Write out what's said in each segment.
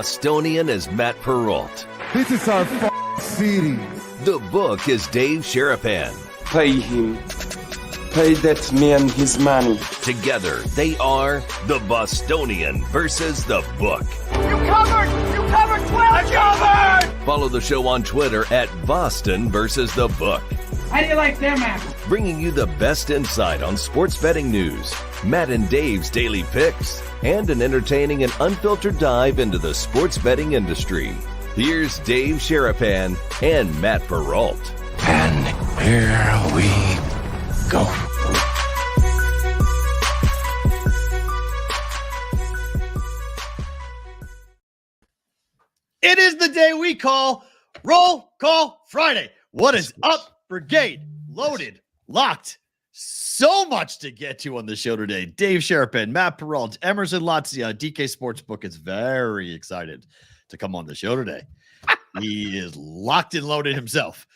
Bostonian is Matt Perrault. This is our city. The book is Dave Sharapan. Pay him. Pay that man his money. Together, they are the Bostonian versus the book. You covered 12. I covered. Follow the show on Twitter at Boston versus the book. How do you like them apples? Bringing you the best insight on sports betting news, Matt and Dave's daily picks, and an entertaining and unfiltered dive into the sports betting industry. Here's Dave Sharapan and Matt Perrault. And here we go. It is the day we call Roll Call Friday. What is up, Brigade? Loaded, locked. So much to get to on the show today. Dave Sharapan, Matt Perrault, Emerson Lazia, DK Sportsbook is very excited to come on the show today. He is locked and loaded himself,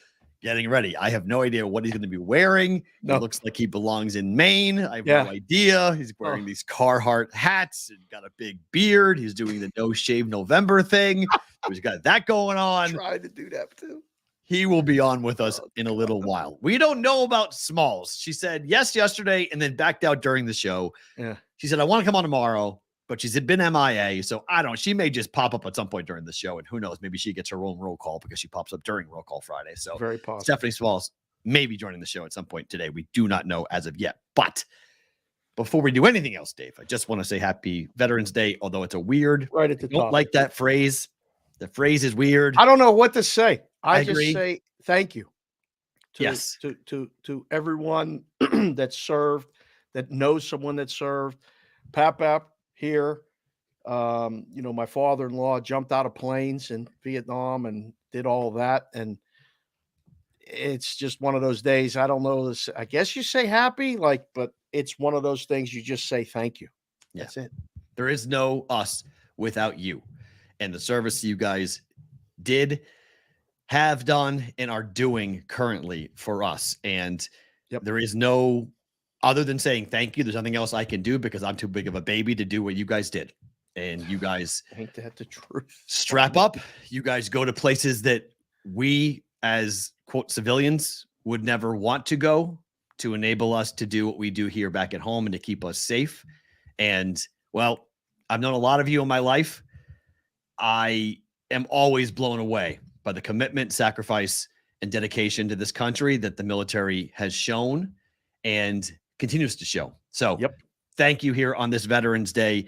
getting ready. I have no idea what he's going to be wearing. No. It looks like he belongs in Maine. I have no idea. He's wearing these Carhartt hats and got a big beard. He's doing the No Shave November thing. He's got that going on. Trying to do that too. He will be on with us in a little while. We don't know about Smalls. She said yes yesterday and then backed out during the show. Yeah. She said, I want to come on tomorrow, but she's been MIA. So I don't, she may just pop up at some point during the show. And who knows, maybe she gets her own roll call because she pops up during Roll Call Friday. So Very possible. Stephanie Smalls may be joining the show at some point today. We do not know as of yet. But before we do anything else, Dave, I just want to say happy Veterans Day, although it's a weird, Right at the I don't top. like that phrase. The phrase is weird. I don't know what to say. I just agree. say thank you. Yes. To everyone that served, that knows someone that served. Pap here. My father-in-law jumped out of planes in Vietnam and did all that. And it's just one of those days. I don't know this. I guess you say happy, but it's one of those things you just say thank you. Yeah. That's it. There is no us without you and the service you guys did, have done, and are doing currently for us. And there is no, other than saying thank you, there's nothing else I can do because I'm too big of a baby to do what you guys did. And you guys Ain't that the truth? strap up. You guys go to places that we as quote civilians would never want to go to enable us to do what we do here back at home and to keep us safe. And well, I've known a lot of you in my life. I am always blown away by the commitment, sacrifice, and dedication to this country that the military has shown and continues to show. So thank you here on this Veterans Day.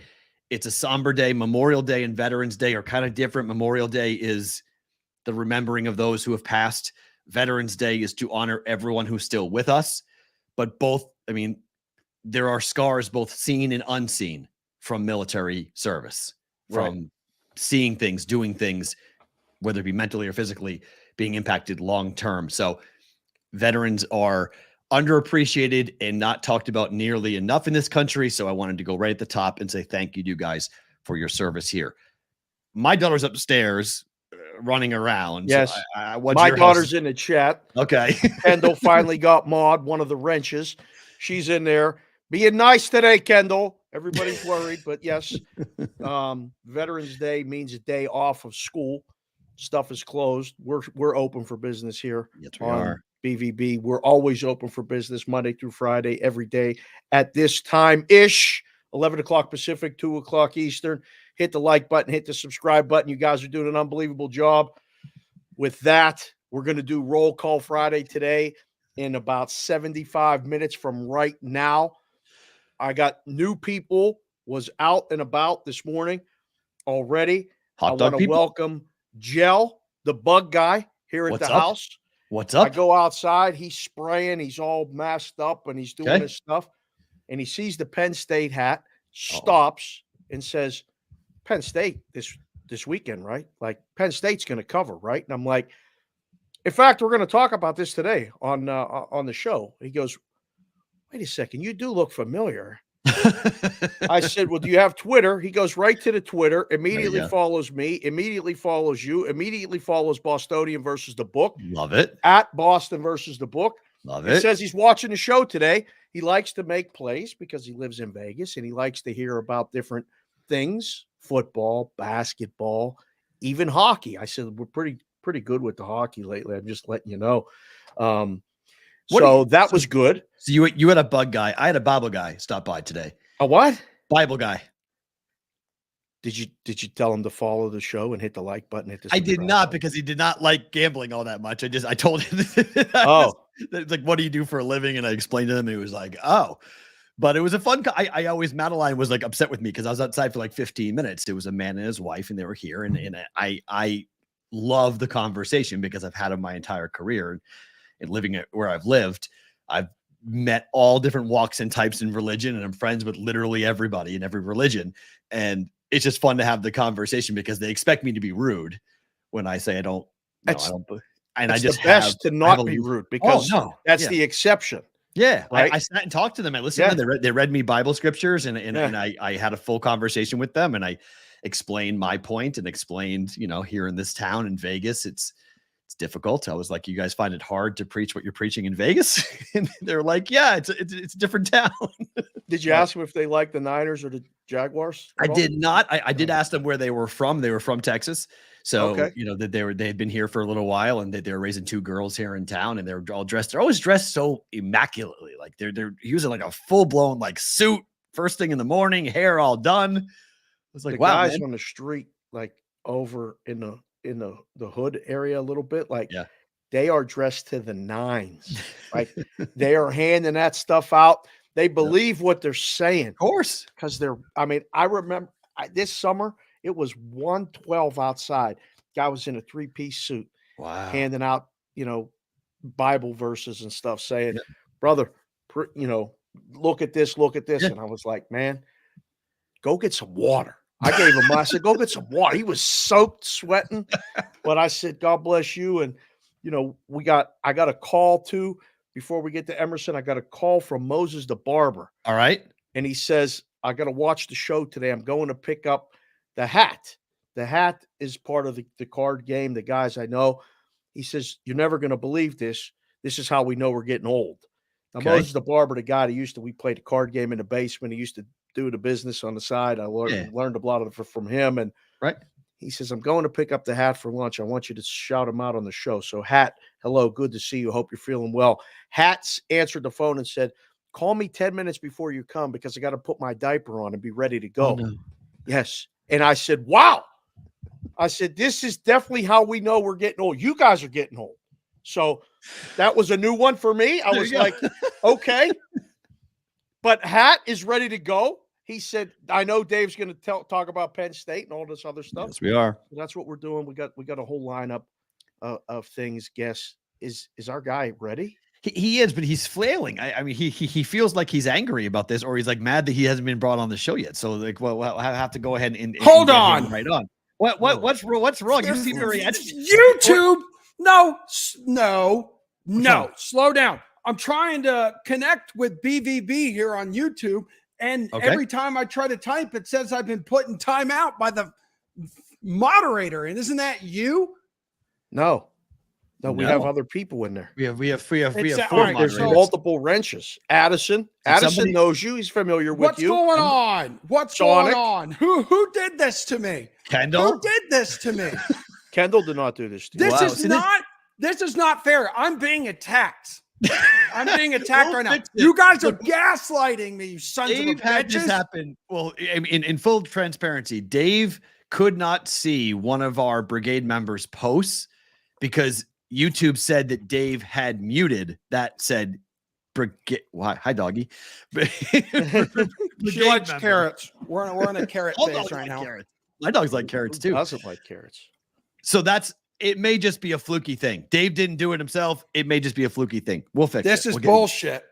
It's a somber day. Memorial Day and Veterans Day are kind of different. Memorial Day is the remembering of those who have passed. Veterans Day is to honor everyone who's still with us. But both, there are scars both seen and unseen from military service, from seeing things, doing things, whether it be mentally or physically, being impacted long-term. So veterans are underappreciated and not talked about nearly enough in this country. So I wanted to go right at the top and say thank you to you guys for your service here. My daughter's upstairs running around. Yes. So my daughter's in the chat. Okay. Kendall finally got Maud, one of the wrenches. She's in there being nice today, Kendall. Everybody's worried, but yes, Veterans Day means a day off of school. Stuff is closed. We're open for business here. Yes, we are. BVB. We're always open for business Monday through Friday, every day at this time-ish, 11 o'clock Pacific, 2 o'clock Eastern. Hit the like button, hit the subscribe button. You guys are doing an unbelievable job. With that, we're going to do Roll Call Friday today in about 75 minutes from right now. I got new people, was out and about this morning already. I want to welcome Gel, the bug guy, here at the house. What's up? I go outside. He's spraying. He's all masked up, and he's doing his stuff. And he sees the Penn State hat, stops, and says, Penn State this weekend, right? Like, Penn State's going to cover, right? And I'm like, in fact, we're going to talk about this today on the show. He goes, wait a second, you do look familiar. I said, well, do you have Twitter? He goes right to the Twitter, immediately follows me, immediately follows you, immediately follows Bostonian versus the book. Love it. At Boston versus the book. Love He it. says he's watching the show today. He likes to make plays because he lives in Vegas, and he likes to hear about different things, football, basketball, even hockey. I said, we're pretty good with the hockey lately. I'm just letting you know. That was good. So you had a bug guy. I had a Bible guy stop by today. A what? Bible guy. Did you tell him to follow the show and hit the like button? I did not, because he did not like gambling all that much. I told him, like, what do you do for a living? And I explained to him, and he was like, oh, but it was a fun. Madeline was like upset with me because I was outside for like 15 minutes. There was a man and his wife, and they were here. And I love the conversation because I've had them my entire career, and living where I've lived, I've met all different walks and types in religion, and I'm friends with literally everybody in every religion. And it's just fun to have the conversation because they expect me to be rude when I say I don't. And I just best to not be rude, because that's the exception. Yeah, right? I sat and talked to them. I listened to them. They read me Bible scriptures, and I had a full conversation with them, and I explained my point and explained, here in this town in Vegas, it's difficult. I was like, you guys find it hard to preach what you're preaching in Vegas? And they're like, yeah, it's a different town. Did you ask them if they like the Niners or the Jaguars? I did not. I did ask them where they were from. They were from Texas. So, that they had been here for a little while, and that they were raising two girls here in town, and they were all dressed. They're always dressed so immaculately. Like they're using like a full blown like suit first thing in the morning, hair all done. It's like, wow, guys on the street, like over in the hood area a little bit, like they are dressed to the nines. Like they are handing that stuff out. They believe what they're saying, of course, because I remember this summer it was 112 outside. Guy was in a 3-piece suit, handing out Bible verses and stuff, saying, "Brother, look at this, And I was like, man, go get some water. I gave him, I said, go get some water. He was soaked, sweating. But I said, God bless you. And, I got a call too, before we get to Emerson, I got a call from Moses the barber. All right. And he says, I got to watch the show today. I'm going to pick up the hat. The hat is part of the card game. The guys I know, he says, you're never going to believe this. This is how we know we're getting old. Now, Moses the barber, the guy we played the card game in the basement. He used to do the business on the side. I learned a lot of it from him. And he says, I'm going to pick up the hat for lunch. I want you to shout him out on the show. So Hat, hello, good to see you. Hope you're feeling well. Hat's answered the phone and said, call me 10 minutes before you come, because I got to put my diaper on and be ready to go. Oh, no. Yes. And I said, wow. I said, this is definitely how we know we're getting old. You guys are getting old. So that was a new one for me. I was like, okay. But Hat is ready to go. He said, I know Dave's going to talk about Penn State and all this other stuff. Yes, we are. So that's what we're doing. We got a whole lineup of things. Guess, is our guy ready? He is, but he's flailing. I mean, he feels like he's angry about this, or he's like mad that he hasn't been brought on the show yet. So like, well, I have to go ahead and hold on. Right on. What's wrong? You seem very YouTube. No. Slow down. I'm trying to connect with BVB here on YouTube, and every time I try to type, it says I've been put in timeout by the moderator. And isn't that you? No, we have other people in there. We have four moderators. There's multiple wrenches. Addison knows you. He's familiar with you. What's going on? What's going on? Who did this to me? Kendall? Who did this to me? Kendall did not do this to you. This is not fair. I'm being attacked. I'm being attacked right now. You guys are gaslighting me, you sons of a bitches. Had this happen. Well, in full transparency, Dave could not see one of our brigade members' posts because YouTube said that Dave had muted that said brigade. Hi, doggy. She likes carrots. We're in a carrot phase right now. Carrots. My dog's like carrots too. Doesn't like carrots. So it may just be a fluky thing. Dave didn't do it himself. It may just be a fluky thing. We'll fix it. This is bullshit.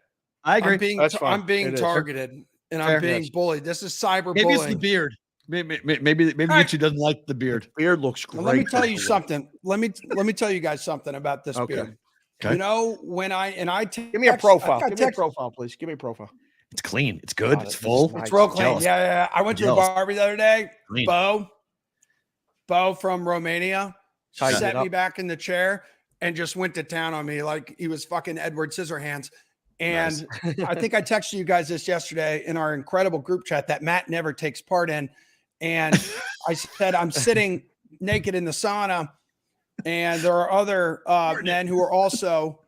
I agree. I'm being targeted and I'm being bullied. This is cyberbullying. Maybe it's the beard. Maybe YouTube doesn't like the beard. The beard looks great. Well, let me tell you something. Let me tell you guys something about this beard. Okay. When give me a profile. Give me a profile, please. Give me a profile. It's clean. It's good. It's full. Nice. It's real clean. Yeah. I went to a Barbie the other day. Clean. Bo from Romania set me back in the chair and just went to town on me like he was fucking Edward Scissorhands. And I think I texted you guys this yesterday in our incredible group chat that Matt never takes part in. And I said, I'm sitting naked in the sauna, and there are other men who are also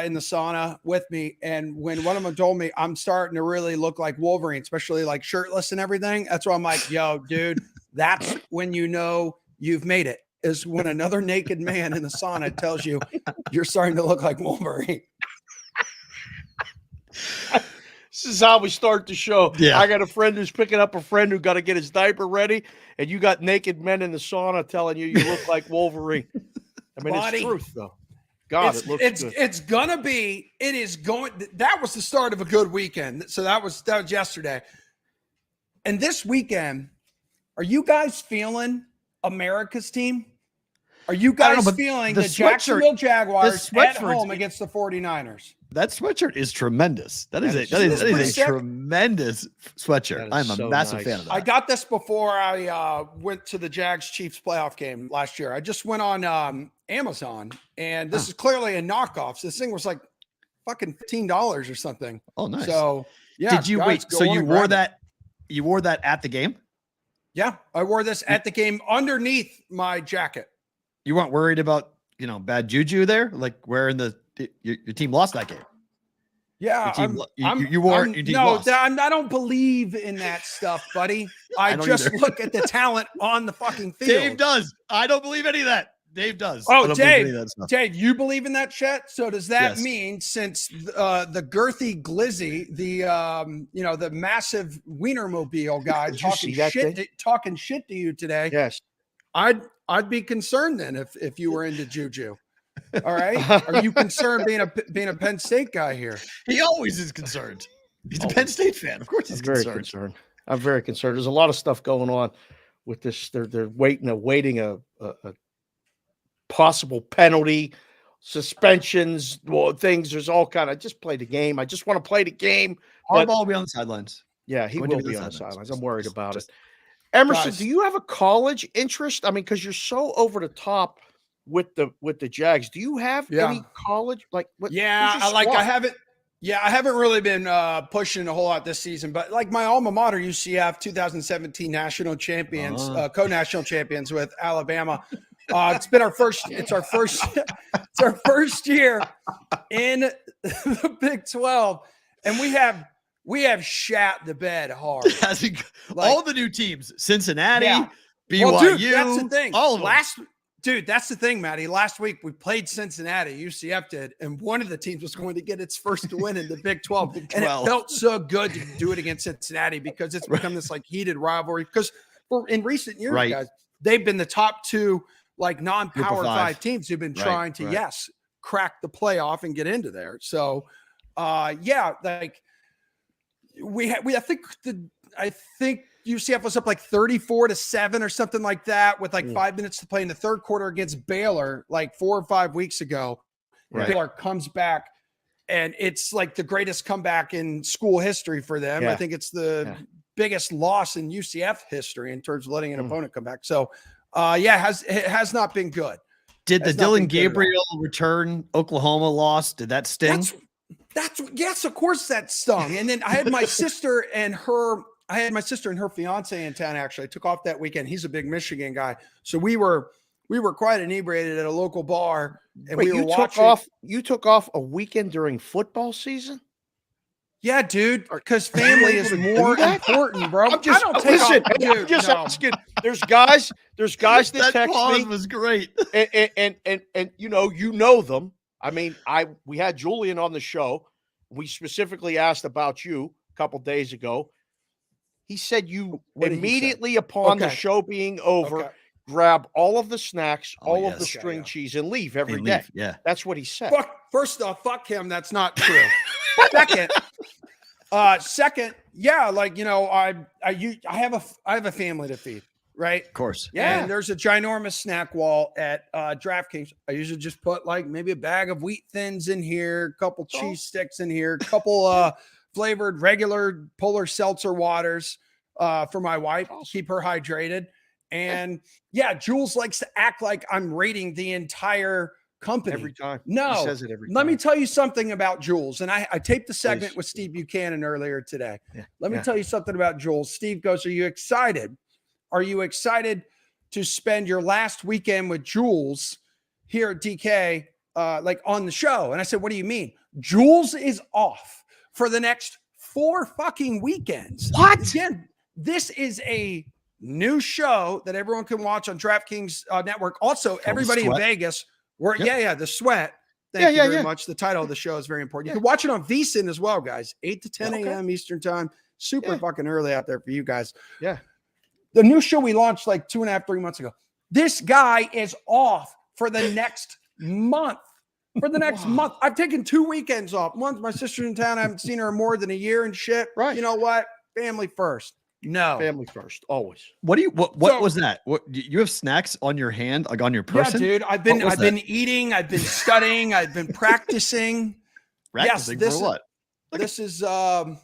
in the sauna with me. And when one of them told me I'm starting to really look like Wolverine, especially like shirtless and everything, that's why I'm like, yo, dude, that's when you know you've made it, is when another naked man in the sauna tells you you're starting to look like Wolverine. This is how we start the show. Yeah. I got a friend who's picking up a friend who got to get his diaper ready, and you got naked men in the sauna telling you look like Wolverine. I mean, Buddy, it's truth, though. God, it looks good. It's gonna be. It is going. That was the start of a good weekend. So that was yesterday, and this weekend, are you guys feeling America's team? Are you guys feeling the Jacksonville Jaguars at home against the 49ers? That sweatshirt is tremendous. That is a tremendous sweatshirt. I'm a massive fan of that. I got this before I went to the Jags-Chiefs playoff game last year. I just went on Amazon, and this is clearly a knockoff. So this thing was like fucking $15 or something. Oh, nice. So yeah. Did you wait? So you wore that? You wore that at the game? Yeah, I wore this at the game underneath my jacket. You weren't worried about, bad juju there? Like wearing your team lost that game. Yeah, your team lost. I don't believe in that stuff, buddy. I just look at the talent on the fucking field. Dave does. I don't believe any of that. Dave does. Oh, Dave, you believe in that shit? So does that mean since the girthy glizzy, the massive Wienermobile guy talking shit to you today? Yes, I'd be concerned then if you were into juju. All right, are you concerned being a Penn State guy here? He always is concerned. He's a Penn State fan. Of course, he's very concerned. I'm very concerned. There's a lot of stuff going on with this. They're awaiting a possible penalty, suspensions, things. There's all kind of just play the game. I just want to play the game. Harbaugh will be on the sidelines. Yeah, he will be on the sidelines. I'm worried about it. Emerson, do you have a college interest? I mean, because you're so over the top with the Jags. Do you have any college what? Yeah, I haven't. Yeah, I haven't really been pushing a whole lot this season, but like my alma mater, UCF, 2017 national champions, co-national champions with Alabama. It's our first year in the Big 12, and we have shat the bed hard. All the new teams, Cincinnati, BYU. Well, dude, that's the thing. All of them. Dude, that's the thing, Matty. Last week we played Cincinnati, UCF did, and one of the teams was going to get its first win in the Big 12. And it felt so good to do it against Cincinnati because it's become this like heated rivalry. Because in recent years, guys, they've been the top two like non-power 5 teams who've been trying to crack the playoff and get into there. So like I think UCF was up like 34-7 or something like that with like 5 minutes to play in the third quarter against Baylor like 4 or 5 weeks ago. Right. Baylor comes back, and it's like the greatest comeback in school history for them. Yeah. I think it's the biggest loss in UCF history in terms of letting an opponent come back. So, it has not been good. Did the Dylan Gabriel return Oklahoma loss? Did that sting? Yes, of course that stung. And then I had my sister and her fiance in town. Actually, I took off that weekend. He's a big Michigan guy, so we were quite inebriated at a local bar. And we were watching. You took off a weekend during football season? Yeah, dude. Because family is more important, bro. I'm just asking. There's guys that text pause me. Was great. And you know them. I mean, we had Julian on the show. We specifically asked about you a couple days ago. He said you immediately upon the show being over, grab all of the snacks, all of the string cheese, and leave every day. Yeah, that's what he said. First off, fuck him. That's not true. Second, I have a family to feed. Right. Of course. Yeah. And there's a ginormous snack wall at DraftKings. I usually just put like maybe a bag of wheat thins in here, a couple cheese sticks in here, a couple flavored regular polar seltzer waters for my wife, keep her hydrated. And Jules likes to act like I'm rating the entire company every time. No, he says it every time. Let me tell you something about Jules. And I taped the segment with Steve Buchanan earlier today. Let me tell you something about Jules. Steve goes, "Are you excited? are you excited to spend your last weekend with Jules here at DK, like on the show? And I said, what do you mean? Jules is off for the next 4 fucking weekends. What? Again, this is a new show that everyone can watch on DraftKings network. Also, everybody in Vegas, the sweat. Thank you very much. The title of the show is very important. You can watch it on VSiN as well, guys. 8 to 10 a.m. Eastern time. Super fucking early out there for you guys. Yeah. The new show we launched like 2.5, 3 months ago. This guy is off for the next month. For the next month. I've taken 2 weekends off. Once my sister's in town. I haven't seen her in more than a year and shit. Right. You know what? Family first. No. Family first, always. What was that? What, you have snacks on your hand, like on your person? Yeah, dude. I've been eating, I've been studying, I've been practicing. Practicing for what? This is 1/2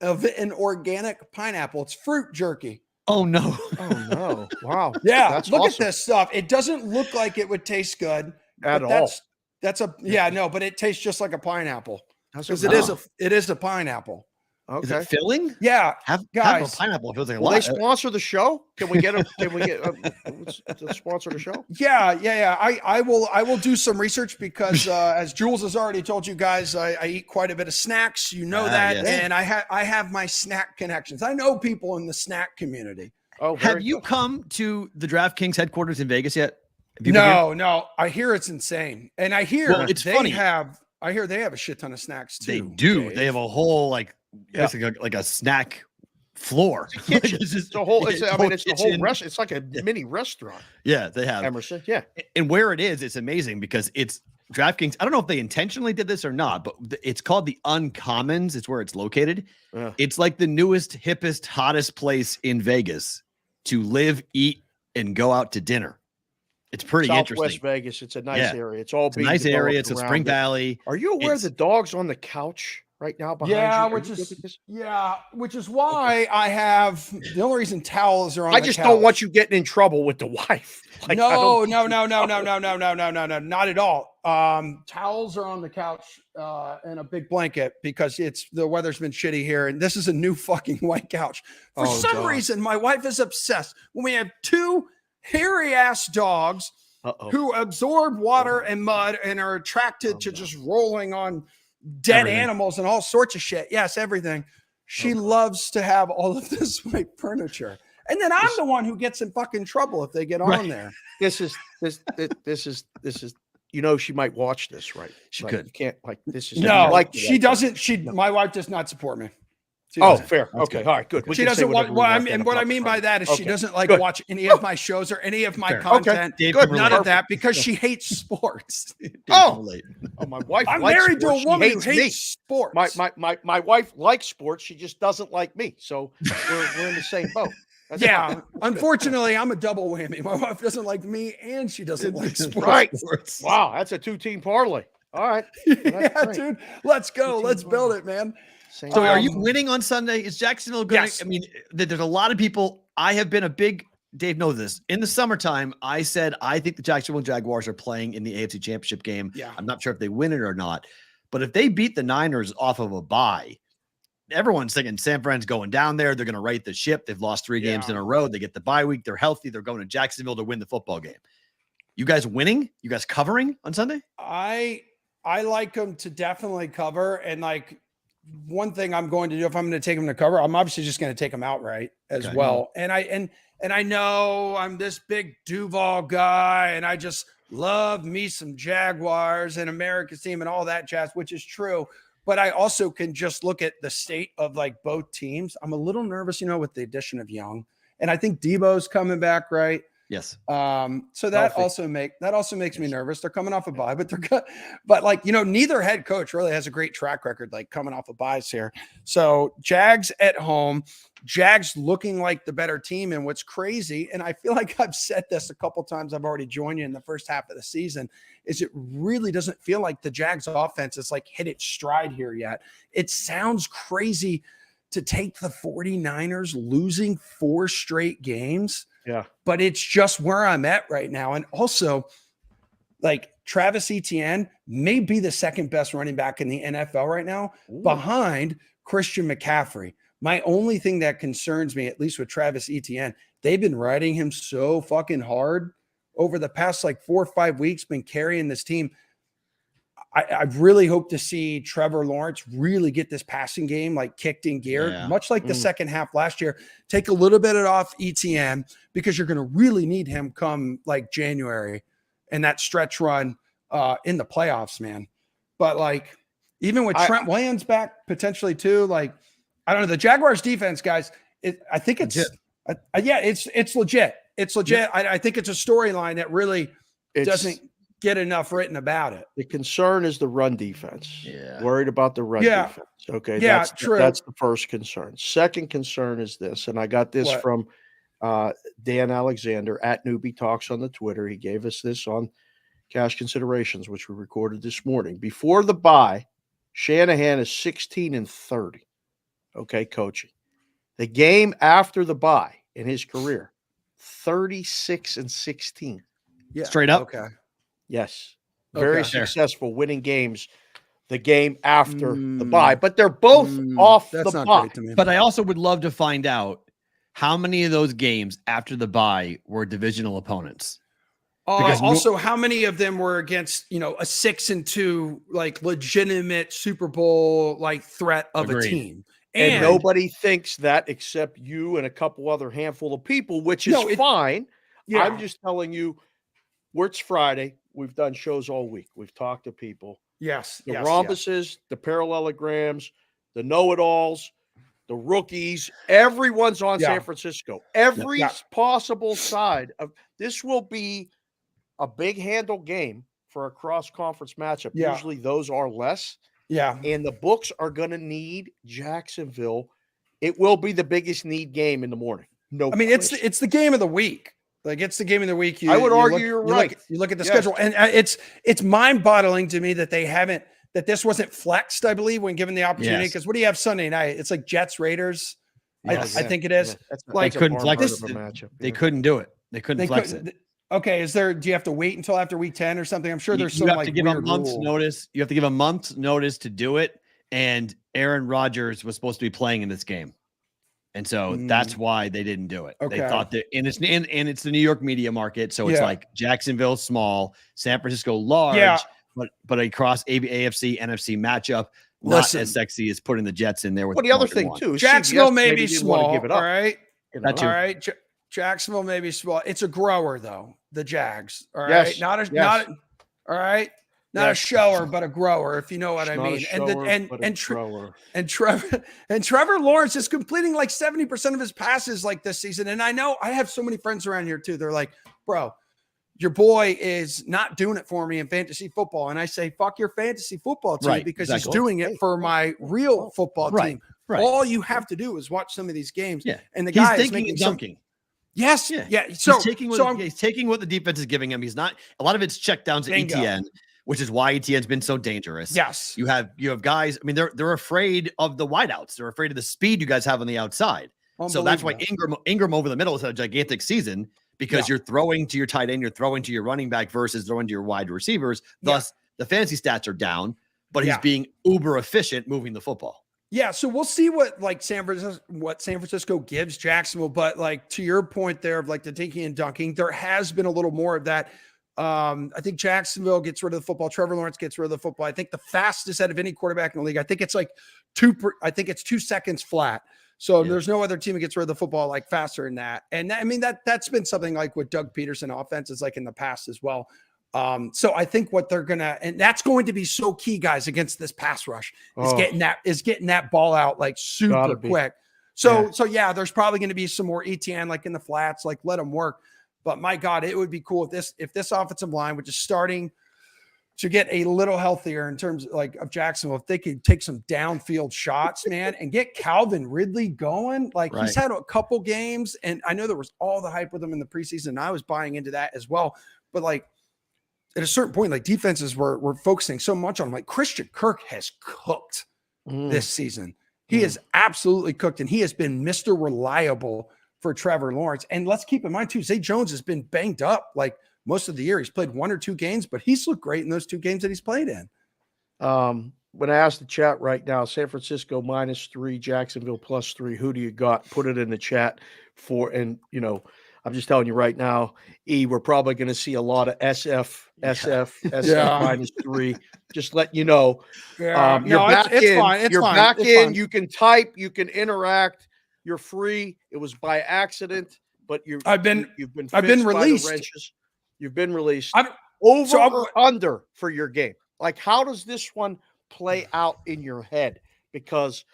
of an organic pineapple. It's fruit jerky. Oh no. Oh no. Wow. Yeah. That's Look awesome. at this stuff. It doesn't look like it would taste good At all. But it tastes just like a pineapple. Because it is a pineapple. Okay. Is it filling? Yeah. Have guys. a pineapple feels like a Will lot. they sponsor the show? Can we get to sponsor the show? Yeah. I will do some research because as Jules has already told you guys, I eat quite a bit of snacks. You know that, yes. and I have my snack connections. I know people in the snack community. Oh, have you come to the DraftKings headquarters in Vegas yet? No. I hear it's insane, and I hear it's funny. I hear they have a shit ton of snacks too. They do. Dave. They have a whole basically like a snack floor. It's a whole. It's the whole restaurant. It's like a mini restaurant. Yeah, they have Emerson. Yeah, and where it is, it's amazing because it's DraftKings. I don't know if they intentionally did this or not, but it's called the Uncommons. It's where it's located. It's like the newest, hippest, hottest place in Vegas to live, eat, and go out to dinner. It's pretty Southwest interesting. Vegas. It's a nice area. It's all a nice area. It's a Spring Valley. Are you aware the dog's on the couch right now behind you? Which is why I have the only reason towels are on. I just don't want you getting in trouble with the wife. No, not at all. Towels are on the couch and a big blanket because the weather's been shitty here, and this is a new fucking white couch. For some reason, my wife is obsessed when we have 2 hairy ass dogs who absorb water and mud and are attracted to just rolling on dead animals and all sorts of shit. Yes, everything. She loves to have all of this white furniture. And then I'm the one who gets in fucking trouble if they get on there. This is she might watch this, right? She could. You can't this is she doesn't. My wife does not support me. Fair. Okay. All right. Good. She doesn't want. What I mean by that is she doesn't watch any of my shows or any of my content. Okay. Good. None of that because she hates sports. My wife. I'm likes married sports. to a woman She who hates hates sports. My wife likes sports. She just doesn't like me. So we're in the same boat. Unfortunately, I'm a double whammy. My wife doesn't like me, and she doesn't like sports. Right. Wow, that's a 2-team parlay. All right. Dude. Let's go. Let's build it, man. So are you winning on Sunday? Is Jacksonville good? Yes. I mean, there's a lot of people. I have been a big Dave knows this. In the summertime, I said I think the Jacksonville Jaguars are playing in the AFC Championship game. Yeah. I'm not sure if they win it or not, but if they beat the Niners off of a bye, everyone's thinking San Fran's going down there. They're going to right the ship. They've lost 3 games in a row. They get the bye week. They're healthy. They're going to Jacksonville to win the football game. You guys winning? You guys covering on Sunday? I like them to definitely cover. And one thing I'm going to do if I'm going to take them to cover, I'm obviously just going to take them outright as well. And I know I'm this big Duval guy, and I just love me some Jaguars and America's team and all that jazz, which is true. But I also can just look at the state of both teams. I'm a little nervous, with the addition of Young, and I think Debo's coming back, right? Yes. So that also makes me nervous. They're coming off a bye, but neither head coach really has a great track record, coming off of buys here. So Jags at home, Jags looking like the better team. And what's crazy, and I feel like I've said this a couple times, I've already joined you in the first half of the season, is it really doesn't feel like the Jags offense is hit its stride here yet. It sounds crazy to take the 49ers losing 4 straight games. Yeah. But it's just where I'm at right now. And also, Travis Etienne may be the second best running back in the NFL right now, behind Christian McCaffrey. My only thing that concerns me, at least with Travis Etienne, they've been riding him so fucking hard over the past like 4 or 5 weeks, been carrying this team. I really hope to see Trevor Lawrence really get this passing game like kicked in gear, much like the second half last year. Take a little bit off ETN because you're going to really need him come like January and that stretch run in the playoffs, man. But like even with Trent Williams back potentially too, like I don't know, the Jaguars defense, guys. I think it's it's legit. It's legit. Yeah. I think it's a storyline that really doesn't get enough written about it. The concern is the run defense. Yeah. Worried about the run defense. Okay. Yeah, true. That's the first concern. Second concern is this, and I got this from Dan Alexander at Newbie Talks on the Twitter. He gave us this on Cash Considerations, which we recorded this morning. Before the bye, Shanahan is 16-30. Okay, coaching. The game after the bye in his career, 36-16. Yeah. Straight up. Okay. Yes. Very successful winning games the game after the bye, but they're both off the bye. But I also would love to find out how many of those games after the bye were divisional opponents. Because also how many of them were against, a 6-2, like legitimate Super Bowl like threat of a team. And nobody thinks that except you and a couple other handful of people, which is fine. Yeah. I'm just telling you, it's Friday. We've done shows all week. We've talked to people. Yes. The rhombuses, the parallelograms, the know-it-alls, the rookies. Everyone's on San Francisco. Every possible side of this will be a big handle game for a cross-conference matchup. Yeah. Usually those are less. Yeah. And the books are going to need Jacksonville. It will be the biggest need game in the morning. No, I mean, it's the game of the week. Like it's the game of the week. I would argue you're right. You look at the schedule, and it's mind-boggling to me that that this wasn't flexed, I believe, when given the opportunity. Because what do you have Sunday night? It's like Jets Raiders. Yes. I think it is. Yeah. Like they couldn't flex it. They couldn't do it. They couldn't flex it. Okay, do you have to wait until after week 10 or something? I'm sure there's some have to give a month's notice. You have to give a month's notice to do it. And Aaron Rodgers was supposed to be playing in this game. And so that's why they didn't do it. Okay. They thought that, and it's the New York media market. So it's like Jacksonville small, San Francisco large, but across AFC, NFC matchup, not as sexy as putting the Jets in there. With the other thing too, Jacksonville may be small. Give it up. All right. All right. Jacksonville may be small. It's a grower though. The Jags. All right. Yes. Not a shower, but a grower, if you know what I mean. And Trevor Lawrence is completing like 70% of his passes like this season. And I know I have so many friends around here too. They're like, bro, your boy is not doing it for me in fantasy football. And I say, fuck your fantasy football team because he's doing it for my real football team. Right. All you have to do is watch some of these games. Yeah. And the guy is making dunking. Yes. Yeah. So he's taking what the defense is giving him. He's not, a lot of it's check downs to ETN, which is why ETN's been so dangerous. Yes. You have guys, I mean, they're afraid of the wideouts. They're afraid of the speed you guys have on the outside. So that's why Ingram over the middle has had a gigantic season because you're throwing to your tight end, you're throwing to your running back versus throwing to your wide receivers. Thus, the fantasy stats are down, but he's being uber efficient moving the football. Yeah, so we'll see what San Francisco gives Jacksonville, but like to your point there of like the taking and dunking, there has been a little more of that. I think Jacksonville gets rid of the football. Trevor Lawrence gets rid of the football. I think the fastest out of any quarterback in the league. I think it's like 2 seconds flat. So there's no other team that gets rid of the football like faster than that. And I mean that's been something like what Doug Peterson offenses like in the past as well. So I think what they're gonna, and that's going to be so key, guys, against this pass rush is getting that ball out like super quick. So there's probably going to be some more ETN like in the flats, like let them work. But my God, it would be cool if this offensive line, which is starting to get a little healthier in terms of Jacksonville, if they could take some downfield shots, man, and get Calvin Ridley going. Like he's had a couple games, and I know there was all the hype with him in the preseason, and I was buying into that as well. But like, at a certain point, like defenses were focusing so much on like Christian Kirk has cooked this season. He is absolutely cooked, and he has been Mr. Reliable for Trevor Lawrence. And let's keep in mind too, Zay Jones has been banged up like most of the year. He's played 1 or 2 games, but he's looked great in those 2 games that he's played in. when I ask the chat right now, San Francisco -3, Jacksonville +3. Who do you got? Put it in the chat and I'm just telling you right now, we're probably going to see a lot of SF -3. Just letting you know. Yeah. You're back it's in. fine. It's you're fine. back it's in. fine. You can type. You can interact. You're free. It was by accident, but you've been released. You've been released. Over or under for your game. Like, how does this one play out in your head? Because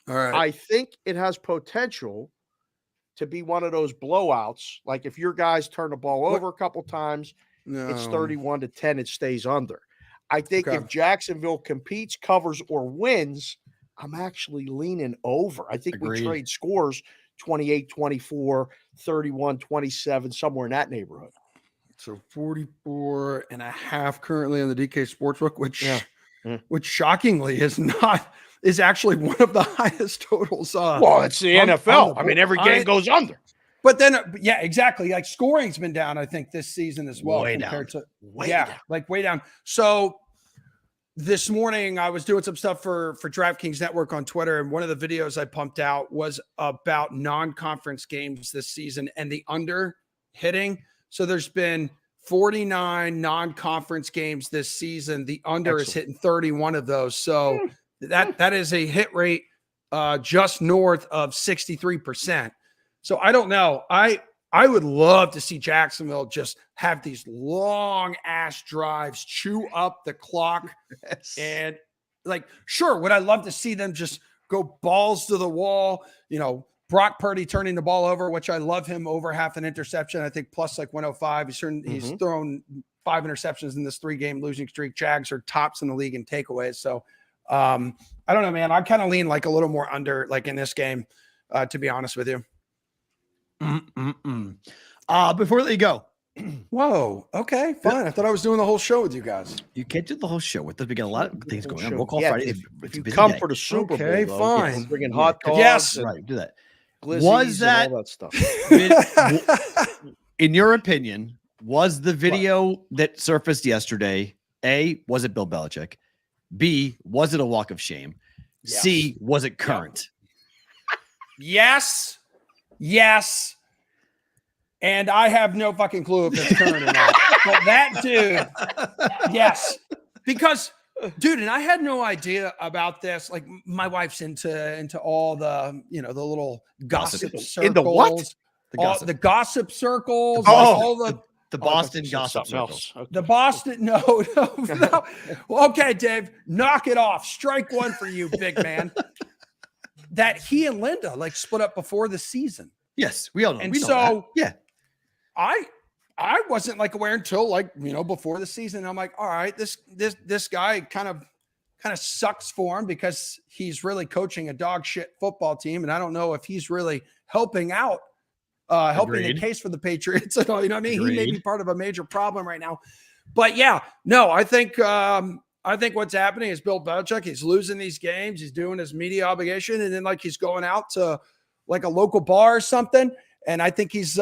all right. I think it has potential to be one of those blowouts. Like if your guys turn the ball over a couple times, it's 31-10, it stays under. I think if Jacksonville competes, covers, or wins, I'm actually leaning over. I think we trade scores 28-24, 31-27, somewhere in that neighborhood. So 44.5 currently on the DK Sportsbook, which shockingly is actually one of the highest totals. Well, it's the NFL. I mean, every game goes under. But then, yeah, exactly. Like scoring's been down, I think, this season as well. Way compared down. to way down. So this morning I was doing some stuff for DraftKings Network on Twitter, and one of the videos I pumped out was about non-conference games this season and the under hitting. So there's been 49 non-conference games this season. The under is hitting 31 of those. So that is a hit rate just north of 63%. So I don't know. I would love to see Jacksonville just have these long ass drives, chew up the clock. Yes. And like, sure, would I love to see them just go balls to the wall? Brock Purdy turning the ball over, which I love him over half an interception. I think plus like 105. He's thrown 5 interceptions in this 3-game losing streak. Jags are tops in the league in takeaways. So I don't know, man. I kind of lean like a little more under like in this game, to be honest with you. Before we let you go. Whoa. Okay, fine. I thought I was doing the whole show with you guys. You can't do the whole show with us. We got a lot of things going on. We'll call Yeah, Friday. If you come for the Super Bowl, Okay, though, fine. we're bringing hot dogs. Yes. and Right, do that. glizzies Was that- and all that stuff? In your opinion, was the video that surfaced yesterday, A, was it Bill Belichick? B, was it a walk of shame? Yes. C, was it current? Yes. And I have no fucking clue if it's current or not. But that dude, yes. Because, dude, and I had no idea about this. Like, my wife's into all the, the little gossip circles. Into what? The gossip circles. Oh. All The Boston That's gossip something circles. else. Okay. the Boston. No. Well, okay, Dave, knock it off. Strike one for you, big man. That he and Linda like split up before the season. Yes, we all know. And we know so- that. Yeah. I wasn't like aware until like, before the season. I'm like, all right, this guy kind of sucks for him because he's really coaching a dog shit football team. And I don't know if he's really helping out, helping the case for the Patriots. You know what I mean? He may be part of a major problem right now, but yeah, no, I think what's happening is Bill Belichick, he's losing these games. He's doing his media obligation. And then like, he's going out to like a local bar or something. And I think he's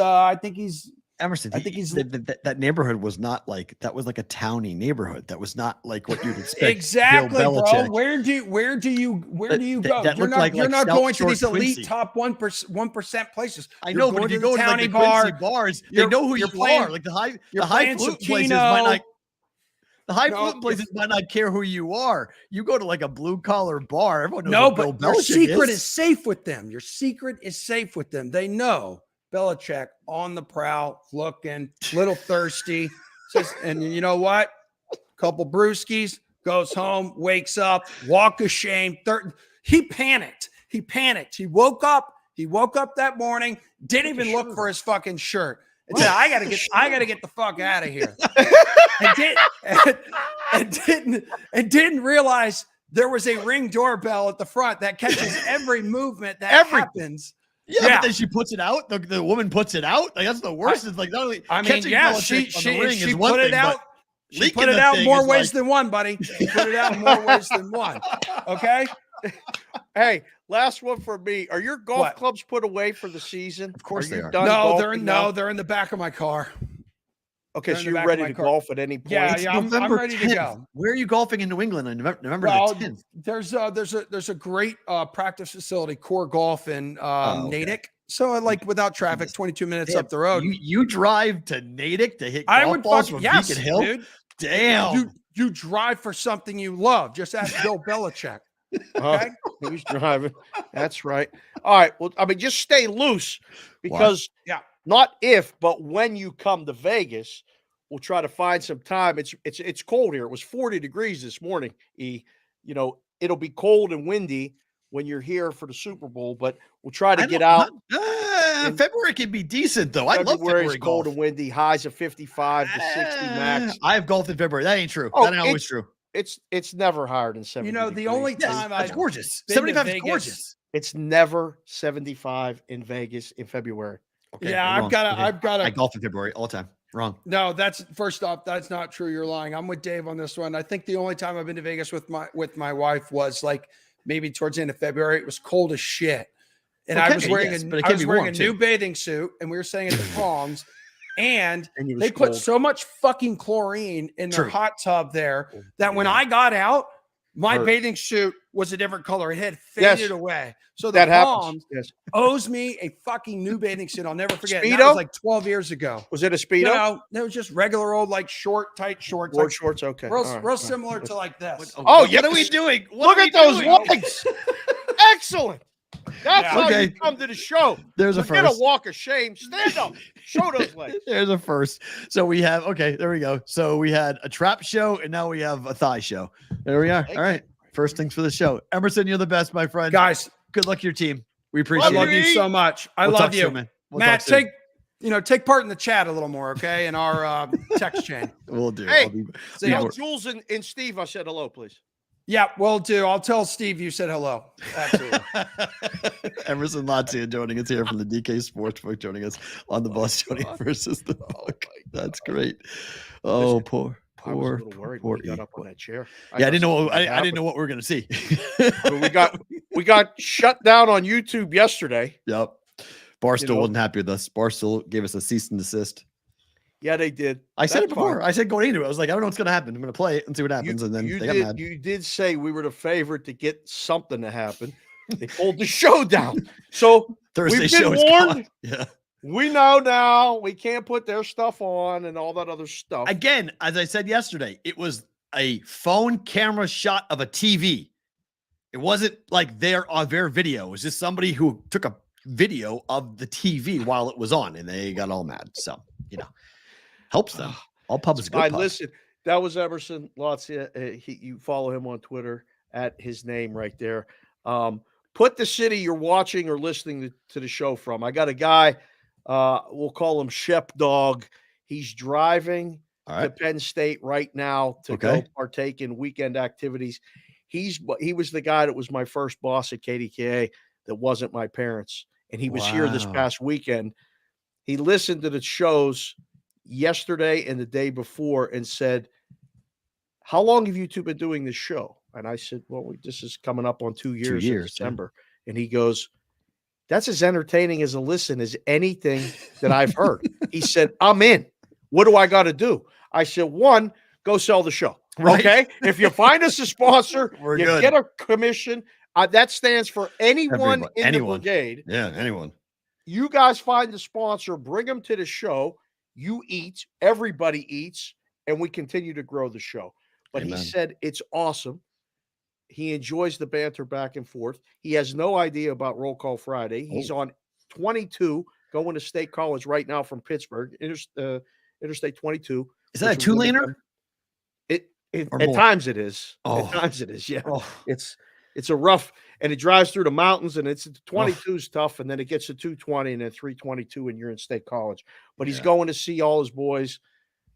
Emerson, I think he's that neighborhood was not like that was like a towny neighborhood. That was not like what you'd expect. Exactly, Bill bro. Belichick. Where do you go? That You're looked not, like not South going to Shore these elite Quincy. top 1% places. I know, but if you go to like the Quincy bars, they know who you are. Like the highfalutin places might not. The highfalutin places might not care who you are. You go to like a blue collar bar. Everyone knows what Bill your Belichick secret is safe with them. Your secret is safe with them. They know Belichick on the prowl, looking a little thirsty. And you know what? Couple brewskis, goes home, wakes up, walk of shame. He panicked. He woke up that morning, didn't even look for his fucking shirt. And said, I gotta get the fuck out of here. and didn't realize there was a Ring doorbell at the front that catches every movement that happens. Yeah, but then she puts it out. The woman puts it out. Like that's the worst. It's like not only she put it out. She put it out more ways than one, buddy. She put it out more ways than one. Okay. Hey, last one for me. Are your golf clubs put away for the season? Of course they are. No, they're in the back of my car. Okay, They're so in the you're back of ready my to car. golf at any point? Yeah, yeah, I'm November ready to 10th. go. Where are you golfing in New England on November Well, the 10th? there's a great practice facility, Core Golf in Okay. Natick. So like without traffic, 22 minutes up the road. You drive to Natick to hit I golf would balls fuck from yes, Beacon Hill? dude. Damn. You drive for something you love. Just ask Bill Belichick. Okay. Who's driving? That's right. All right. Well, I mean, just stay loose because not if, but when you come to Vegas, we'll try to find some time. It's cold here. It was 40 degrees this morning. It'll be cold and windy when you're here for the Super Bowl, but we'll try to get out. February can be decent though. I love February cold golf. and windy. Highs of 55 to 60 max. I have golfed in February. That ain't true. Oh, That ain't always true. It's never higher than 70. The only time That's I've gorgeous. been to 75 is Vegas- gorgeous. It's never 75 in Vegas in February. Okay, Yeah, you're I've got wrong. to. I golf in February all the time. Wrong. No, that's first off, that's not true. You're lying. I'm with Dave on this one. I think the only time I've been to Vegas with my wife was like maybe towards the end of February. It was cold as shit. And I was wearing a new bathing suit, and we were staying at the Palms, and they put so much fucking chlorine in their hot tub there that when I got out, my bathing suit was a different color. It had faded away. So the Palms owes me a fucking new bathing suit. I'll never forget. That was like 12 years ago. Was it a Speedo? No, it was just regular old, like tight shorts. Short shorts, okay. Real similar to like this. What are we doing? Look at those legs. Excellent. That's how you come to the show. There's a Forget first. a walk of shame. Stand up. Show those legs. There's a first. So we have, there we go. So we had a trap show and now we have a thigh show. There we are. All right. First things for the show. Emerson, you're the best, my friend. Guys, good luck to your team. We appreciate it. I love you so much. I love you. Man. Matt, take part in the chat a little more, okay? In our text chain. We'll do. Hey, tell Jules and Steve I said hello, please. Yeah, will do. I'll tell Steve you said hello. Absolutely. Emerson Latzia joining us here from the DK Sportsbook, joining us on the Bostonian versus the Buck. That's great. Oh, Listen, poor. I was a little worried when we got up on that chair. I didn't know. I didn't know what we were going to see. we got shut down on YouTube yesterday. Yep. Barstool wasn't happy with us. Barstool gave us a cease and desist. Yeah, they did. I said it before. I said going into it, I was like, I don't know what's going to happen. I'm going to play it and see what happens. And then they got mad. You did say we were the favorite to get something to happen. They pulled the show down. So Thursday we've show been is warned. gone. Yeah. We know now we can't put their stuff on and all that other stuff. Again, as I said yesterday, it was a phone camera shot of a TV. It wasn't like their video. It was just somebody who took a video of the TV while it was on, and they got all mad. So, helps them. All pub is good. Listen, that was Emerson Latzia. You follow him on Twitter at his name right there. Put the city you're watching or listening to the show from. I got a guy, we'll call him Shep Dog. He's driving to Penn State right now to go partake in weekend activities. He was the guy that was my first boss at KDKA that wasn't my parents. And he was here this past weekend. He listened to the shows yesterday and the day before and said, how long have you two been doing this show? And I said, well, this is coming up on 2 years in December. Yeah. And he goes, that's as entertaining as a listen as anything that I've heard. He said, I'm in. What do I got to do? I said, one, go sell the show. Right. Okay. If you find us a sponsor, get a commission. That stands for anyone in the brigade. Yeah, anyone. You guys find the sponsor, bring them to the show. You eat, everybody eats, and we continue to grow the show. But He said it's awesome. He enjoys the banter back and forth. He has no idea about Roll Call Friday. He's on 22, going to State College right now from Pittsburgh, Interstate 22. Is that a two-laner? At times it is. At times it is, yeah. It's a rough, and it drives through the mountains, and it's 22 is tough, and then it gets to 220 and then 322, and you're in State College. But he's going to see all his boys.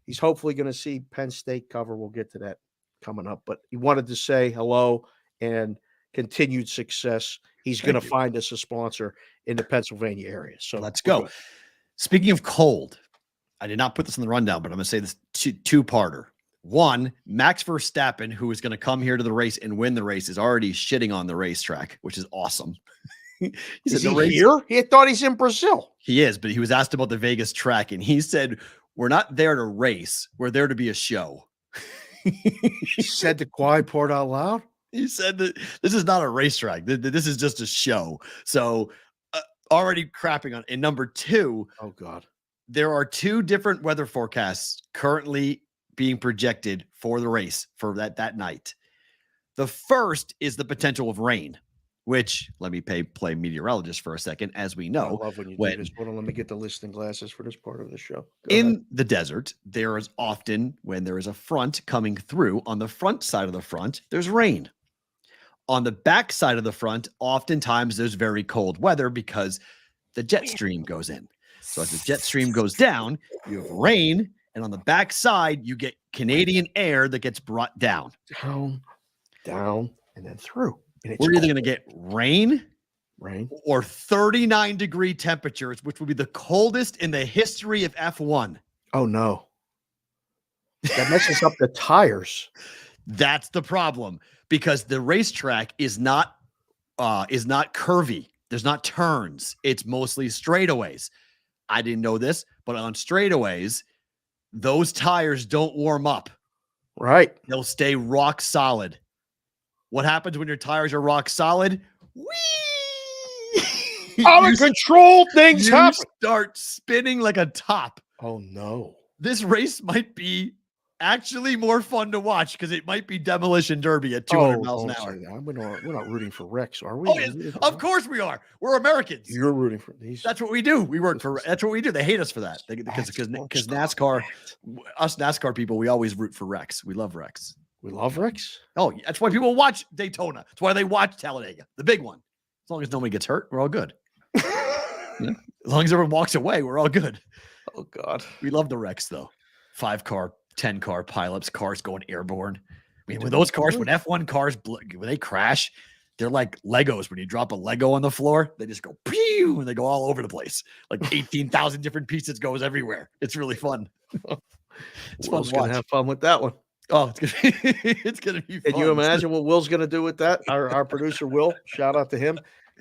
He's hopefully going to see Penn State cover. We'll get to that coming up. But he wanted to say hello and continued success. He's going to find us a sponsor in the Pennsylvania area. So let's go. Speaking of cold, I did not put this in the rundown, but I'm going to say this two-parter. One, Max Verstappen, who is going to come here to the race and win the race, is already shitting on the racetrack, which is awesome. Is he here? He thought he's in Brazil. He is, but he was asked about the Vegas track, and he said, We're not there to race. We're there to be a show. Said the quiet part out loud. He said that this is not a racetrack. This is just a show. So already crapping on. And number two, oh God, there are two different weather forecasts currently being projected for the race for that night. The first is the potential of rain, which let me play meteorologist for a second. As we know, I love when you do this. Hold on, let me get the listening glasses for this part of the show. Go in ahead. the desert, there is often, when there is a front coming through, on the front side of the front, there's rain. On the back side of the front, oftentimes there's very cold weather because the jet stream goes in. So as the jet stream goes down, you have rain, and on the back side, you get Canadian air that gets brought down. Down, and then through. And We're either going to get rain or 39-degree temperatures, which will be the coldest in the history of F1. Oh, no. That messes up the tires. That's the problem, because the racetrack is not curvy. There's not turns. It's mostly straightaways. I didn't know this, but on straightaways, those tires don't warm up. Right. They'll stay rock solid. What happens when your tires are rock solid? Out of control things happen. Start spinning like a top. Oh, no. This race might be actually more fun to watch because it might be demolition derby at 200 miles an hour. We're not rooting for Rex, are we? Oh, yes. Of course we are. We're Americans. You're rooting for these. That's what we do. We work for. That's what we do. They hate us for that because NASCAR, us NASCAR people, we always root for Rex. We love Rex. We love Rex. Oh, that's why people watch Daytona. That's why they watch Talladega, the big one. As long as nobody gets hurt, we're all good. As long as everyone walks away, we're all good. Oh God, we love the Rex though. 5-car, 10-car pileups, cars going airborne. I mean, when those cars, when F1 cars, when they crash, they're like Legos. When you drop a Lego on the floor, they just go pew and they go all over the place. Like 18,000 different pieces goes everywhere. It's really fun. It's fun. Gonna have fun with that one. Oh, it's gonna be fun. Can you imagine what Will's gonna do with that? Our producer Will, shout out to him.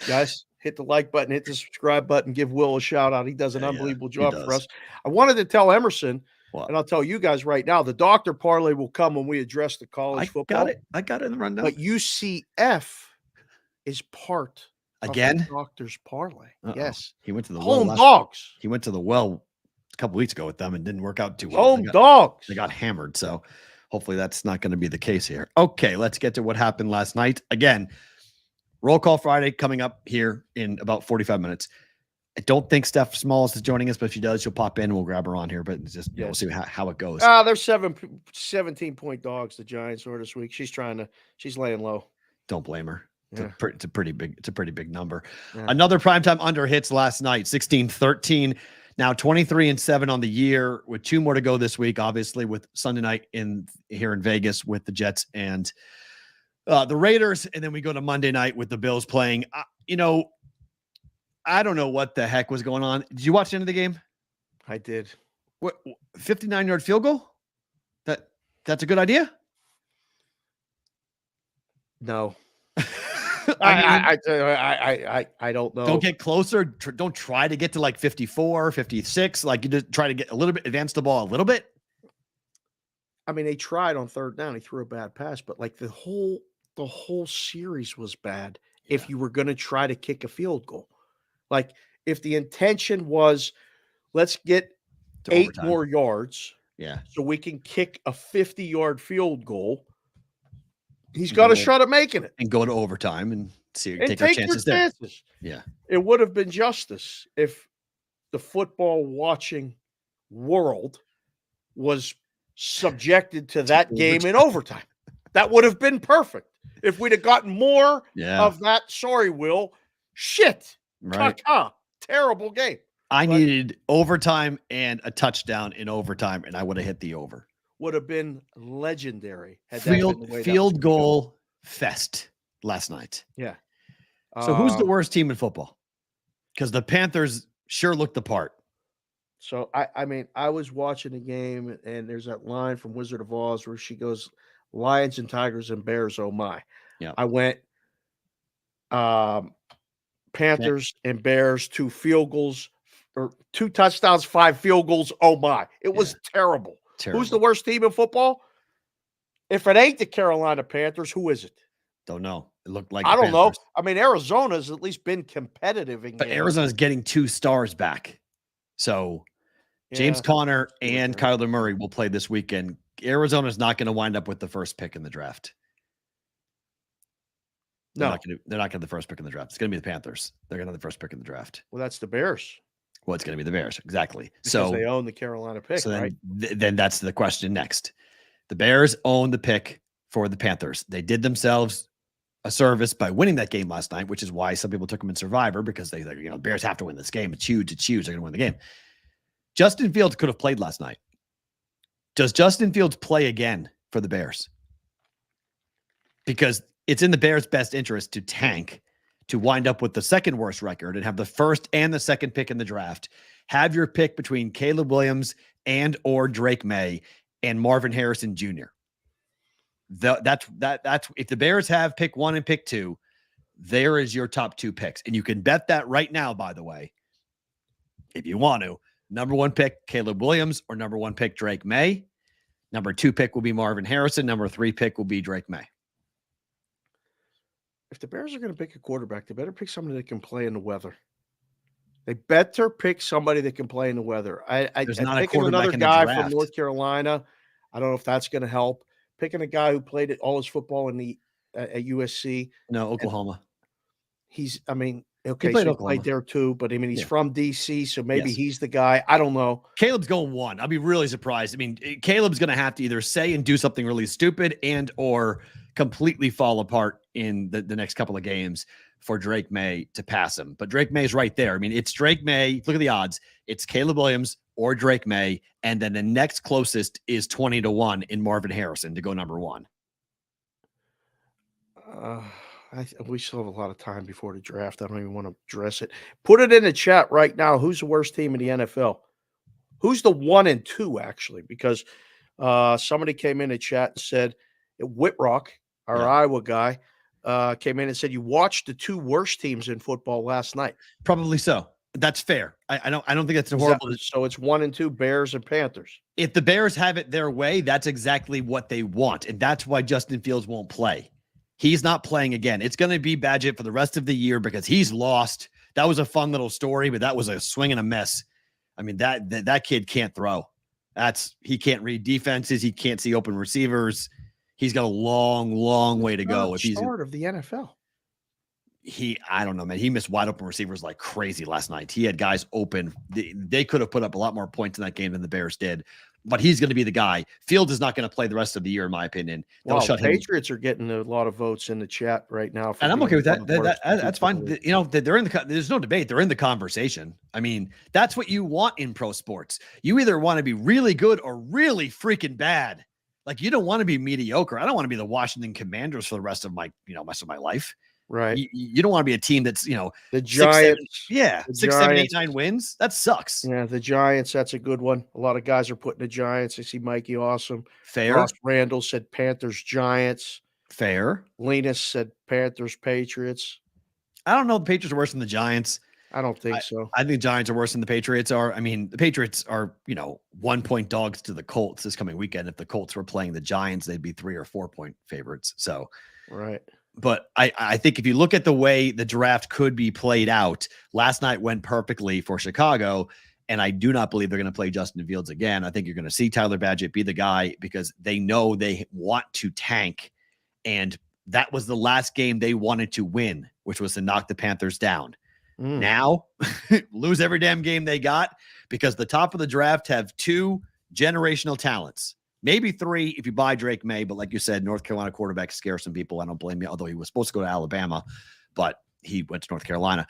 Guys, hit the like button, hit the subscribe button, give Will a shout out. He does an unbelievable job for us. I wanted to tell Emerson, and I'll tell you guys right now, the doctor parlay will come when we address the college football. I got it in the rundown. But UCF is part again of the doctor's parlay. Yes, he went to the home dogs. He went to the well a couple weeks ago with them and didn't work out too well. Home dogs. They got hammered. So hopefully that's not going to be the case here. Okay, let's get to what happened last night. Again, Roll Call Friday coming up here in about 45 minutes. I don't think Steph Smalls is joining us, but if she does, she'll pop in. We'll grab her on here, but it's just we'll see how it goes. They're 17-point dogs, the Giants are this week. She's laying low. Don't blame her. It's a pretty big number. Yeah. Another primetime under hits last night, 16-13. Now 23-7 on the year with 2 more to go this week, obviously with Sunday night here in Vegas with the Jets and the Raiders. And then we go to Monday night with the Bills playing. I don't know what the heck was going on. Did you watch the end of the game? I did. What 59-yard field goal? That's a good idea? No. I don't know. Don't get closer. Don't try to get to like 54, 56. Like you just try to get a little bit, advance the ball a little bit. I mean, they tried on third down. He threw a bad pass, but like the whole series was bad. Yeah. If you were going to try to kick a field goal, like if the intention was, let's get 8 more yards. Yeah. So we can kick a 50-yard field goal. He's got a shot at making it. And go to overtime and take our chances there. Yeah. It would have been justice if the football watching world was subjected to that game in overtime. That would have been perfect. If we'd have gotten more of that, sorry, Will. Shit. Right. Terrible game. I needed overtime and a touchdown in overtime, and I would have hit the over. Would have been legendary. Field goal fest last night. Yeah. So who's the worst team in football? Because the Panthers sure looked the part. So I mean, I was watching the game, and there's that line from Wizard of Oz where she goes, "Lions and Tigers and Bears, oh my." Yeah. I went Panthers and Bears, 2 field goals or 2 touchdowns, 5 field goals. Oh my, it was terrible. Who's the worst team in football? If it ain't the Carolina Panthers, who is it? Don't know. It looked like I don't know. I mean, Arizona's at least been competitive in but games. Arizona's getting 2 stars back. So James Conner and Kyler Murray will play this weekend. Arizona's not going to wind up with the first pick in the draft. They're not going to have the first pick in the draft. It's going to be the Panthers. They're going to have the first pick in the draft. Well, that's the Bears. Well, it's going to be the Bears. Exactly. Because they own the Carolina pick, so right? Then that's the question next. The Bears own the pick for the Panthers. They did themselves a service by winning that game last night, which is why some people took them in Survivor, because they the Bears have to win this game. It's huge. They're going to win the game. Justin Fields could have played last night. Does Justin Fields play again for the Bears? Because it's in the Bears' best interest to tank, to wind up with the second worst record and have the first and the second pick in the draft. Have your pick between Caleb Williams and or Drake May and Marvin Harrison Jr. That's if the Bears have pick 1 and pick 2, there is your top 2 picks. And you can bet that right now, by the way, if you want to. Number 1 pick, Caleb Williams, or number 1 pick, Drake May. Number 2 pick will be Marvin Harrison. Number 3 pick will be Drake May. If the Bears are going to pick a quarterback, they better pick somebody that can play in the weather. They better pick somebody that can play in the weather. There's not picking a quarterback another in the guy draft. from North Carolina. I don't know if that's going to help. Picking a guy who played all his football in the at USC. No, Oklahoma. Okay, he played there too, but he's from DC, so maybe he's the guy. I don't know. Caleb's going 1. I'll be really surprised. I mean, Caleb's going to have to either say and do something really stupid and or completely fall apart in the next couple of games for Drake May to pass him. But Drake May is right there. I mean, it's Drake May. Look at the odds. It's Caleb Williams or Drake May, and then the next closest is 20-1 in Marvin Harrison to go number 1. We still have a lot of time before the draft. I don't even want to address it. Put it in the chat right now. Who's the worst team in the NFL? Who's the 1 and 2, actually? Because somebody came in the chat and said, Whitrock, our Iowa guy, came in and said, you watched the 2 worst teams in football last night. Probably so. That's fair. I don't think that's horrible. So it's 1 and 2, Bears and Panthers. If the Bears have it their way, that's exactly what they want. And that's why Justin Fields won't play. He's not playing again. It's going to be Badgett for the rest of the year because he's lost. That was a fun little story, but that was a swing and a miss. I mean, that kid can't throw. He can't read defenses. He can't see open receivers. He's got a long, long way to go. If he's start of the NFL. I don't know, man. He missed wide open receivers like crazy last night. He had guys open. They could have put up a lot more points in that game than the Bears did. But he's going to be the guy. Fields is not going to play the rest of the year, in my opinion. They'll shut him. Patriots are getting a lot of votes in the chat right now. And I'm okay with that. That's fine. They're in the. There's no debate. They're in the conversation. I mean, that's what you want in pro sports. You either want to be really good or really freaking bad. Like, you don't want to be mediocre. I don't want to be the Washington Commanders for the rest of my life. Right. You don't want to be a team that's, the Giants. 6, 7, 8, 9 wins. That sucks. Yeah, the Giants. That's a good one. A lot of guys are putting the Giants. I see Mikey Awesome. Fair. Ross Randall said Panthers, Giants. Fair. Linus said Panthers, Patriots. I don't know. The Patriots are worse than the Giants. I don't think so. I think the Giants are worse than the Patriots are. I mean, the Patriots are, 1-point dogs to the Colts this coming weekend. If the Colts were playing the Giants, they'd be 3 or 4 point favorites. So, right. But I think if you look at the way the draft could be played out, last night went perfectly for Chicago, and I do not believe they're going to play Justin Fields again. I think you're going to see Tyler Badgett be the guy because they know they want to tank, and that was the last game they wanted to win, which was to knock the Panthers down. Now, lose every damn game they got because the top of the draft have 2 generational talents. Maybe 3 if you buy Drake May, but like you said, North Carolina quarterback scare some people. I don't blame you, although he was supposed to go to Alabama, but he went to North Carolina.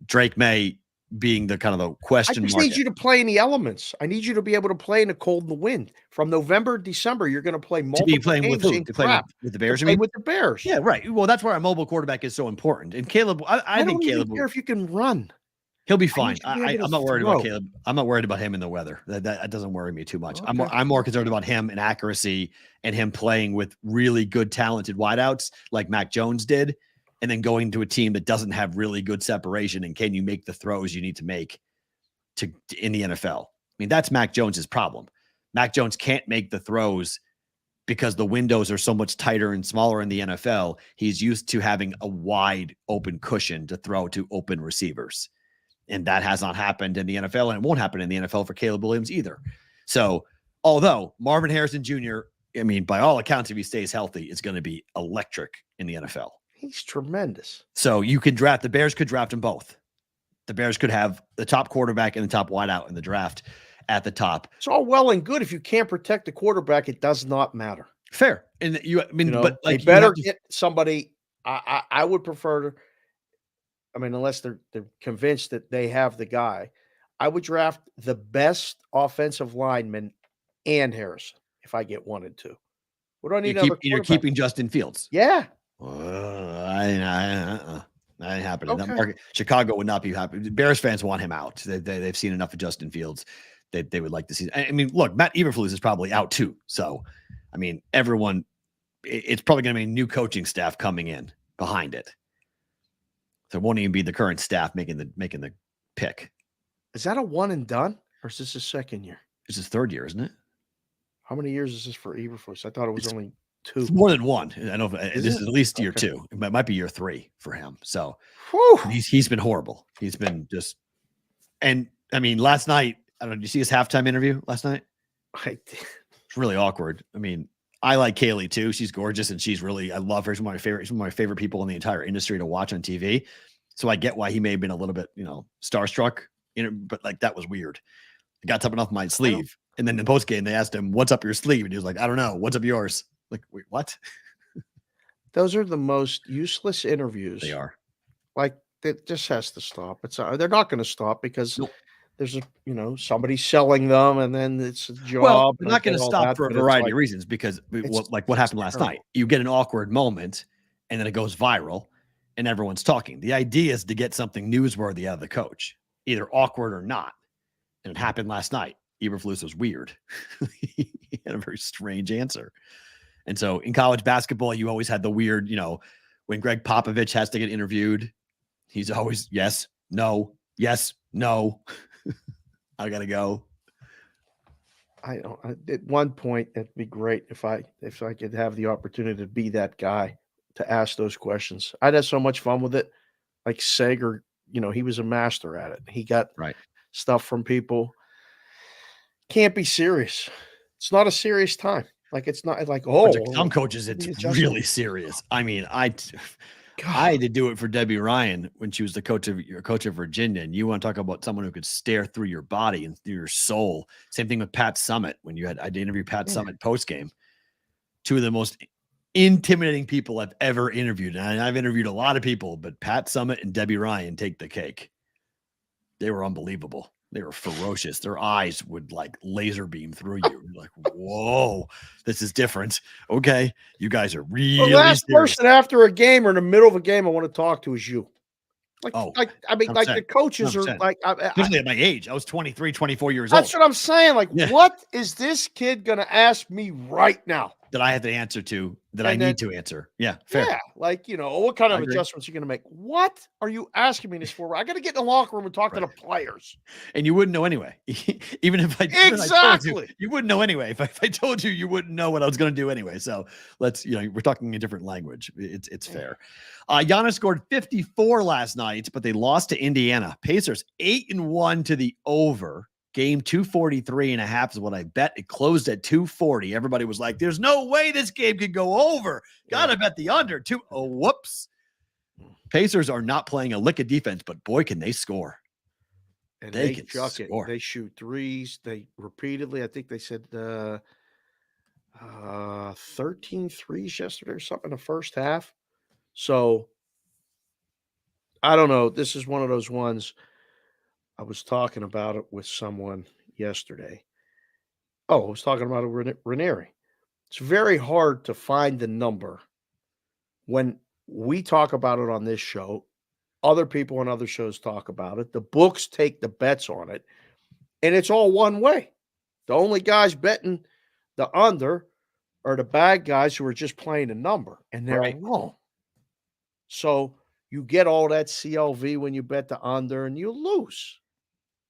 Drake May being the kind of the question mark. I just need you to play in the elements. I need you to be able to play in the cold and the wind. From November to December, you're going to play multiple games. Playing with who? With the Bears? With the Bears. Yeah, right. Well, that's where a mobile quarterback is so important. And Caleb, I think Caleb, care if you can run. He'll be fine. I'm not worried about Caleb. I'm not worried about him in the weather. That doesn't worry me too much. Okay. I'm more concerned about him and accuracy and him playing with really good, talented wideouts like Mac Jones did, and then going to a team that doesn't have really good separation. And can you make the throws you need to make in the NFL. I mean, that's Mac Jones's problem. Mac Jones can't make the throws because the windows are so much tighter and smaller in the NFL. He's used to having a wide open cushion to throw to open receivers. And that has not happened in the NFL, and it won't happen in the NFL for Caleb Williams either. So, although Marvin Harrison Jr., I mean, by all accounts, if he stays healthy, it's going to be electric in the NFL. He's tremendous. So you can draft, the Bears could draft them both. The Bears could have the top quarterback and the top wideout in the draft at the top. It's all well and good. If you can't protect the quarterback, it does not matter. Fair. And but like, they better get somebody. I would prefer to, unless they're convinced that they have the guy, I would draft the best offensive lineman and Harrison if I get 1 and 2. What do I need? You're keeping Justin Fields. Yeah. That ain't happening. Okay. Chicago would not be happy. Bears fans want him out. They've seen enough of Justin Fields. They would like to see. I mean, look, Matt Eberflus is probably out too. So, I mean, everyone, it's probably going to be a new coaching staff coming in behind it. So it won't even be the current staff making the pick. Is that a one and done, or is this his second year? It's his third year, isn't it? How many years is this for Eberflus? I thought it was only 2. It's more than 1. I know this is at least year 2. It might be year 3 for him. So he's been horrible. He's been just, and I mean, last night, I don't know. Did you see his halftime interview last night? It's really awkward. I mean, I like Kaylee too. She's gorgeous and I love her. She's one of my favorite people in the entire industry to watch on TV. So I get why he may have been a little bit, starstruck, but like that was weird. I got something off my sleeve. And then in the post game, they asked him, "What's up your sleeve?" And he was like, "I don't know. What's up yours?" Like, wait, what? Those are the most useless interviews. They are. Like, it just has to stop. They're not going to stop because there's somebody selling them, and then it's a job. Well, they're not going to stop for a variety of reasons because what happened last night? You get an awkward moment, and then it goes viral, and everyone's talking. The idea is to get something newsworthy out of the coach, either awkward or not. And it happened last night. Eberflus was weird. He had a very strange answer. And so in college basketball, you always had the weird, when Greg Popovich has to get interviewed, he's always yes, no. I gotta go. At one point, it'd be great if I could have the opportunity to be that guy to ask those questions. I'd have so much fun with it. Like Sager, he was a master at it. He got stuff from people. Can't be serious. It's not a serious time. Like, it's not like, some coaches, it's really serious. I mean, I had to do it for Debbie Ryan when she was the coach of Virginia. And you want to talk about someone who could stare through your body and through your soul. Same thing with Pat Summitt. I'd interview Pat Summitt post game. 2 of the most intimidating people I've ever interviewed. And I've interviewed a lot of people, but Pat Summitt and Debbie Ryan take the cake. They were unbelievable. They were ferocious. Their eyes would like laser beam through you. You're like, whoa, this is different. Okay. You guys are really the last serious. person after a game or in the middle of a game I want to talk to is you. The coaches 100%. Are like, especially at my age. I was 23, 24 years old. That's what I'm saying. Like, yeah. What is this kid going to ask me right now? That I have to answer to, I need to answer. Yeah, fair. Yeah, like, what kind of adjustments are you going to make? What are you asking me this for? I got to get in the locker room and talk to the players. And you wouldn't know anyway. Even if I exactly. You wouldn't know anyway. If I told you, you wouldn't know what I was going to do anyway. So let's, we're talking a different language. It's fair. Giannis scored 54 last night, but they lost to Indiana. Pacers 8-1 to the over. Game 243.5 is what I bet. It closed at 240. Everybody was like, there's no way this game could go over. Gotta bet the under. Whoops. Pacers are not playing a lick of defense, but boy, can they score. And they can score. They shoot threes. They repeatedly, I think they said 13 threes yesterday or something in the first half. So I don't know. This is one of those ones. I was talking about it with someone yesterday. I was talking about it with Ranieri. It's very hard to find the number when we talk about it on this show. Other people on other shows talk about it. The books take the bets on it, and it's all one way. The only guys betting the under are the bad guys who are just playing a number, and they're wrong. So you get all that CLV when you bet the under, and you lose.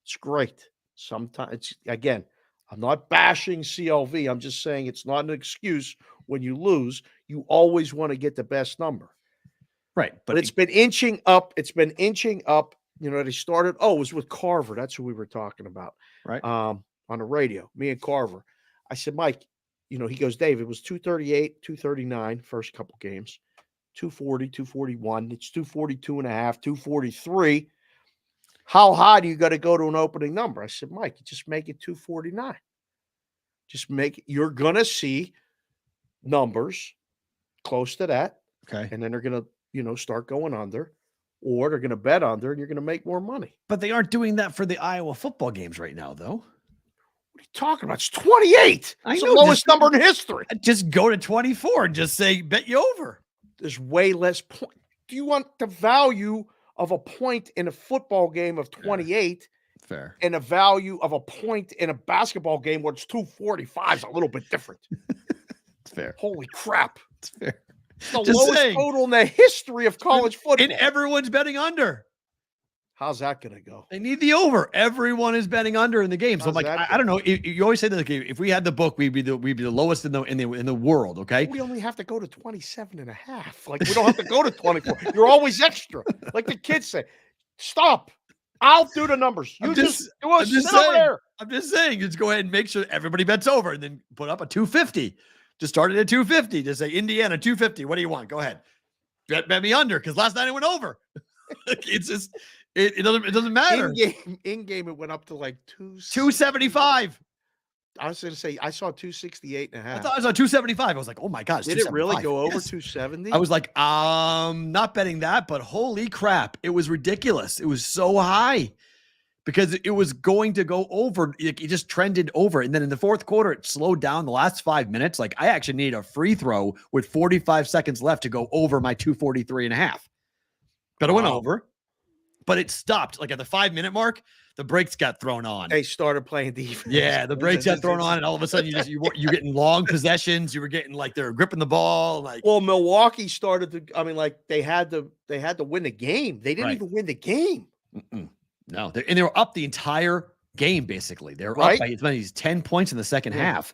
It's great. Sometimes, again, I'm not bashing CLV. I'm just saying it's not an excuse when you lose. You always want to get the best number. Right. But it's been inching up. It's been inching up. You know, they started. Oh, it was with Carver. That's who we were talking about. Right. On the radio, me and Carver. I said, Mike, you know, he goes, Dave, it was 238, 239 first couple games, 240, 241. It's 242 and a half, 243. How high do you got to go to an opening number? I said, Mike, just make it 249. Just make it. You're going to see numbers close to that. Okay. And then they're going to, you know, start going under, or they're going to bet under, and you're going to make more money. But they aren't doing that for the Iowa football games right now, though. What are you talking about? It's 28. It's the lowest number in history. Just go to 24 and just say, bet you over. There's way less point. Do you want the value of a point in a football game of 28 Fair. and a value of a point in a basketball game where it's 245 is a little bit different? It's fair. Holy crap. It's fair. It's the Just lowest saying. total in the history of college football. And everyone's betting under. How's that going to go? They need the over. Everyone is betting under in the game. So I'm like, I don't know. You always say that if we had the book, we'd be the lowest in the world. Okay. We only have to go to 27 and a half. Like, we don't have to go to 24. You're always extra. Like the kids say, stop. I'll do the numbers. You just do a sit over there. I'm just saying, just go ahead and make sure everybody bets over and then put up a 250. Just start it at 250. Just say Indiana 250. What do you want? Go ahead. Bet me under, because last night it went over. It's just it doesn't matter. In game it went up to like 275. I was going to say I saw 268 and a half. I thought I saw 275. I was like, oh my gosh. Did it really go over 270? I was like, not betting that, but holy crap. It was ridiculous. It was so high because it was going to go over. It just trended over. And then in the fourth quarter, it slowed down the last 5 minutes. Like, I actually need a free throw with 45 seconds left to go over my 243 and a half. But it went over. But it stopped. Like at the 5-minute mark, the brakes got thrown on. They started playing defense. Yeah, the brakes got thrown on, and all of a sudden you're getting long possessions. You were getting like they're gripping the ball. Like, well, Milwaukee started to. I mean, like they had to win the game. They didn't even win the game. No, they were up the entire game basically. They were up by as many as 10 points in the second half,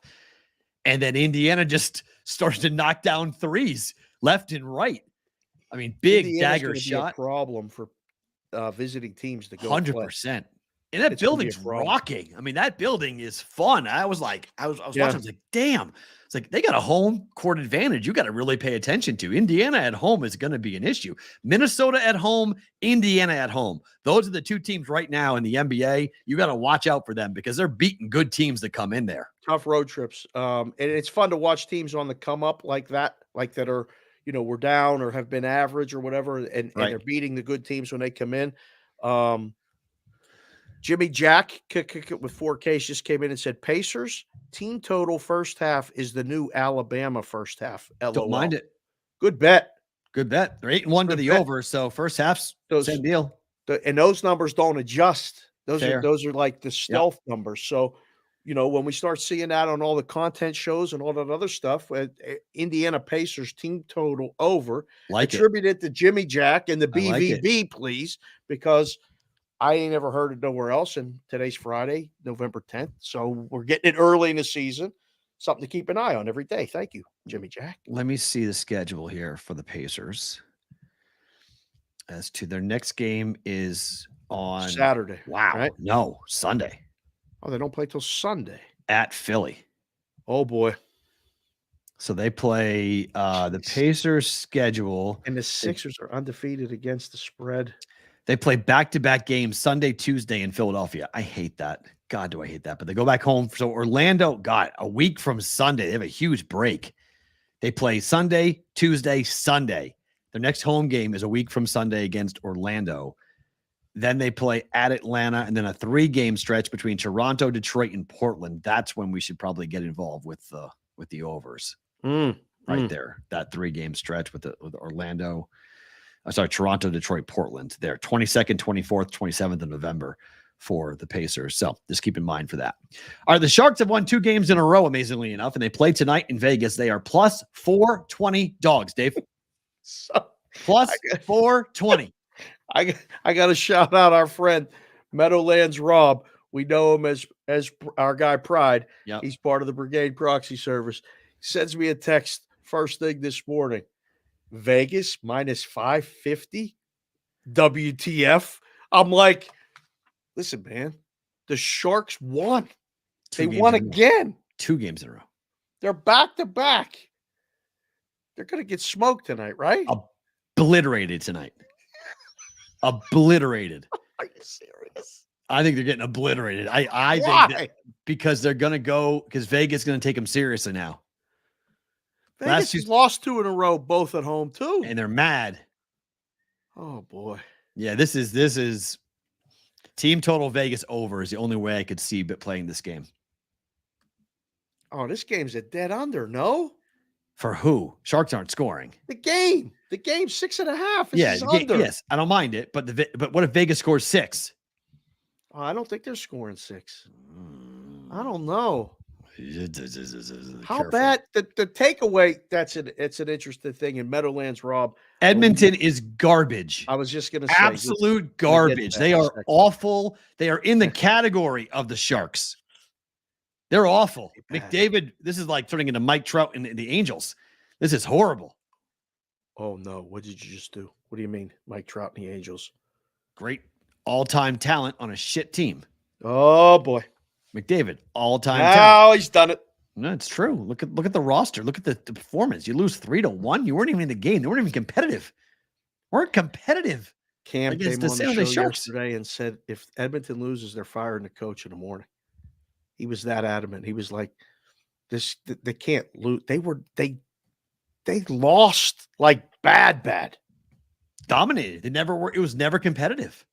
and then Indiana just started to knock down threes left and right. I mean, big Indiana's dagger shot. Be a problem for visiting teams to go 100%. And that building's rocking. I mean, that building is fun. I was watching. I was like, damn. It's like they got a home court advantage. You got to really pay attention to. Indiana at home is going to be an issue. Minnesota at home, Indiana at home. Those are the two teams right now in the NBA. You got to watch out for them because they're beating good teams that come in there. Tough road trips. And it's fun to watch teams on the come up like that are, you know, we're down or have been average or whatever, and they're beating the good teams when they come in. Jimmy Jack with 4Ks just came in and said, Pacers team total first half is the new Alabama first half. LOL. Don't mind it. Good bet. Good bet. They're 8-1 to the over, so first half's same deal. And those numbers don't adjust. Those are like the stealth numbers. So, you know, when we start seeing that on all the content shows and all that other stuff, Indiana Pacers team total over, attribute it to Jimmy Jack and the BVB, please, because I ain't ever heard it nowhere else. And today's Friday, November 10th. So we're getting it early in the season. Something to keep an eye on every day. Thank you, Jimmy Jack. Let me see the schedule here for the Pacers. As to their next game is on Saturday. Wow. Right? No, Sunday. Oh, they don't play till Sunday. At Philly. Oh, boy. So they play the Pacers schedule. And the Sixers are undefeated against the spread. They play back-to-back games Sunday, Tuesday in Philadelphia. I hate that. God, do I hate that. But they go back home. So Orlando, God, a week from Sunday. They have a huge break. They play Sunday, Tuesday, Sunday. Their next home game is a week from Sunday against Orlando. Then they play at Atlanta, and then a 3-game stretch between Toronto, Detroit, and Portland. That's when we should probably get involved with the overs. Right there. That 3-game stretch with Orlando. Toronto, Detroit, Portland. There, 22nd, 24th, 27th of November for the Pacers. So just keep in mind for that. All right, the Sharks have won 2 games in a row, amazingly enough, and they play tonight in Vegas. They are plus 420 dogs, Dave. Plus 420. I got to shout out our friend Meadowlands Rob. We know him as our guy Pride. Yep. He's part of the Brigade Proxy service. He sends me a text first thing this morning. Vegas minus 550. WTF? I'm like, listen, man. The Sharks won. They won again. 2 games in a row. They're back to back. They're going to get smoked tonight, right? Obliterated tonight. Obliterated. Are you serious? I think they're getting obliterated. I Why? think that because they're going to go because Vegas is going to take them seriously now. Vegas has lost 2 in a row, both at home too. And they're mad. Oh boy. Yeah, this is team total Vegas over is the only way I could see but playing this game. Oh, this game's a dead under, no? For who? Sharks aren't scoring. The game 6.5. Yeah, under. yes, I don't mind it. But what if Vegas scores 6? Oh, I don't think they're scoring 6. I don't know. How Careful. bad the takeaway? It's an interesting thing in Meadowlands, Rob. Edmonton is garbage. I was just going to say Absolute garbage. They are awful. They are in the category of the Sharks. They're awful. McDavid, this is like turning into Mike Trout and the Angels. This is horrible. Oh, no. What did you just do? What do you mean, Mike Trout and the Angels? Great all-time talent on a shit team. Oh, boy. McDavid, all-time Now talent. he's done it. No, it's true. Look at the roster. Look at the performance. You lose 3-1. You weren't even in the game. They weren't even competitive. Weren't competitive. Cam against came the on San the Jose show Sharks. yesterday and said if Edmonton loses, they're firing the coach in the morning. He was that adamant. He was like, "This they can't lose." They lost like bad. Dominated. They never were. It was never competitive.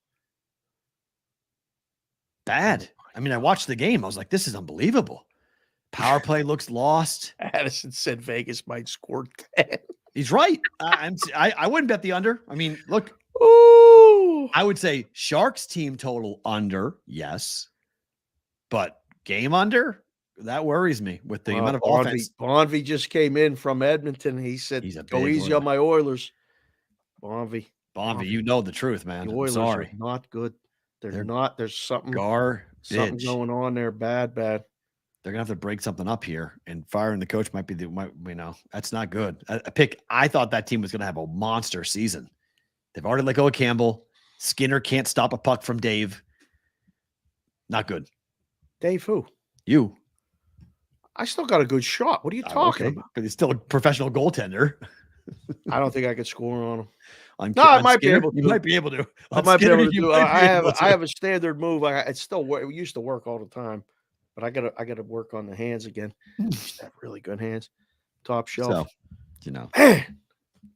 Bad. I mean, I watched the game. I was like, this is unbelievable. Power play looks lost. Addison said Vegas might score 10. He's right. I wouldn't bet the under. I mean, look. Ooh. I would say Sharks team total under, yes. But game under, that worries me with the amount of offense. Bonvy just came in from Edmonton. He said, go easy on my Oilers. Bonvy, you know the truth, man. The Oilers are not good. They're not. There's something going on there. Bad. They're gonna have to break something up here, and firing the coach might be that's not good. I thought that team was gonna have a monster season. They've already let go of Campbell. Skinner can't stop a puck from Dave. Not good. Dave who? You. I still got a good shot. What are you talking about? But he's still a professional goaltender. I don't think I could score on him. I might be able to. You might be able to. I might be able to do. I have a standard move. It used to work all the time, but I gotta work on the hands again. I used to have really good hands. Top shelf. So,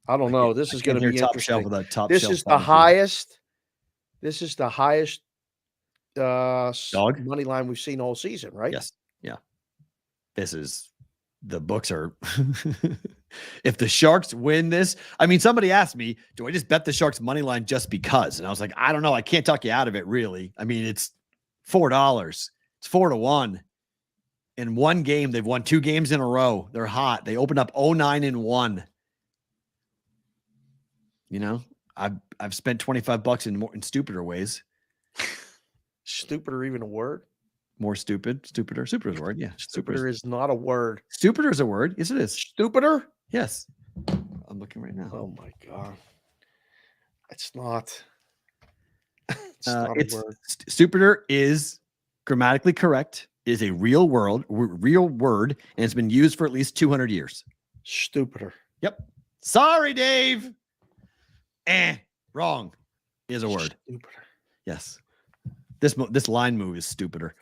I don't know. This is going to be top interesting. shelf with a top this shelf. Is the highest. This is the highest dog money line we've seen all season, right? Yes. Yeah. This is the books are. If the Sharks win this, I mean, somebody asked me, do I just bet the Sharks money line just because? And I was like, I don't know. I can't talk you out of it, really. I mean, it's $4. It's 4-1. In one game, they've won 2 games in a row. They're hot. They opened up 0-9-1. I've spent $25 in stupider ways. Stupider, even a word? More stupid. Stupider. Stupider is a word. Yeah. Stupider is not a word. Stupider is a word. Yes, it is. Stupider? Yes. I'm looking right now. Oh my God. It's not. It's not a word. Stupider is grammatically correct. It is a real word, and it's been used for at least 200 years. Stupider. Yep. Sorry, Dave. Wrong is a word. Stupider. Yes. This line move is stupider.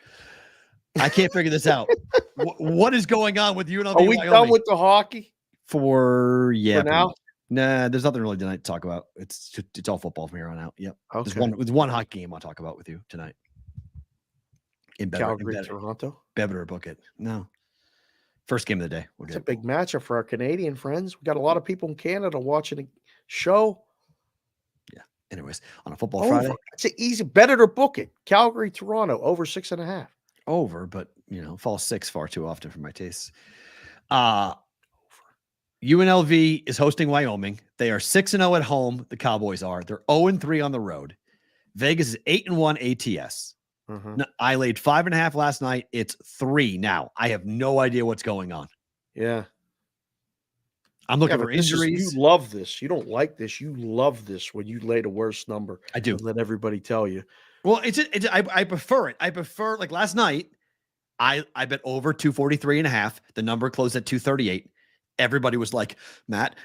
I can't figure this out. What is going on with UNLV? Are we done with the hockey? For now? Nah, there's nothing really tonight to talk about. It's all football from here on out. Yep. Okay. There's one hockey game I'll talk about with you tonight. In Calgary, Toronto. Better book it. No. First game of the day. It's a big matchup for our Canadian friends. We got a lot of people in Canada watching the show. Yeah. Anyways, on a football Friday. It's an easy. Better to book it. Calgary, Toronto, over 6.5. Over, but fall 6 far too often for my tastes. UNLV is hosting Wyoming. They are 6-0 at home. The Cowboys are. They're 0-3 on the road. Vegas is 8-1 ATS. No, I laid 5.5 last night. It's 3 now. I have no idea what's going on. Yeah. I'm looking for injuries. You love this. You don't like this. You love this when you lay the worst number. I do. Let everybody tell you. Well, I prefer it. I prefer, like last night, I bet over 243.5. The number closed at 238. Everybody was like, Matt,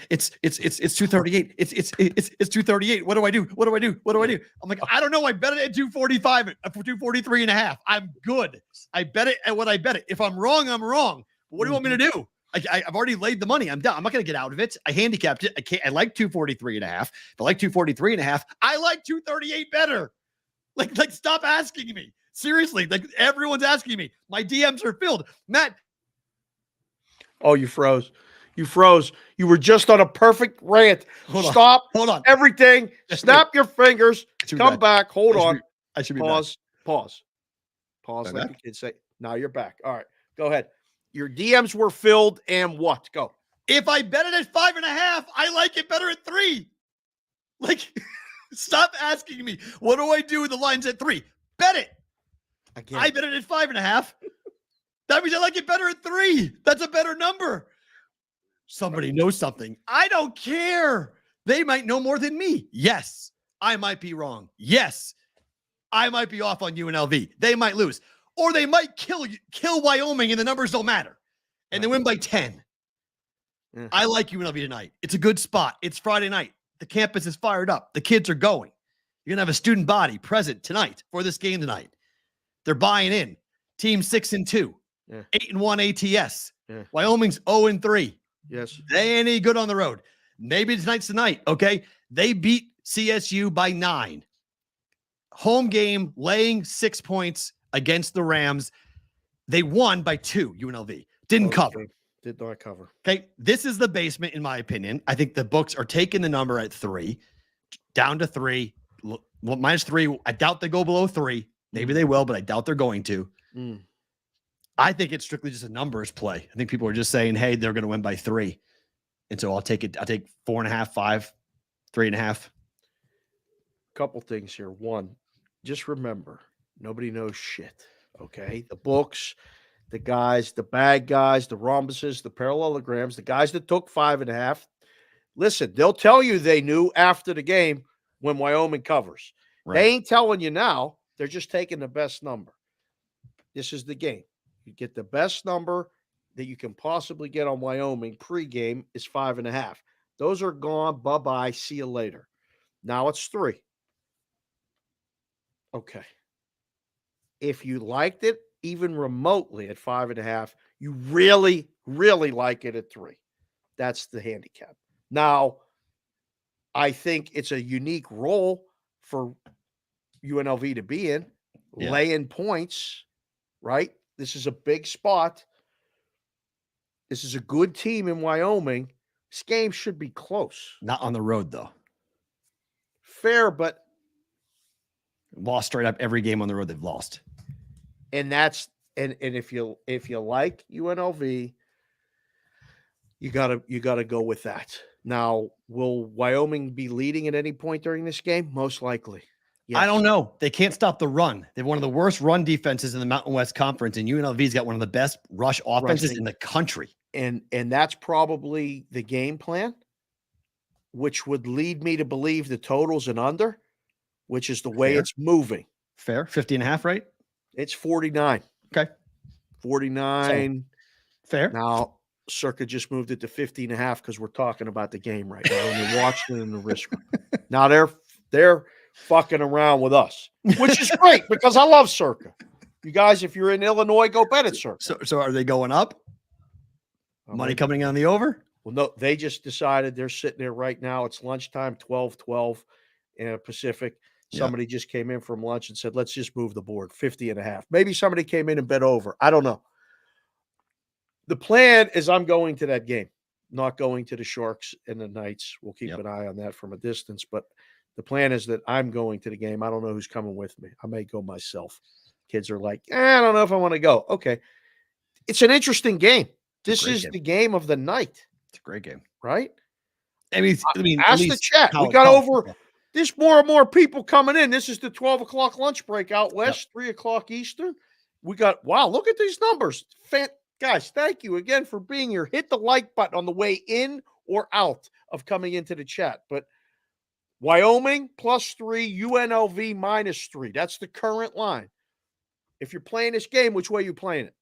it's 238. It's 238. What do I do? I'm like, I don't know. I bet it at 245, at 243.5. I'm good. I bet it at what I bet it. If I'm wrong, I'm wrong. But what do you want me to do? I've already laid the money. I'm done. I'm not going to get out of it. I handicapped it. I like 243.5. If I like 243.5, I like 238 better. Like, stop asking me. Seriously, like everyone's asking me. My DMs are filled. Matt. Oh, you froze. You were just on a perfect rant. Stop. Hold on. Everything. Snap your fingers. Come back. Hold on. I should be Pause. back. Pause. Like the kids say. Now you're back. All right. Go ahead. Your DMs were filled and what? Go. If I bet it at 5.5, I like it better at 3. Like, stop asking me. What do I do with the lines at 3? Bet it. Again. I bet it at 5.5. That means I like it better at 3. That's a better number. Somebody knows something. I don't care. They might know more than me. Yes, I might be wrong. Yes, I might be off on UNLV. They might lose. Or they might kill Wyoming and the numbers don't matter. And they win by 10. Mm-hmm. I like UNLV tonight. It's a good spot. It's Friday night. The campus is fired up. The kids are going. You're going to have a student body present tonight for this game tonight. They're buying in. Team 6-2. 8-1 ATS. Yeah. Wyoming's 0-3. Yes. They ain't any good on the road. Maybe tonight's the night. Okay. They beat CSU by 9. Home game, laying 6 points against the Rams. They won by 2. UNLV didn't cover. Did not cover. Okay. This is the basement, in my opinion. I think the books are taking the number at 3, down to 3, -3. I doubt they go below 3. Maybe they will, but I doubt they're going to. I think it's strictly just a numbers play. I think people are just saying, hey, they're going to win by 3. And so I'll take it. I'll take 4.5, 5, 3.5. Couple things here. One, just remember, nobody knows shit. Okay. The books, the guys, the bad guys, the rhombuses, the parallelograms, the guys that took 5.5. Listen, they'll tell you they knew after the game when Wyoming covers. Right. They ain't telling you now. They're just taking the best number. This is the game. You get the best number that you can possibly get on Wyoming pregame is 5.5. Those are gone. Bye-bye. See you later. Now it's 3. Okay. If you liked it even remotely at 5.5, you really, really like it at 3. That's the handicap. Now, I think it's a unique role for UNLV to be in, laying points, right? This is a big spot. This is a good team in Wyoming. This game should be close. Not on the road, though. Fair, but lost straight up every game on the road they've lost. And that's and if you like UNLV, you gotta go with that. Now, will Wyoming be leading at any point during this game? Most likely. Yes. I don't know. They can't stop the run. They have one of the worst run defenses in the Mountain West Conference, and UNLV's got one of the best rush offenses in the country. And that's probably the game plan, which would lead me to believe the total's an under, which is the way it's moving. Fair. 50.5, right? It's 49. Okay. 49. So, fair. Now, Circa just moved it to 50.5 because we're talking about the game right now, and they're watching it in the risk room. Now they're fucking around with us, which is great because I love Circa. You guys, if you're in Illinois, go bet at Circa. So are they going up? Money coming on the over? Well, no, they just decided they're sitting there right now. It's lunchtime, 12:12 in Pacific. Somebody just came in from lunch and said, let's just move the board, 50.5. Maybe somebody came in and bet over. I don't know. The plan is I'm going to that game, not going to the Sharks and the Knights. We'll keep an eye on that from a distance, but the plan is that I'm going to the game. I don't know who's coming with me. I may go myself. Kids are like, I don't know if I want to go. Okay. It's an interesting game. This is the game of the night. It's a great game. Right? I mean, ask the chat. We got over There's more and more people coming in. This is the 12 o'clock lunch break out west, 3 o'clock Eastern. We got, wow, look at these numbers. Guys, thank you again for being here. Hit the like button on the way in or out of coming into the chat. But Wyoming +3, UNLV -3. That's the current line. If you're playing this game, which way are you playing it?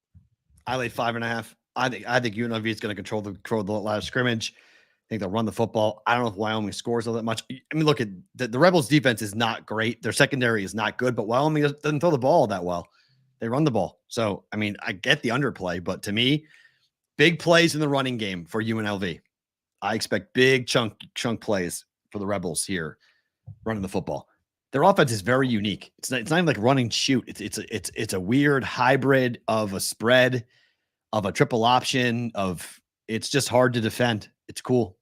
I laid 5.5. I think UNLV is going to control the line of scrimmage. I think they'll run the football. I don't know if Wyoming scores all that much. I mean, look at the Rebels' defense is not great. Their secondary is not good, but Wyoming doesn't throw the ball that well. They run the ball. So, I mean, I get the underplay, but to me, big plays in the running game for UNLV. I expect big chunk plays for the Rebels here running the football. Their offense is very unique. It's not even like running shoot. It's a weird hybrid of a spread, of a triple option, it's just hard to defend. It's cool.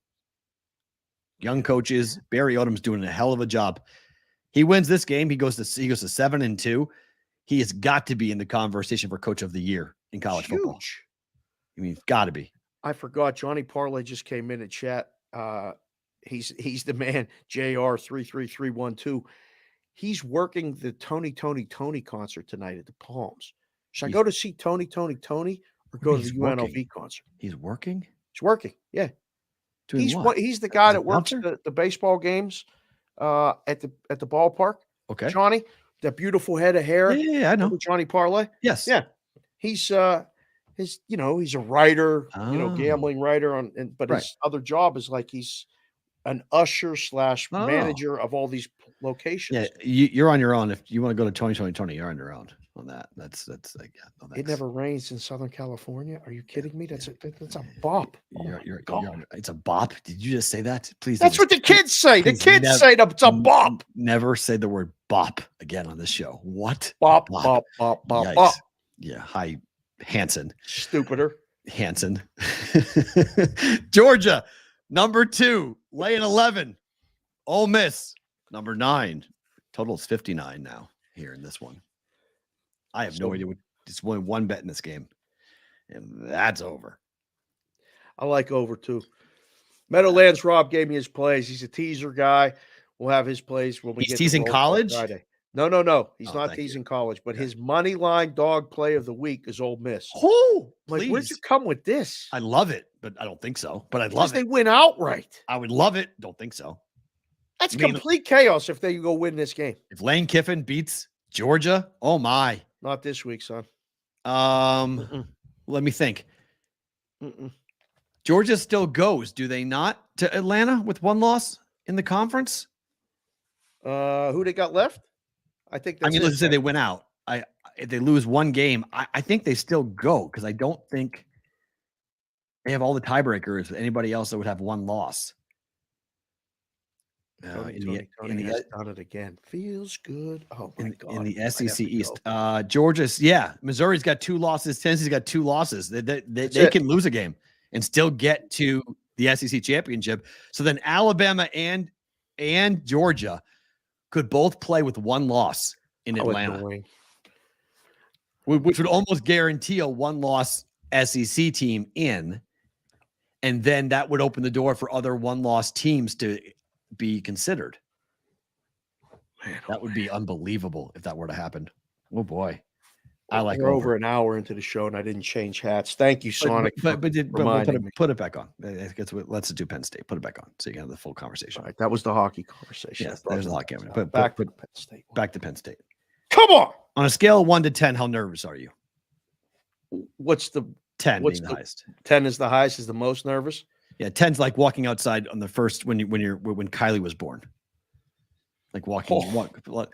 Young coaches. Barry Odom's doing a hell of a job. He wins this game. He goes to 7-2. He has got to be in the conversation for coach of the year in college football. I mean, got to be. I forgot. Johnny Parlay just came in chat. He's the man. JR 33312. He's working the Tony concert tonight at the Palms. Should I go to see Tony, or go to the UNLV concert? He's working? He's working. Yeah. He's the guy that works the baseball games at the ballpark. Okay. Johnny, that beautiful head of hair. Yeah, I know. Johnny Parlay. Yes. Yeah. He's he's a writer, gambling writer but his other job is like he's an usher / manager of all these locations. Yeah, you're on your own. If you want to go to Tony, you're on your own on that. That's like, yeah, no, it never rains in Southern California. Are you kidding me? That's a bop. It's a bop. Did you just say that? Please. That's what the kids say. The kids say that it's a bop. Never say the word bop again on this show. What? Bop. Yeah. Hi, Hanson. Stupider. Hanson. Georgia, number 2, laying 11. Ole Miss, number 9. Total is 59 now here in this one. I have no idea it's only one bet in this game. And that's over. I like over too. Meadowlands Rob gave me his plays. He's a teaser guy. We'll have his plays when we get teasing college. Friday. No. He's not teasing college, but his money line dog play of the week is Ole Miss. Oh, like, where'd you come with this? I love it, but I don't think so. But I'd love it. They win outright. I would love it. Don't think so. That's complete chaos if they go win this game. If Lane Kiffin beats Georgia, oh my. Not this week, son. Let me think. Georgia still goes, do they not, to Atlanta with one loss in the conference? Who they got left? I think that's let's say they win out. If they lose one game, I think they still go because I don't think they have all the tiebreakers with anybody else that would have one loss. Tony has done it again. Feels good. Oh my God. In the SEC East, Georgia's Missouri's got 2 losses. Tennessee's got 2 losses. They can lose a game and still get to the SEC championship. So then Alabama and Georgia could both play with one loss in Atlanta, which would almost guarantee a 1-loss SEC team in, and then that would open the door for other 1-loss teams to be considered. Man, that would be unbelievable if that were to happen. Oh boy. We're over an hour into the show and I didn't change hats. Thank you, Sonic. But put it back on. Let's do Penn State. Put it back on so you can have the full conversation. All right, that was the hockey conversation. Yes, there's a lot coming. But back to Penn State. Back to Penn State. Come on. On a scale of 1 to 10, how nervous are you? What's the 10 being the highest? 10 is the highest, is the most nervous. Yeah, 10's like walking outside on the first when Kylie was born.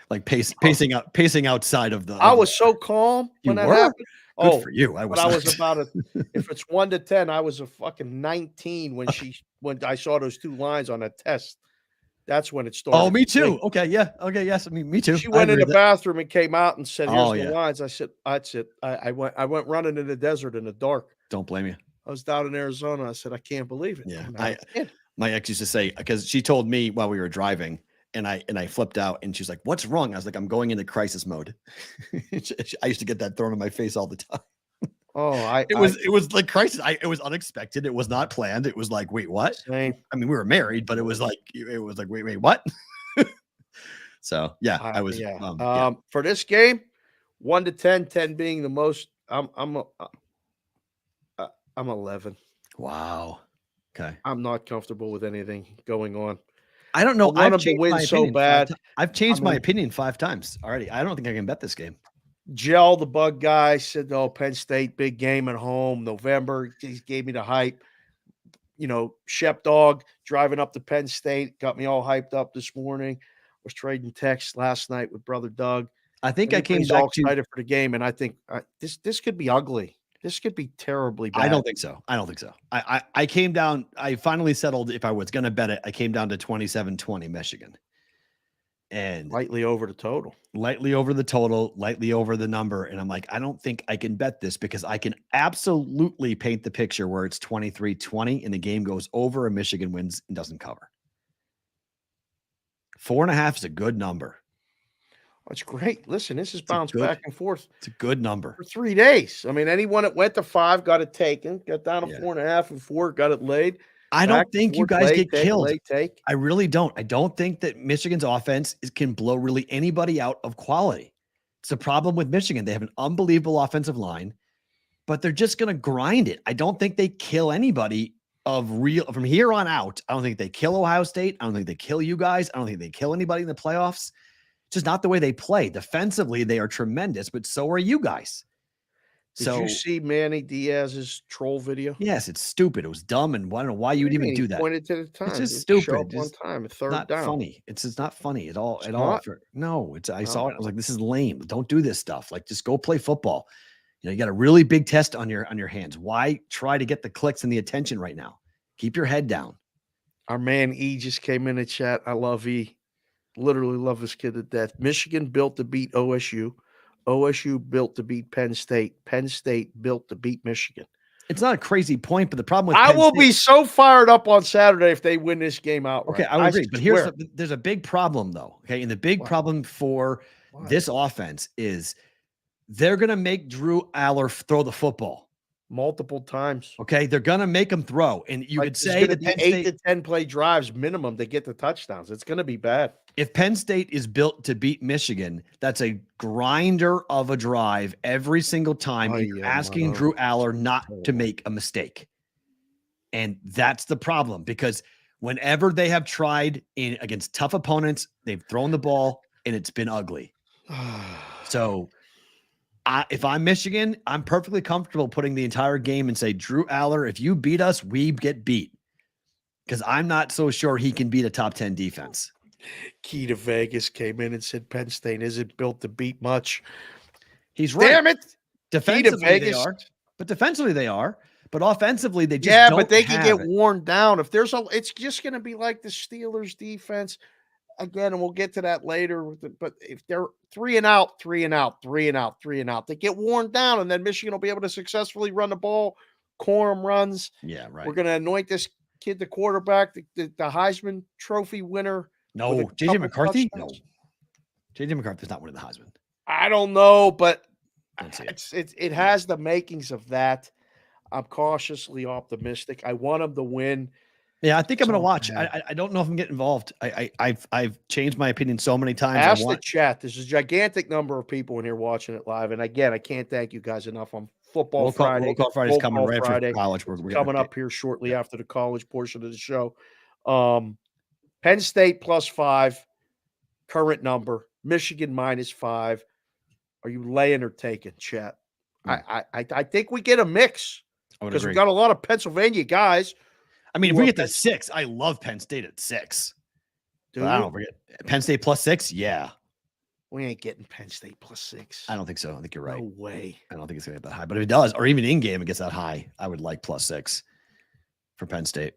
Like pacing outside of the. I was so calm when that happened. Good for you. I was about if it's 1 to 10, I was a fucking 19 when I saw those 2 lines on that test. That's when it started. Oh, me too. Okay, yeah. Okay, yes. I mean, me too. She went in the bathroom and came out and said, "Here's the lines." I said, "That's it." I went running in the desert in the dark. Don't blame you. I was down in Arizona. I said, "I can't believe it." Yeah, my ex used to say, because she told me while we were driving, and I flipped out, and she's like, "What's wrong?" I was like, "I'm going into crisis mode." I used to get that thrown in my face all the time. Oh, it was like crisis. It was unexpected. It was not planned. It was like, wait, what? Same. I mean, we were married, but it was like, wait, what? So yeah, I was. For this game, 1 to 10, 10 being the most. I'm 11. Wow. Okay. I'm not comfortable with anything going on. I don't know. I've changed my so bad. I've changed my opinion 5 times already. I don't think I can bet this game. Gel, the bug guy, said, "Oh, Penn State, big game at home, November." He gave me the hype. Shep Dog driving up to Penn State got me all hyped up this morning. Was trading texts last night with brother Doug. I think I came back all excited for the game, and I think this could be ugly. This could be terribly bad. I don't think so. I came down. I finally settled if I was going to bet it. I came down to 27-20 Michigan. And lightly over the total, lightly over the number. And I'm like, I don't think I can bet this because I can absolutely paint the picture where it's 23-20 and the game goes over and Michigan wins and doesn't cover. 4.5 is a good number. That's great. Listen, this is bounced back and forth. It's a good number for 3 days. I mean, anyone that went to 5 got it taken, got down to 4.5 and 4, got it laid. I don't think you guys get killed. Take. I really don't. I don't think that Michigan's offense can blow really anybody out of quality. It's the problem with Michigan. They have an unbelievable offensive line, but they're just going to grind it. I don't think they kill anybody from here on out. I don't think they kill Ohio State. I don't think they kill you guys. I don't think they kill anybody in the playoffs. It's just not the way they play. Defensively, they are tremendous, but so are you guys. Did you see Manny Diaz's troll video? Yes, it's stupid. It was dumb, and I don't know why you would even do that. Pointed to the time. It's just stupid. One time, a third not down. Funny. It's not funny at all. No, I saw it. I was like, this is lame. Don't do this stuff. Like, just go play football. You got a really big test on your hands. Why try to get the clicks and the attention right now? Keep your head down. Our man E just came in the chat. I love E. Literally love this kid to death. Michigan built to beat OSU. OSU built to beat Penn State. Penn State built to beat Michigan. It's not a crazy point, but the problem with I will be so fired up on Saturday if they win this game outright. Okay, I would agree. But there's a big problem, though. Okay, and the big problem for this offense is they're going to make Drew Aller throw the football multiple times. Okay, they're going to make him throw, and you could say that 8 to 10 play drives minimum to get the touchdowns. It's going to be bad. If Penn State is built to beat Michigan, that's a grinder of a drive every single time. And you're asking Drew Aller not to make a mistake. And that's the problem, because whenever they have tried against tough opponents, they've thrown the ball and it's been ugly. So if I'm Michigan, I'm perfectly comfortable putting the entire game and say, Drew Aller, if you beat us, we get beat. Because I'm not so sure he can beat a top 10 defense. Key to Vegas came in and said Penn State isn't built to beat much. He's right. Damn it. Defensively they are. But defensively they are. But offensively they just don't but they can get it. worn down. If there's it's just going to be like the Steelers defense again, and we'll get to that later. But if they're 3 and out, 3 and out, 3 and out, 3 and out, they get worn down, and then Michigan will be able to successfully run the ball. Corum runs. Yeah, right. We're going to anoint this kid the quarterback, the Heisman Trophy winner. No, JJ McCarthy? No. JJ McCarthy's not winning the Heisman. I don't know, but it has the makings of that. I'm cautiously optimistic. I want him to win. Yeah, I think I'm going to watch. I don't know if I'm getting involved. I've changed my opinion so many times. Ask the chat. There's a gigantic number of people in here watching it live. And again, I can't thank you guys enough on Football Friday. Football Friday's coming right after college. We're coming up here shortly after the college portion of the show. Penn State +5, current number. Michigan -5. Are you laying or taking, chat? I think we get a mix because we got a lot of Pennsylvania guys. I mean, if we get to 6, I love Penn State at 6. I don't forget Penn State +6. Yeah, we ain't getting Penn State +6. I don't think so. I think you're right. No way. I don't think it's gonna get that high. But if it does, or even in game, it gets that high, I would like +6 for Penn State.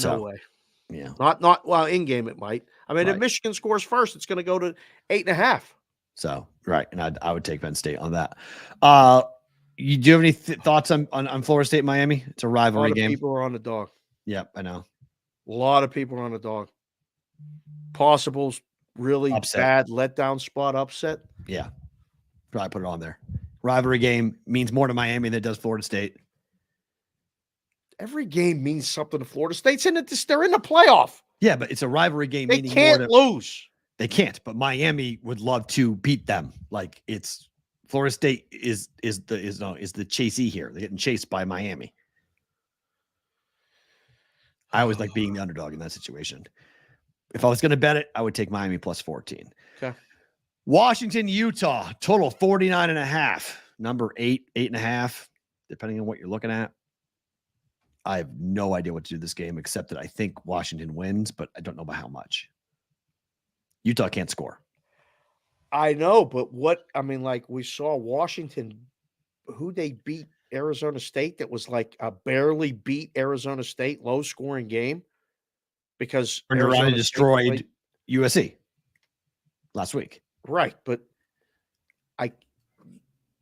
No way. Yeah. Not well, in game it might. I mean, if Michigan scores first, it's going to go to 8.5. So right, and I would take Penn State on that. You do you have any thoughts on Florida State, Miami? It's a rivalry game. People are on the dog. Yep, I know. A lot of people are on the dog. Possibles really bad letdown spot upset. Yeah, probably put it on there. Rivalry game means more to Miami than it does Florida State. Every game means something to Florida State's in it. They're in the playoff. Yeah, but it's a rivalry game. They can't lose. They can't, but Miami would love to beat them. Like it's Florida State is the chasee here. They're getting chased by Miami. I always like being the underdog in that situation. If I was going to bet it, I would take Miami plus 14. Okay. Washington, Utah, total 49.5. Number 8.5, depending on what you're looking at. I have no idea what to do this game, except that I think Washington wins, but I don't know by how much. Utah can't score. I know, but we saw Washington, who they beat Arizona State, that was like a barely beat Arizona State, low scoring game because Arizona destroyed USC last week. Right, but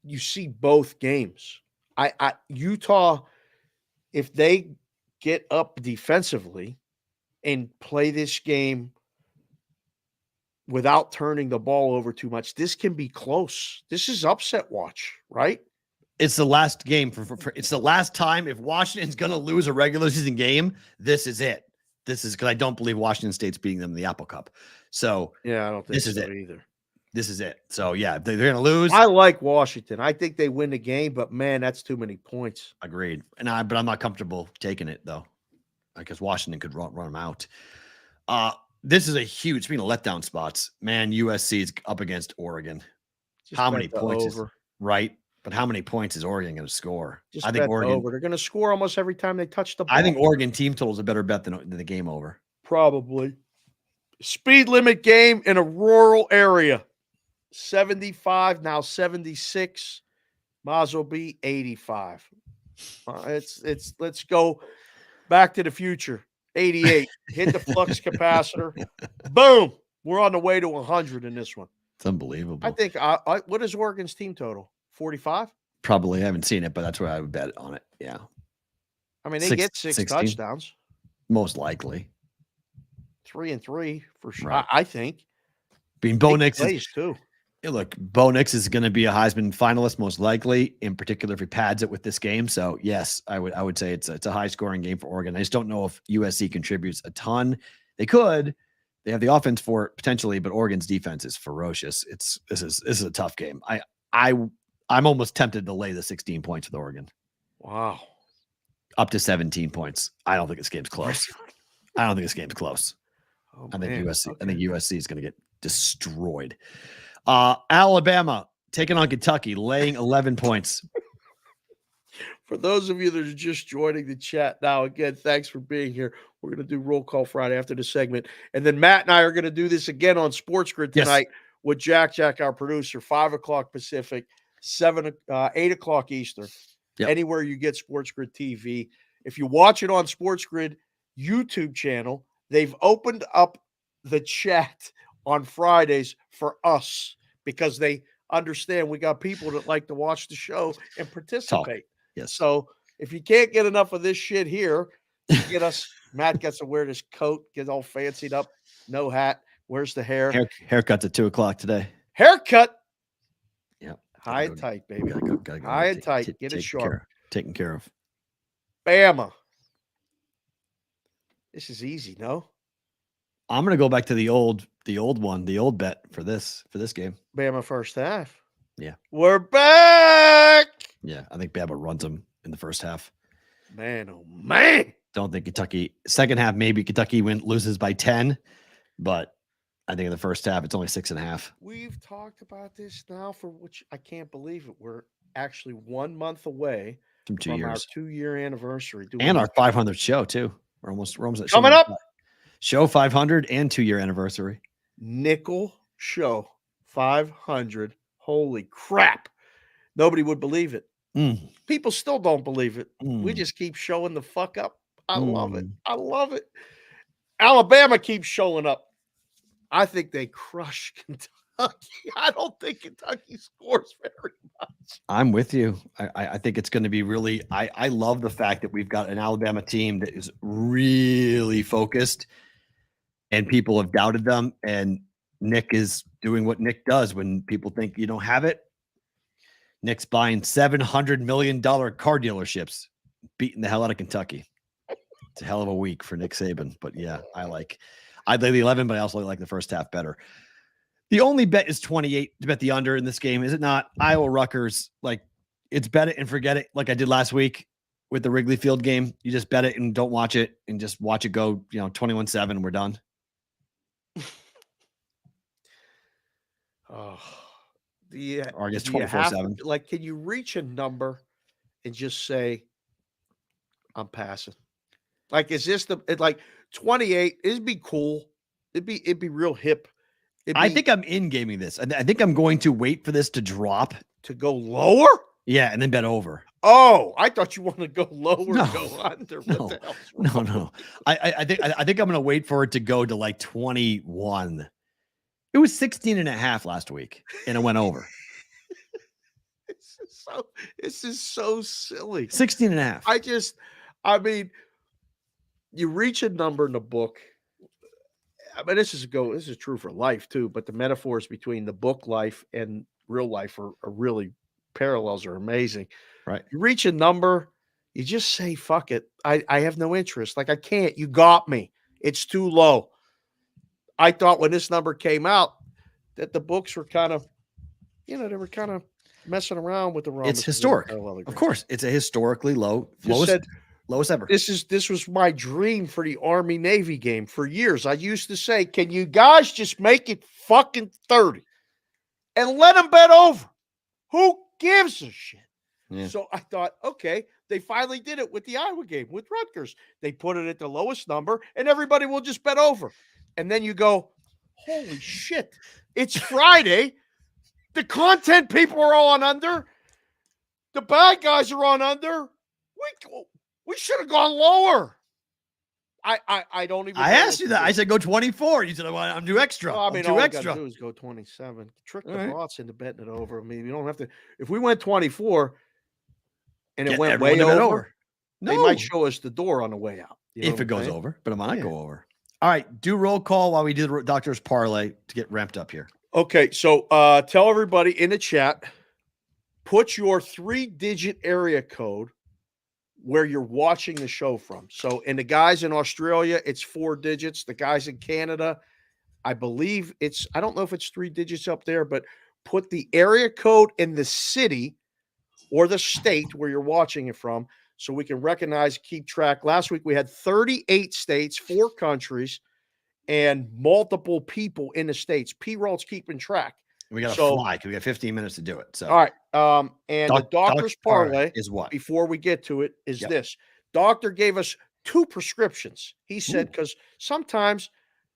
you see both games. Utah, if they get up defensively and play this game without turning the ball over too much, this can be close. This is upset watch, right? It's the last game for it's the last time. If Washington's going to lose a regular season game, this is it. This is because I don't believe Washington State's beating them in the Apple Cup. So yeah, I don't think this is so it either. This is it. So yeah, they're going to lose. I like Washington. I think they win the game, but man, that's too many points. Agreed. But I'm not comfortable taking it though, because Washington could run them out. This is a huge, speaking of letdown spots, man. USC is up against Oregon. Just how many points over. is right? But how many points is Oregon going to score? Just I think Oregon over. They're going to score almost every time they touch the ball. I think Oregon team total is a better bet than the game over. Probably. Speed limit game in a rural area. 75, now 76. Might as well be 85. Let's go back to the future. 88. Hit the flux capacitor. Boom. We're on the way to 100 in this one. It's unbelievable. I think what is Oregon's team total? 45? Probably. I haven't seen it, but that's where I would bet on it. Yeah. I mean, they get 16 touchdowns. Most likely. 3-3 for sure. Right. I think. Being Bo Nix plays too. Look, Bo Nix is going to be a Heisman finalist, most likely, in particular if he pads it with this game. So yes, I would say it's a high scoring game for Oregon. I just don't know if USC contributes a ton. They could. They have the offense for it potentially, but Oregon's defense is ferocious. This is a tough game. I'm almost tempted to lay the 16 points with Oregon. Wow. Up to 17 points. I don't think this game's close. Oh, I think USC. Okay. I think USC is going to get destroyed. Alabama taking on Kentucky, laying 11 points. For those of you that are just joining the chat now, again, thanks for being here. We're going to do Roll Call Friday after the segment. And then Matt and I are going to do this again on Sports Grid tonight with Jack, our producer, 5 o'clock Pacific, 8 o'clock Eastern. Yep. Anywhere you get Sports Grid TV. If you watch it on Sports Grid YouTube channel, they've opened up the chat on Fridays for us because they understand we got people that like to watch the show and participate. Yes. So if you can't get enough of this shit here, get us. Matt gets to wear this coat, get all fancied up, no hat. Where's the hair? Haircut's at 2:00 today. Haircut. Yeah. High and tight, baby. Gotta go. High and tight. Get it sharp. Taken care of. Bama. This is easy, no? I'm gonna go back to the old bet for this game. Bama first half. Yeah. We're back. Yeah, I think Bama runs them in the first half. Man, oh man. Don't think Kentucky second half, maybe Kentucky loses by 10, but I think in the first half it's only 6.5. We've talked about this now for which I can't believe it. We're actually 1 month away from 2 years. Our 2-year anniversary. And our 500th show too. We're almost at coming up. Show 500 and 2-year anniversary. Nickel show 500. Holy crap. Nobody would believe it. People still don't believe it. We just keep showing the fuck up. I love it. I love it. Alabama keeps showing up. I think they crush Kentucky. I don't think Kentucky scores very much. I'm with you. I think it's going to be really I love the fact that we've got an Alabama team that is really focused and people have doubted them. And Nick is doing what Nick does when people think you don't have it. Nick's buying $700 million car dealerships, beating the hell out of Kentucky. It's a hell of a week for Nick Saban. But yeah, I'd lay the 11, but I also like the first half better. The only bet is 28 to bet the under in this game, is it not? Iowa Rutgers, like it's bet it and forget it, like I did last week with the Wrigley Field game. You just bet it and don't watch it and just watch it go, 21-7. We're done. Oh, or I guess 24-7. Like, can you reach a number and just say, I'm passing? Like, is this like 28? It'd be cool. It'd be real hip. I think I'm in gaming this. I think I'm going to wait for this to drop. To go lower? Yeah, and then bet over. Oh, I thought you wanted to go lower, No, go under. No, What the hell's no. I think I'm going to wait for it to go to like 21. It was 16.5 last week, and it went over. This is so silly. 16.5. I mean, you reach a number in the book. I mean, this is true for life too, but the metaphors between the book life and real life are really, parallels are amazing. Right. You reach a number, you just say, fuck it. I have no interest. Like, I can't. You got me. It's too low. I thought when this number came out that the books were kind of, they were kind of messing around with the wrong. It's historic. Of course. It's a historically lowest ever. This was my dream for the Army Navy game for years. I used to say, can you guys just make it fucking 30 and let them bet over? Who gives a shit? Yeah. So I thought, okay, they finally did it with the Iowa game with Rutgers. They put it at the lowest number and everybody will just bet over. And then you go, holy shit, it's Friday. The content people are all on under. The bad guys are on under. We should have gone lower. I don't even. I asked you that. I said go 24. You said I'm do extra. Well, I mean, all all extra. you gotta do is go 27. Trick the All right. bots into betting it over. I mean, you don't have to. If we went 24 and it Get went everyone way to bet over, No. they might show us the door on the way out. You know if what it I'm goes saying? over, but it might not go over. All right, do roll call while we do the doctor's parlay to get ramped up here. Okay, so tell everybody in the chat, put your 3-digit area code where you're watching the show from. So, and the guys in Australia, it's 4 digits. The guys in Canada, I believe I don't know if it's 3 digits up there, but put the area code in the city or the state where you're watching it from so we can recognize, keep track. Last week we had 38 states, 4 countries, and multiple people in the states. Perrault's keeping track. We got to fly because we got 15 minutes to do it. So, all right. And the doctor's parlay is what? Before we get to it is this. Doctor gave us 2 prescriptions. He said, because sometimes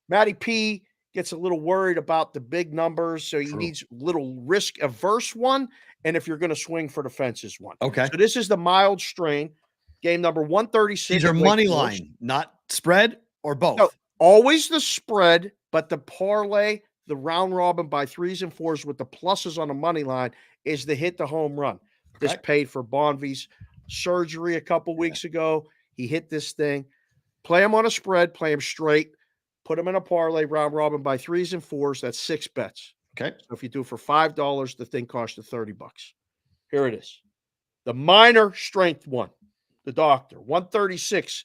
Matty P gets a little worried about the big numbers. So he needs a little risk averse one. And if you're going to swing for the fences one. Okay. So this is the mild strain. Game number 136. These are money line, not spread or both. No, always the spread, but the parlay, the round robin by 3s and 4s with the pluses on the money line is the hit the home run. This paid for Bonvi's surgery a couple weeks ago. He hit this thing. Play him on a spread, play him straight, put him in a parlay round robin by 3s and 4s. That's 6 bets. Okay. So if you do it for $5, the thing costs you $30. Here it is. The minor strength one, the doctor, 136,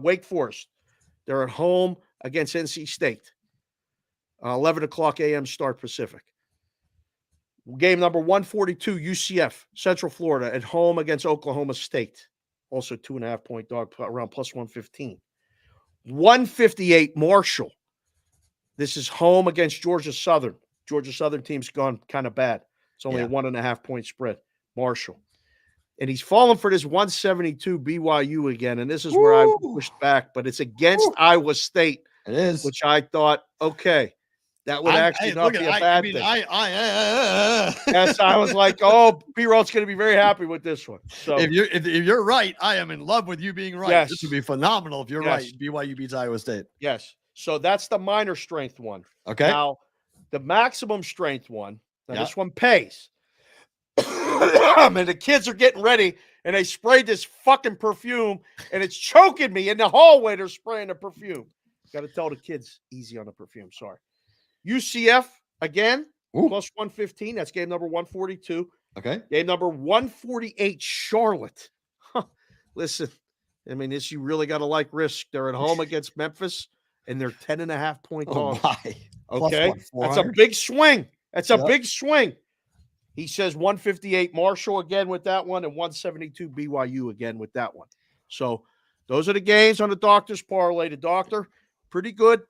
Wake Forest. They're at home against NC State. 11 o'clock a.m. start Pacific. Game number 142, UCF, Central Florida, at home against Oklahoma State. Also 2.5 point dog, around plus 115. 158, Marshall. This is home against Georgia Southern. Georgia Southern team's gone kind of bad. It's only a 1.5 point spread. Marshall. And he's fallen for this 172 BYU again. And this is where I pushed back, but it's against Iowa State. It is. Which I thought, okay, that would actually not be a bad thing. Yes, I was like, oh, Perrault's going to be very happy with this one. So if you're right, I am in love with you being right. Yes. This would be phenomenal if you're right. BYU beats Iowa State. Yes. So that's the minor strength one. Okay. Now, the maximum strength one, this one pays. And the kids are getting ready, and they sprayed this fucking perfume, and it's choking me in the hallway. They're spraying the perfume. Got to tell the kids easy on the perfume. Sorry. UCF again, plus 115. That's game number 142. Okay. Game number 148, Charlotte. Listen, I mean, you really got to like risk. They're at home against Memphis, and they're 10.5 point dogs. Okay. Plus That's a big swing. That's a Yep. big swing. He says 158 Marshall again with that one and 172 BYU again with that one. So those are the games on the doctor's parlay. The doctor, pretty good.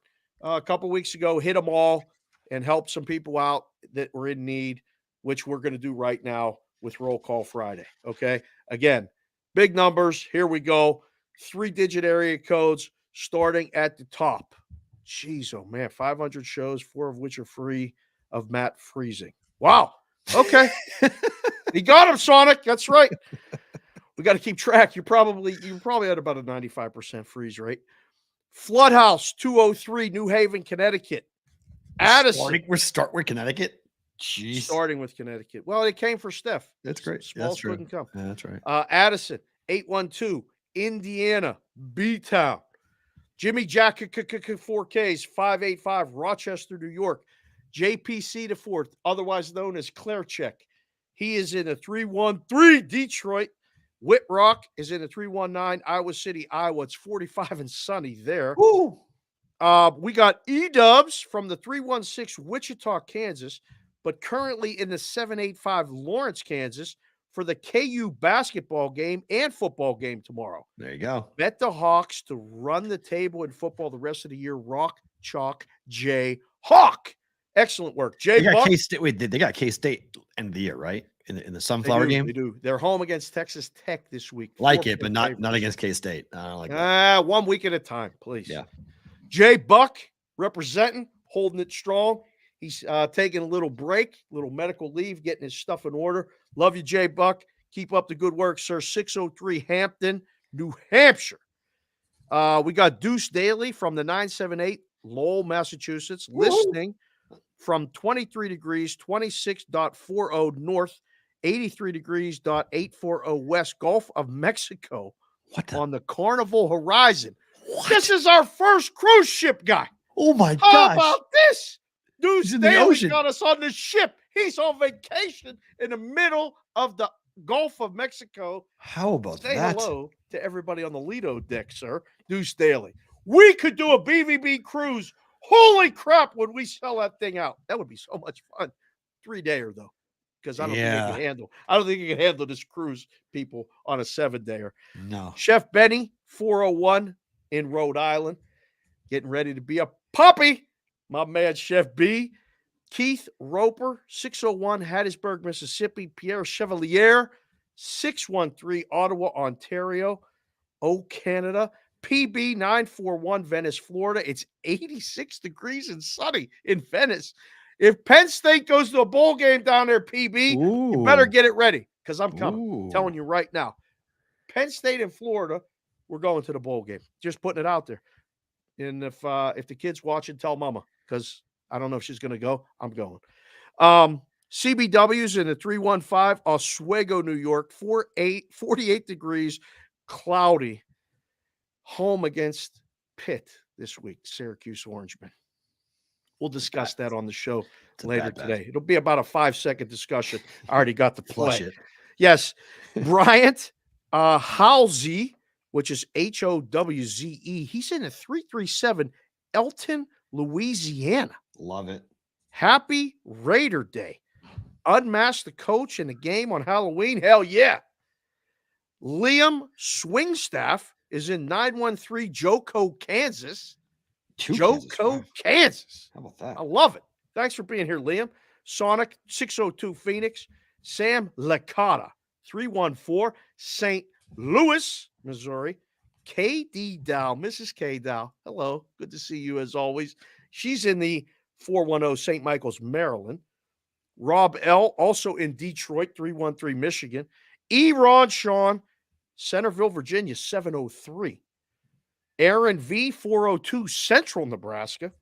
A couple weeks ago, hit them all and helped some people out that were in need, which we're going to do right now with Roll Call Friday. Okay. Again, big numbers. Here we go. 3-digit area codes starting at the top. Jeez, oh man, 500 shows, 4 of which are free of Matt freezing. Wow. Okay. He got him, Sonic. That's right. We got to keep track. You're probably at about a 95% freeze rate. Floodhouse 203, New Haven, Connecticut. Addison. We're Connecticut. Jeez. Starting with Connecticut. Well, it came for Steph. That's great. Smalls That's true. couldn't come. Yeah, that's right. Addison 812, Indiana, B-Town. Jimmy Jack 4Ks 585, Rochester, New York. JPC the fourth, otherwise known as Claircheck. He is in a 313 Detroit. Whitrock is in a 319 Iowa City, Iowa. It's 45 and sunny there. Ooh. We got E-Dubs from the 316 Wichita, Kansas, but currently in the 785 Lawrence, Kansas for the KU basketball game and football game tomorrow. There you go. Bet the Hawks to run the table in football the rest of the year. Rock, Chalk, J, Hawk. Excellent work. Jay They got Buck. K-State. Wait, they got K-State end of the year, right? In the Sunflower game? They do. They're home against Texas Tech this week. Like 4 it, but point not favorites. against K-State. I don't like that. 1 week at a time, please. Yeah. Jay Buck representing, holding it strong. He's taking a little break, little medical leave, getting his stuff in order. Love you, Jay Buck. Keep up the good work, sir. 603 Hampton, New Hampshire. We got Deuce Daly from the 978 Lowell, Massachusetts, listening from 23 degrees, 26.40 north, 83 degrees, 840 west, Gulf of Mexico on the Carnival horizon. This is our first cruise ship guy. Oh my How gosh. about this? Deuce He's in the Daly ocean. got us on the ship. He's on vacation in the middle of the Gulf of Mexico. How about Say that? hello to everybody on the Lido deck, sir. Deuce Daly. We could do a BVB cruise. Holy crap, would we sell that thing out? That would be so much fun. 3-dayer, though, because I don't think I can handle this cruise, people, on a 7-dayer. No. Chef Benny, 401 in Rhode Island, getting ready to be a puppy. My man, Chef B. Keith Roper, 601 Hattiesburg, Mississippi. Pierre Chevalier, 613 Ottawa, Ontario. Oh, Canada. PB 941 Venice, Florida. It's 86 degrees and sunny in Venice. If Penn State goes to a bowl game down there, PB, you better get it ready because I'm coming. Ooh. Telling you right now. Penn State and Florida, we're going to the bowl game. Just putting it out there. And if the kid's watching, tell mama because I don't know if she's going to go. I'm going. CBW's in the 315 Oswego, New York, 48 degrees, cloudy. Home against Pitt this week, Syracuse Orangemen. We'll discuss that on the show later today. It'll be about a 5-second discussion. I already got the Flush play. it. Yes. Bryant Howze, which is Howze. He's in a 337 Elton, Louisiana. Love it. Happy Raider Day. Unmask the coach in the game on Halloween. Hell yeah. Liam Swingstaff is in 913 Joco, Kansas. Joco, Kansas. How about that? I love it. Thanks for being here, Liam. Sonic, 602 Phoenix. Sam Licata, 314 St. Louis, Missouri. KD Dow, Mrs. K Dow. Hello. Good to see you as always. She's in the 410 St. Michael's, Maryland. Rob L., also in Detroit, 313 Michigan. Ron Sean, Centerville, Virginia, 703. Aaron V, 402, Central Nebraska,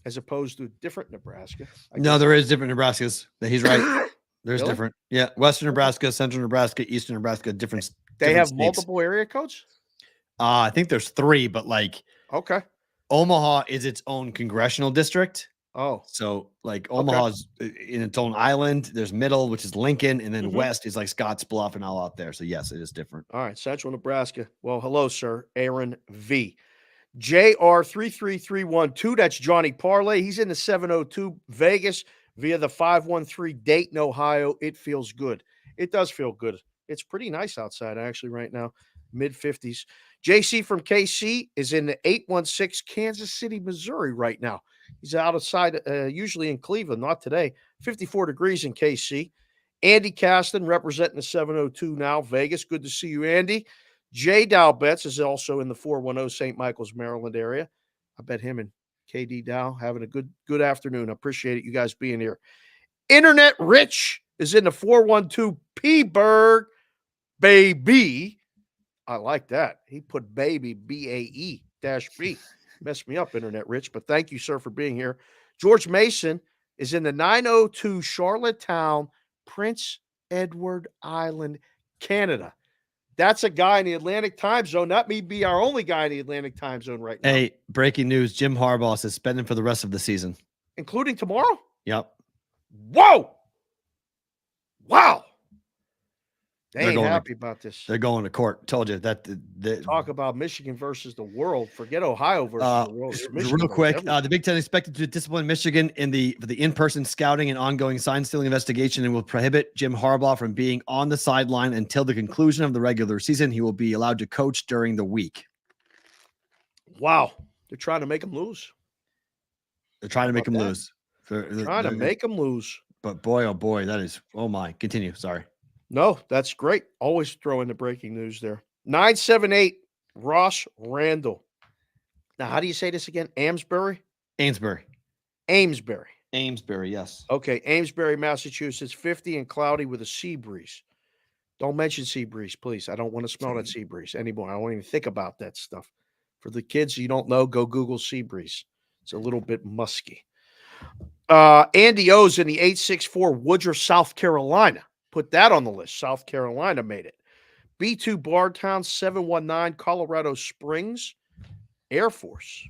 as opposed to different Nebraska. No, there is different Nebraskas. He's right. There's Really? different. Yeah. Western Nebraska, Central Nebraska, Eastern Nebraska, different. They different have states. multiple area codes? I think there's 3, but like Okay. Omaha is its own congressional district. Oh, So like Omaha's in its own island. There's middle, which is Lincoln, and then west is like Scotts Bluff and all out there. So yes, it is different. all right. Central Nebraska. Well, hello, sir. Aaron V. JR33312. That's Johnny Parlay. He's in the 702 Vegas via the 513 Dayton, Ohio. It feels good. It does feel good. It's pretty nice outside, actually, right now. Mid-50s. JC from KC is in the 816 Kansas City, Missouri right now. He's outside, usually in Cleveland, not today. 54 degrees in KC. Andy Caston representing the 702 now, Vegas. Good to see you, Andy. Jay Dow Betts is also in the 410 St. Michael's, Maryland area. I bet him and KD Dow having a good afternoon. I appreciate it, you guys being here. Internet Rich is in the 412 P-Berg, baby. I like that. He put baby, B-A-E-B. Messed me up, Internet Rich, but thank you, sir, for being here. George Mason is in the 902 Charlottetown, Prince Edward Island, Canada. That's a guy in the Atlantic time zone. That may be our only guy in the Atlantic time zone right now. Hey, breaking news. Jim Harbaugh suspended for the rest of the season. Including tomorrow? Yep. Whoa. Wow. They ain't happy about this. They're going to court. Told you that. Talk about Michigan versus the world. Forget Ohio versus the world. Real quick, the Big Ten is expected to discipline Michigan for the in-person scouting and ongoing sign-stealing investigation, and will prohibit Jim Harbaugh from being on the sideline until the conclusion of the regular season. He will be allowed to coach during the week. Wow. They're trying to make him lose. They're trying to make him lose. Trying to make him lose. But boy, oh boy, that is, oh my. Continue. Sorry. No, that's great. Always throw in the breaking news there. 978, Ross Randall. Now, how do you say this again? Amesbury? Amesbury, yes. Okay, Amesbury, Massachusetts, 50 and cloudy with a sea breeze. Don't mention sea breeze, please. I don't want to smell that sea breeze anymore. I don't even think about that stuff. For the kids you don't know, go Google sea breeze. It's a little bit musky. Andy O's in the 864 Woodruff, South Carolina. Put that on the list. South Carolina made it. B2 Bartown, 719 Colorado Springs Air Force.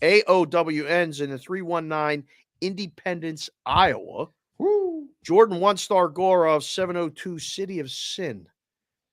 AOWN's in the 319 Independence, Iowa. Woo. Jordan One-Star Gorov, 702 City of Sin.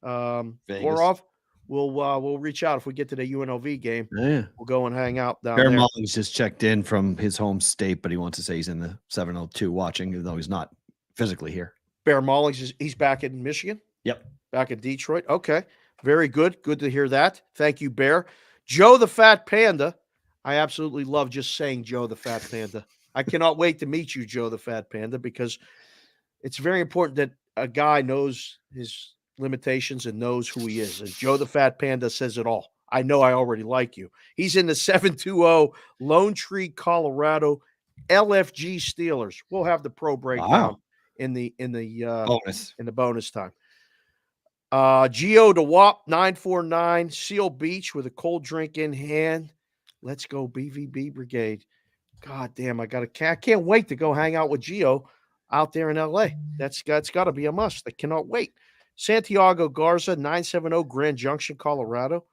Gorov, we'll reach out if we get to the UNLV game. Yeah. We'll go and hang out down Bear there. Mullins just checked in from his home state, but he wants to say he's in the 702 watching, even though he's not physically here. Bear Mullins, he's back in Michigan? Yep. Back in Detroit? Okay. Very good. Good to hear that. Thank you, Bear. Joe the Fat Panda. I absolutely love just saying Joe the Fat Panda. I cannot wait to meet you, Joe the Fat Panda, because it's very important that a guy knows his limitations and knows who he is. And Joe the Fat Panda says it all. I know I already like you. He's in the 720 Lone Tree, Colorado, LFG Steelers. We'll have the pro breakdown in the bonus time. Geo DeWap 949 Seal Beach with a cold drink in hand. Let's go BVB Brigade. God damn, I can't wait to go hang out with Geo out there in LA. That's got to be a must. I cannot wait. Santiago Garza 970 Grand Junction, Colorado.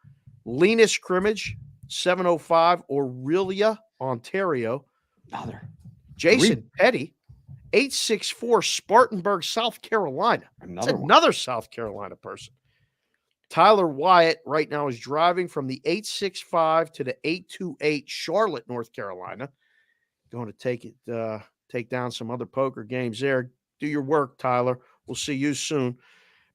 Lena Scrimmage 705 Aurelia, Ontario. Jason Petty 864 Spartanburg, South Carolina. Another South Carolina person. Tyler Wyatt right now is driving from the 865 to the 828 Charlotte, North Carolina. Going to take down some other poker games there. Do your work, Tyler. We'll see you soon.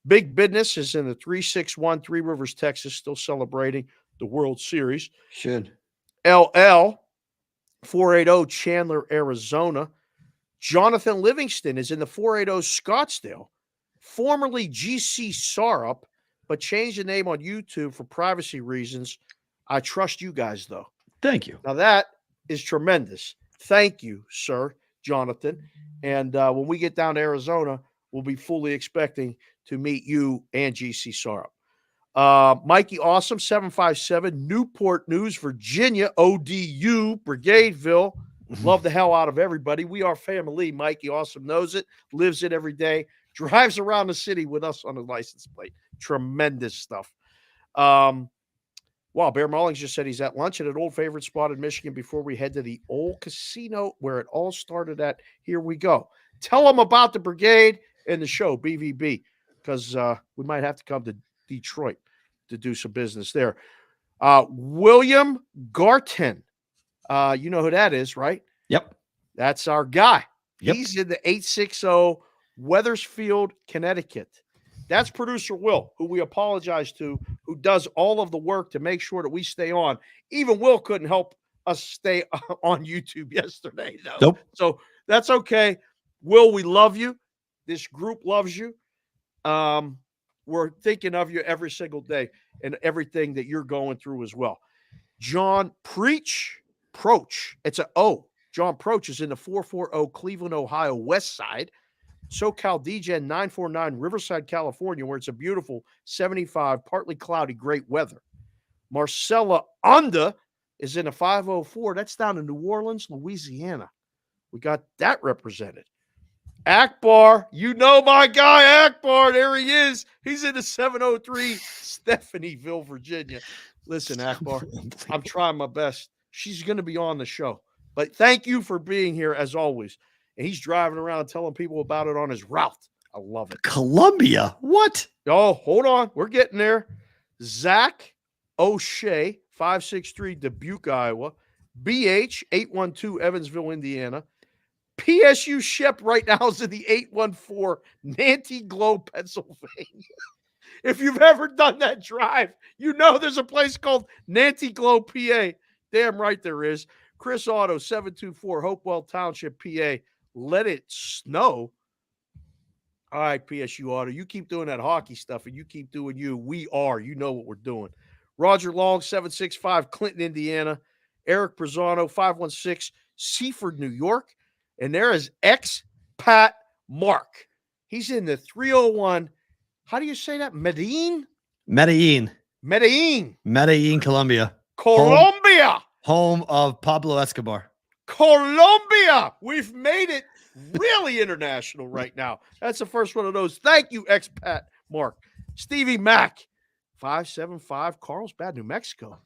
Big Business is in the 361 Three Rivers, Texas, still celebrating the World Series. Should. LL 480 Chandler, Arizona. Jonathan Livingston is in the 480 Scottsdale, formerly GC Sarup, but changed the name on YouTube for privacy reasons. I trust you guys, though. Thank you. Now, that is tremendous. Thank you, sir, Jonathan. And when we get down to Arizona, we'll be fully expecting to meet you and GC Sarup. Mikey Awesome, 757, Newport News, Virginia, ODU, Brigadeville. Love the hell out of everybody. We are family. Mikey Awesome knows it, lives it every day, drives around the city with us on a license plate. Tremendous stuff. Wow, Bear Mullings just said he's at lunch at an old favorite spot in Michigan before we head to the old casino where it all started at. Here we go. Tell them about the Brigade and the show, BVB, because we might have to come to Detroit to do some business there. William Garton. You know who that is, right? Yep. That's our guy. Yep. He's in the 860 Weathersfield, Connecticut. That's producer Will, who we apologize to, who does all of the work to make sure that we stay on. Even Will couldn't help us stay on YouTube yesterday, though. Nope. So that's okay. Will, we love you. This group loves you. We're thinking of you every single day and everything that you're going through as well. John Proch. It's an O. John Proch is in the 440 Cleveland, Ohio West Side. SoCal DGen 949 Riverside, California, where it's a beautiful 75, partly cloudy, great weather. Marcella Onda is in a 504. That's down in New Orleans, Louisiana. We got that represented. Akbar, you know my guy Akbar. There he is. He's in the 703 Stephanieville, Virginia. Listen, Akbar, I'm trying my best. She's going to be on the show. But thank you for being here as always. And he's driving around telling people about it on his route. I love it. Columbia. What? Oh, hold on. We're getting there. Zach O'Shea, 563 Dubuque, Iowa. BH, 812 Evansville, Indiana. PSU Shep right now is in the 814 Nanty Glow, Pennsylvania. If you've ever done that drive, you know there's a place called Nanty Glow, PA. Damn right there is. Chris Otto, 724 Hopewell Township, PA. Let it snow. All right, PSU Auto, you keep doing that hockey stuff and you keep doing you. We are. You know what we're doing. Roger Long, 765 Clinton, Indiana. Eric Prezano, 516 Seaford, New York. And there is Expat Mark. He's in the 301. How do you say that? Medellin, Colombia. Colombia. Home of Pablo Escobar. Colombia. We've made it really international right now. That's the first one of those. Thank you, Expat Mark. Stevie Mack, 575 Carlsbad, New Mexico.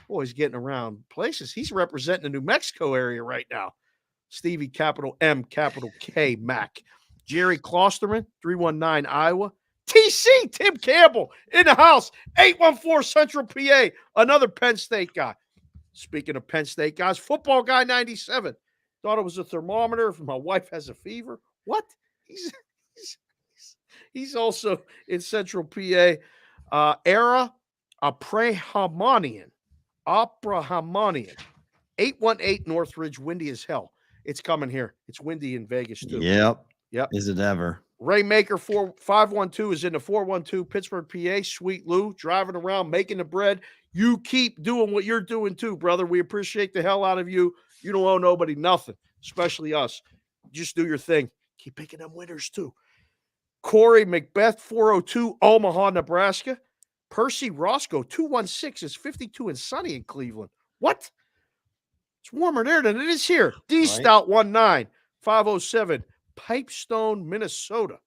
Boy, he's getting around places. He's representing the New Mexico area right now. Stevie, capital M, capital K, Mac. Jerry Klosterman, 319 Iowa. TC, Tim Campbell, in the house, 814 Central PA, another Penn State guy. Speaking of Penn State guys, football guy 97. Thought it was a thermometer if my wife has a fever. What? He's also in Central PA. Era Abrahamanian. 818 Northridge, windy as hell. It's coming here. It's windy in Vegas, too. Yep. Yep. Is it ever? Raymaker 512 is in the 412 Pittsburgh, PA. Sweet Lou driving around, making the bread. You keep doing what you're doing, too, brother. We appreciate the hell out of you. You don't owe nobody nothing, especially us. Just do your thing. Keep picking them winners, too. Corey Macbeth, 402, Omaha, Nebraska. Percy Roscoe, 216, is 52 and sunny in Cleveland. What? It's warmer there than it is here. D Stout 19, 507, Pipestone, Minnesota.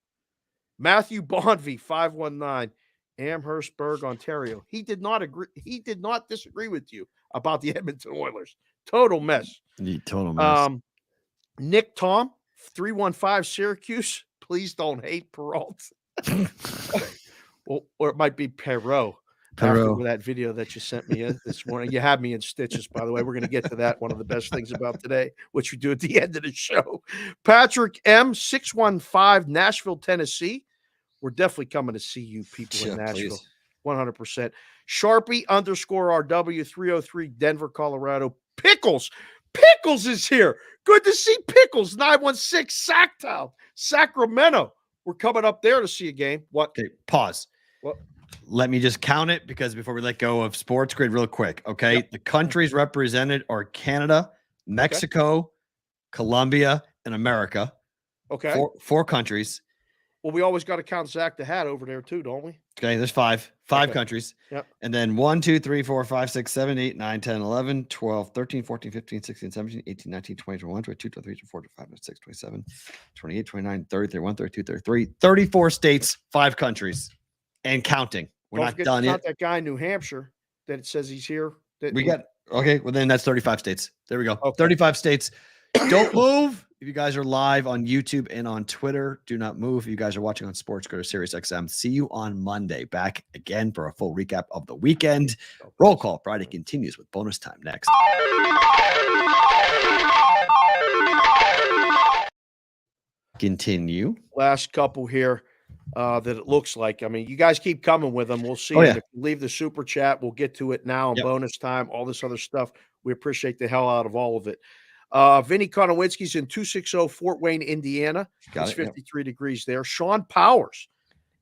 Matthew Bondvie, 519, Amherstburg, Ontario. He did not agree. He did not disagree with you about the Edmonton Oilers. Total mess. Total mess. Nick Tom, 315, Syracuse. Please don't hate Perrault. Or it might be Perrault. After that video that you sent me this morning. You had me in stitches, by the way. We're going to get to that. One of the best things about today, which we do at the end of the show. Patrick M, 615, Nashville, Tennessee. We're definitely coming to see you people in Nashville. Please. 100%. Sharpie _RW, 303, Denver, Colorado. Pickles is here. Good to see Pickles, 916, Sacktown, Sacramento. We're coming up there to see a game. What? Okay, pause. What? Let me just count it because before we let go of Sports Grid real quick, okay? Yep. The countries represented are Canada, Mexico, Colombia, and America. Okay. Four countries. Well, we always got to count Zach the Hat over there too, don't we? Okay, there's five countries. Yep. And then 1, 2, 3, 4, 5, 6, 7, 8, 9, 10, 11, 12, 13, 14, 15, 16, 17, 18, 19, 20, 21, 22, 23, 24, 25, 26, 27, 28, 29, 30, 31, 32, 33, 34 states, 5 countries, and counting. We're not done yet. That guy in New Hampshire that it says he's here. Okay, well then that's 35 states. There we go. Okay. 35 states. Don't move. If you guys are live on YouTube and on Twitter, do not move. If you guys are watching on sports, go to SiriusXM. See you on Monday. Back again for a full recap of the weekend. Roll call Friday continues with bonus time next. Continue. Last couple here that it looks like. I mean, you guys keep coming with them. We'll see. Oh, yeah. If you leave the super chat, we'll get to it now. Yep. Bonus time, all this other stuff. We appreciate the hell out of all of it. Vinny Konowinski's in 260 Fort Wayne, Indiana. It's 53 degrees there. Sean Powers,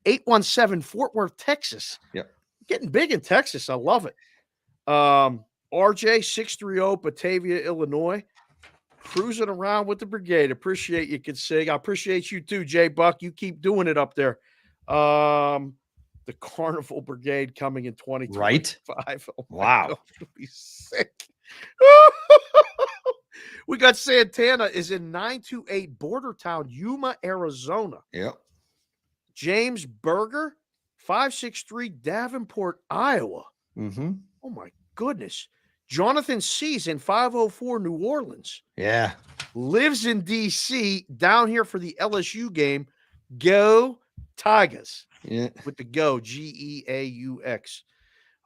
817 Fort Worth, Texas. Yep. Getting big in Texas. I love it. RJ 630 Batavia, Illinois. Cruising around with the Brigade. Appreciate you, Sig. I appreciate you too, Jay Buck. You keep doing it up there. The Carnival Brigade coming in 2025. Right? Oh Wow. God, it'll be sick. We got Santana is in 928 Border Town, Yuma, Arizona. Yep. James Berger, 563 Davenport, Iowa. Mm-hmm. Oh my goodness. Jonathan C's in 504 New Orleans. Yeah. Lives in D.C. down here for the LSU game. Go Tigers. Yeah. With the go, Geaux.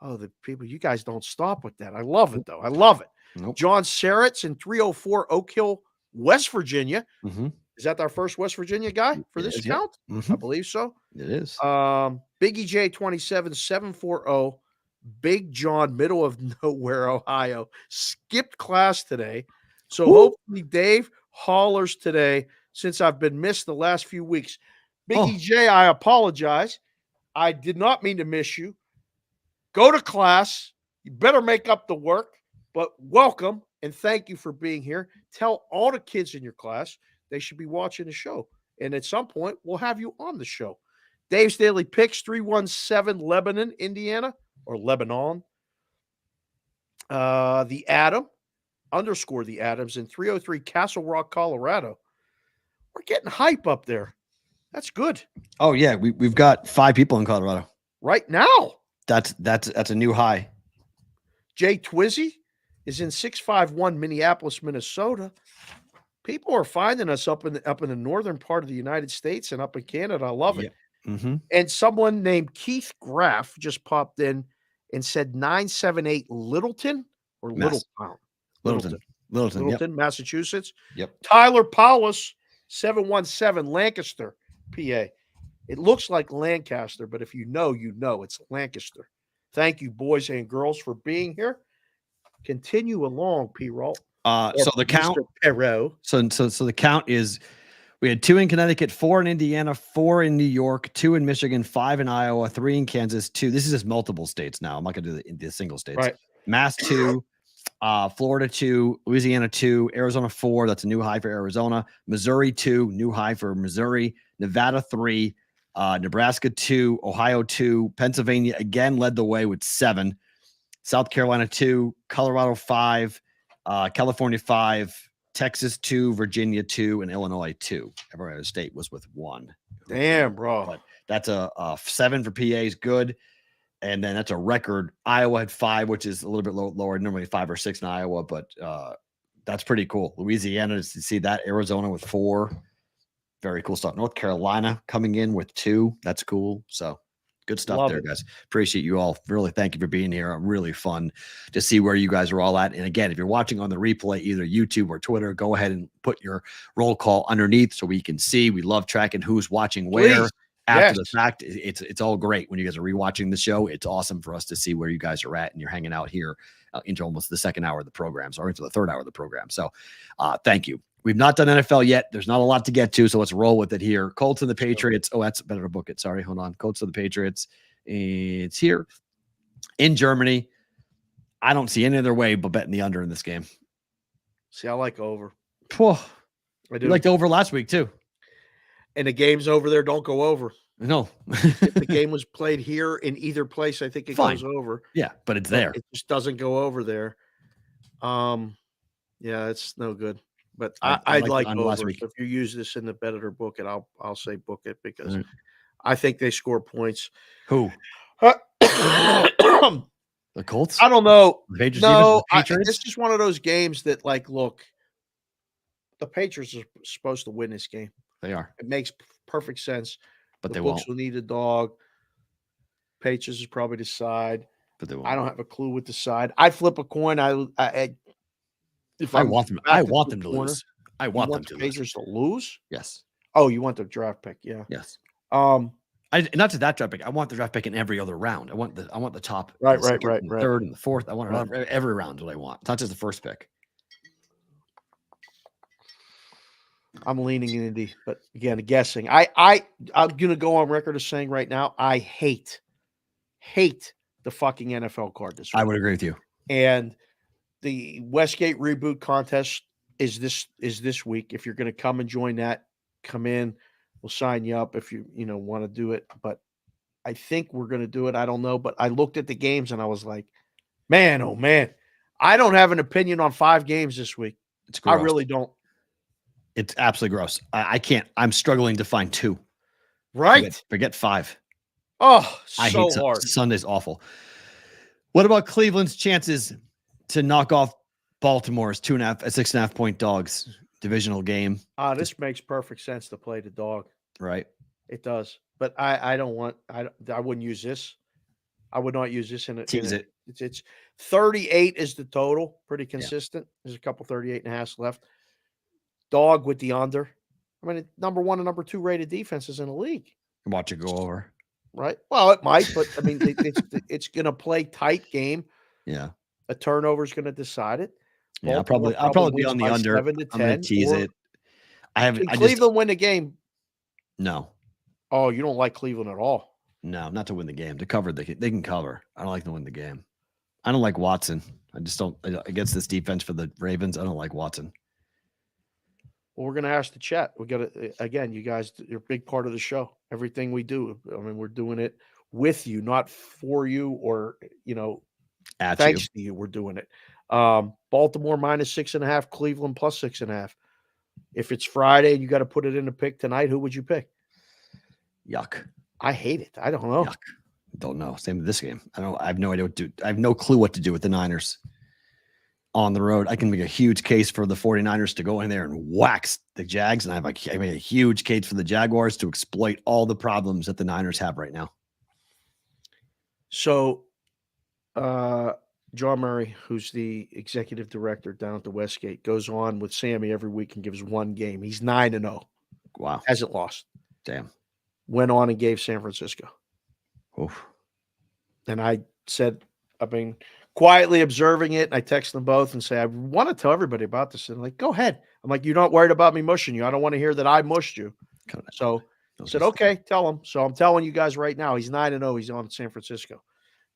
Oh, the people, you guys don't stop with that. I love it, though. I love it. Nope. John Saritz in 304 Oak Hill, West Virginia. Mm-hmm. Is that our first West Virginia guy for this count? Yep. Mm-hmm. I believe so. It is. Biggie J 27 740. Big John, middle of nowhere, Ohio, skipped class today. So hopefully Dave hollers today since I've been missed the last few weeks. Biggie J, I apologize. I did not mean to miss you. Go to class. You better make up the work, but welcome and thank you for being here. Tell all the kids in your class they should be watching the show. And at some point, we'll have you on the show. Dave's Daily Picks, 317 Lebanon, Indiana. Or Lebanon. The Adam, _ the Adams in 303 Castle Rock, Colorado. We're getting hype up there. That's good. Oh yeah, we've got 5 people in Colorado right now. That's a new high. Jay Twizzy is in 651 Minneapolis, Minnesota. People are finding us up in the northern part of the United States and up in Canada. I love it. Yeah. Mm-hmm. And someone named Keith Graff just popped in and said 978 Littleton or Littletown? Littleton, yep. Massachusetts. Yep. Tyler Paulus, 717 Lancaster, PA. It looks like Lancaster, but if you know, it's Lancaster. Thank you, boys and girls, for being here. Continue along, Perrault. So the count, Perrault. So the count is. We had 2 in Connecticut, 4 in Indiana, 4 in New York, 2 in Michigan, 5 in Iowa, 3 in Kansas, 2. This is just multiple states now. I'm not going to do the single states. Right. Mass 2, Florida 2, Louisiana 2, Arizona 4. That's a new high for Arizona. Missouri 2, new high for Missouri. Nevada 3, Nebraska 2, Ohio 2, Pennsylvania again led the way with 7. South Carolina 2, Colorado 5, California 5. Texas 2, Virginia 2, and Illinois 2. Every other state was with 1. Damn, bro. But that's a 7 for PA's good. And then that's a record. Iowa had 5, which is a little bit lower. Normally 5 or 6 in Iowa, but that's pretty cool. Louisiana, to see that. Arizona with 4. Very cool stuff. North Carolina coming in with 2. That's cool. So good stuff. Love there, guys. Appreciate you all. Really, thank you for being here. Really fun to see where you guys are all at. And again, if you're watching on the replay, either YouTube or Twitter, go ahead and put your roll call underneath so we can see. We love tracking who's watching where after the fact. It's all great when you guys are rewatching the show. It's awesome for us to see where you guys are at and you're hanging out here into almost the second hour of the program, or into the third hour of the program. So thank you. We've not done NFL yet. There's not a lot to get to, so let's roll with it here. Colts and the Patriots. Oh, that's better to book it. Sorry, hold on. Colts and the Patriots. It's here in Germany. I don't see any other way but betting the under in this game. See, I like over. Whew. I do. You liked over last week too. And the game's over there. Don't go over. No. If the game was played here in either place, I think it goes over. Yeah, but it's there. It just doesn't go over there. Yeah, it's no good. But I'd like over. Last week. If you use this in the bet it or book it, I'll say book it because I think they score points. Who? The Colts? I don't know. The Patriots, no, Patriots? It's just one of those games that, like, look, the Patriots are supposed to win this game. They are. It makes perfect sense. But the they books won't. will need a dog. Patriots is probably the side. But they won't. I don't have a clue with the side. I flip a coin. If I I'm want them. back I to want the them to corner, lose. I you want them want to the lose. Patriots to lose? Yes. Oh, you want the draft pick? Yeah. Yes. Not to that draft pick. I want the draft pick in every other round. I want the top. Right, the second, right, and the right. third and the fourth. I want it every round. What I want. It's not just the first pick. I'm leaning in Indy, but again, guessing. I'm gonna go on record as saying right now, I hate the fucking NFL card this week. I would agree with you. And the Westgate reboot contest is this week. If you're gonna come and join that, come in. We'll sign you up if you want to do it. But I think we're gonna do it. I don't know, but I looked at the games and I was like, man, oh man, I don't have an opinion on 5 games this week. It's gross. I really don't. It's absolutely gross. I can't. I'm struggling to find 2. Right? Forget 5. Oh, I so hate hard. Sunday's awful. What about Cleveland's chances to knock off Baltimore's 6.5 point dogs divisional game? This makes perfect sense to play the dog. Right. It does. But I wouldn't use this. I would not use this in a Tease it. It's 38 is the total. Pretty consistent. Yeah. There's a couple 38.5 left. Dog with the under. I mean, number 1 and number 2 rated defenses in the league. Watch it go over. Right. Well, it might, but I mean, it's going to play tight game. Yeah. A turnover is going to decide it. Yeah, I'll probably be on the under. 7 to 10. I'm going to tease it. Can Cleveland win the game? No. Oh, you don't like Cleveland at all? No, not to win the game. To cover, they can cover. I don't like to win the game. I don't like Watson. I just don't. Against this defense for the Ravens, I don't like Watson. Well, we're going to ask the chat. We got to, again, you guys, you're a big part of the show. Everything we do, I mean, we're doing it with you, not for you or, thanks to you, we're doing it. Baltimore -6.5, Cleveland +6.5. If it's Friday and you got to put it in a pick tonight, who would you pick? Yuck. I hate it. I don't know. Yuck. Don't know. Same with this game. I have no idea what to do. I have no clue what to do with the Niners on the road. I can make a huge case for the 49ers to go in there and wax the Jags. And I make a huge case for the Jaguars to exploit all the problems that the Niners have right now. So, John Murray, who's the executive director down at the Westgate, goes on with Sammy every week and gives one game. He's 9-0. Wow. Hasn't lost. Damn. Went on and gave San Francisco. Oof. And I said, I've been quietly observing it. And I text them both and say, I want to tell everybody about this. And like, go ahead. I'm like, you're not worried about me mushing you. I don't want to hear that I mushed you. So I said, okay, tell him. So I'm telling you guys right now, he's 9-0. He's on San Francisco.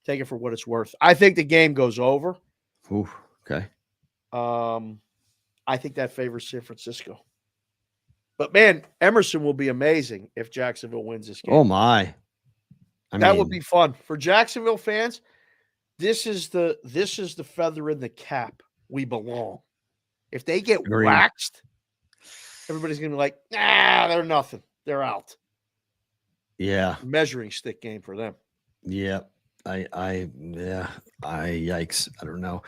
Take it for what it's worth. I think the game goes over. Ooh, okay. I think that favors San Francisco. But man, Emerson will be amazing if Jacksonville wins this game. Oh my. That would be fun. For Jacksonville fans, this is the feather in the cap. We belong. If they get waxed, everybody's gonna be like, nah, they're nothing. They're out. Yeah. Measuring stick game for them. Yeah. Yikes. I don't know.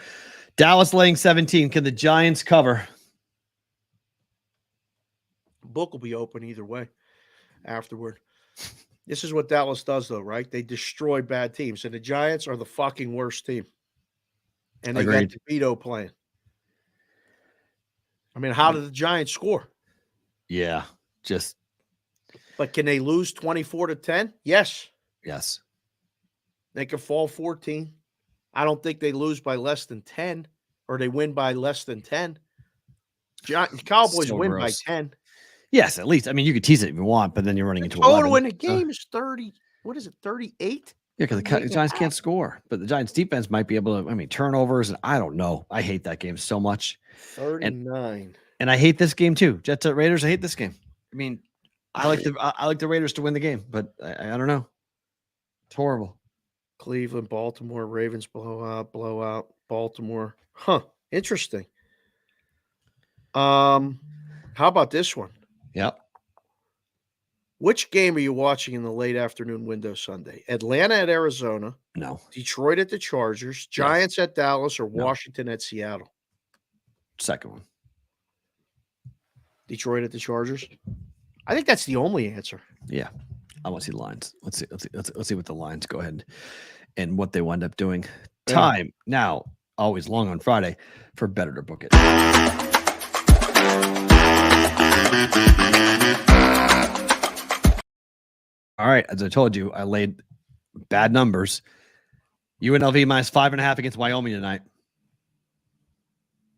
Dallas laying 17. Can the Giants cover? Book will be open either way afterward. This is what Dallas does, though, right? They destroy bad teams. And the Giants are the fucking worst team. And they got DeVito playing. I mean, how did the Giants score? Yeah. But can they lose 24-10? Yes. Yes. They could fall 14. I don't think they lose by less than 10 or they win by less than 10. Cowboys win by 10. Yes, at least. I mean, you could tease it if you want, but then you're running into 11. Total in a game is 30. What is it, 38? Yeah, because the Giants can't score. But the Giants defense might be able to, turnovers. And I don't know. I hate that game so much. 39. And I hate this game too. Jets at Raiders, I hate this game. I mean, I like the Raiders to win the game, but I don't know. It's horrible. Cleveland, Baltimore, Ravens blowout, Baltimore. Huh. Interesting. How about this one? Yep. Which game are you watching in the late afternoon window Sunday? Atlanta at Arizona. No. Detroit at the Chargers. Giants at Dallas or Washington at Seattle? Second one. Detroit at the Chargers. I think that's the only answer. Yeah. I want to see the lines. Let's see what the lines go ahead and what they wind up doing. Time now, always long on Friday for Better to Book It. All right, as I told you, I laid bad numbers. UNLV minus 5.5 against Wyoming tonight.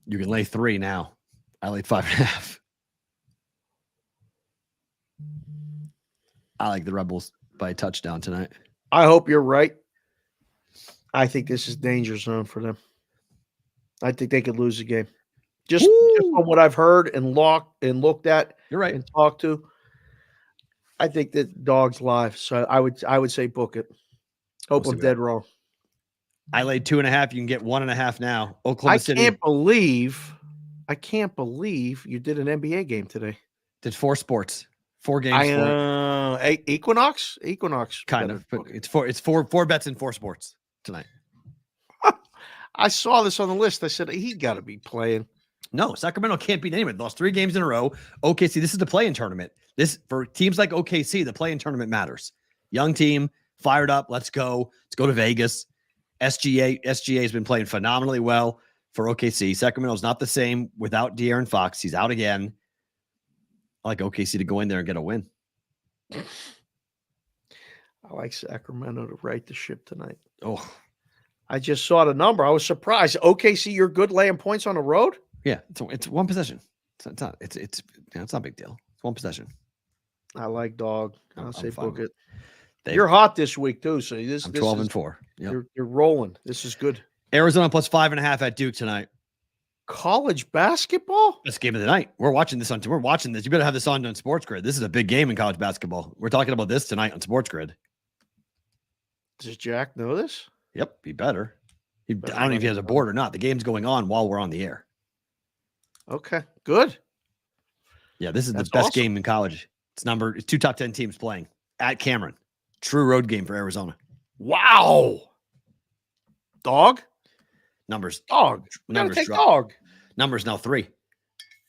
You can lay 3 now. I laid 5.5. I like the Rebels by a touchdown tonight. I hope you're right. I think this is danger zone for them. I think they could lose the game. Just from what I've heard and looked at. You're right. And talked to. I think that dog's live. So I would say book it. Hope I'm dead wrong. I laid 2.5. You can get 1.5 now. Oklahoma City. I can't believe you did an NBA game today. Did 4 sports. 4 games. Equinox kind of. But it's four bets in 4 sports tonight. I saw this on the list. I said he got to be playing. No, Sacramento can't beat anyone. Lost 3 games in a row. OKC, this is the play-in tournament. This for teams like OKC, the play-in tournament matters. Young team, fired up. Let's go. Let's go to Vegas. SGA has been playing phenomenally well for OKC. Sacramento's not the same without De'Aaron Fox. He's out again. I like OKC to go in there and get a win. I like Sacramento to right the ship tonight. Oh, I just saw the number. I was surprised. OKC, you're good laying points on the road? Yeah, it's one possession. It's not a big deal. It's one possession. I like dog. I'll say book it. You're hot this week too, so I'm 12-4. Yep. You're rolling. This is good. Arizona plus 5.5 at Duke tonight. College basketball? Best game of the night. We're watching this. You better have this on Sports Grid. This is a big game in college basketball. We're talking about this tonight on Sports Grid. Does Jack know this? Yep, he better. I don't know if he has a board or not. The game's going on while we're on the air. Okay, good. Yeah, this is the best game in college. It's 2 top 10 teams playing at Cameron. True road game for Arizona. Wow. Dog? Numbers. Dog. Numbers take drop. dog. Numbers now 3.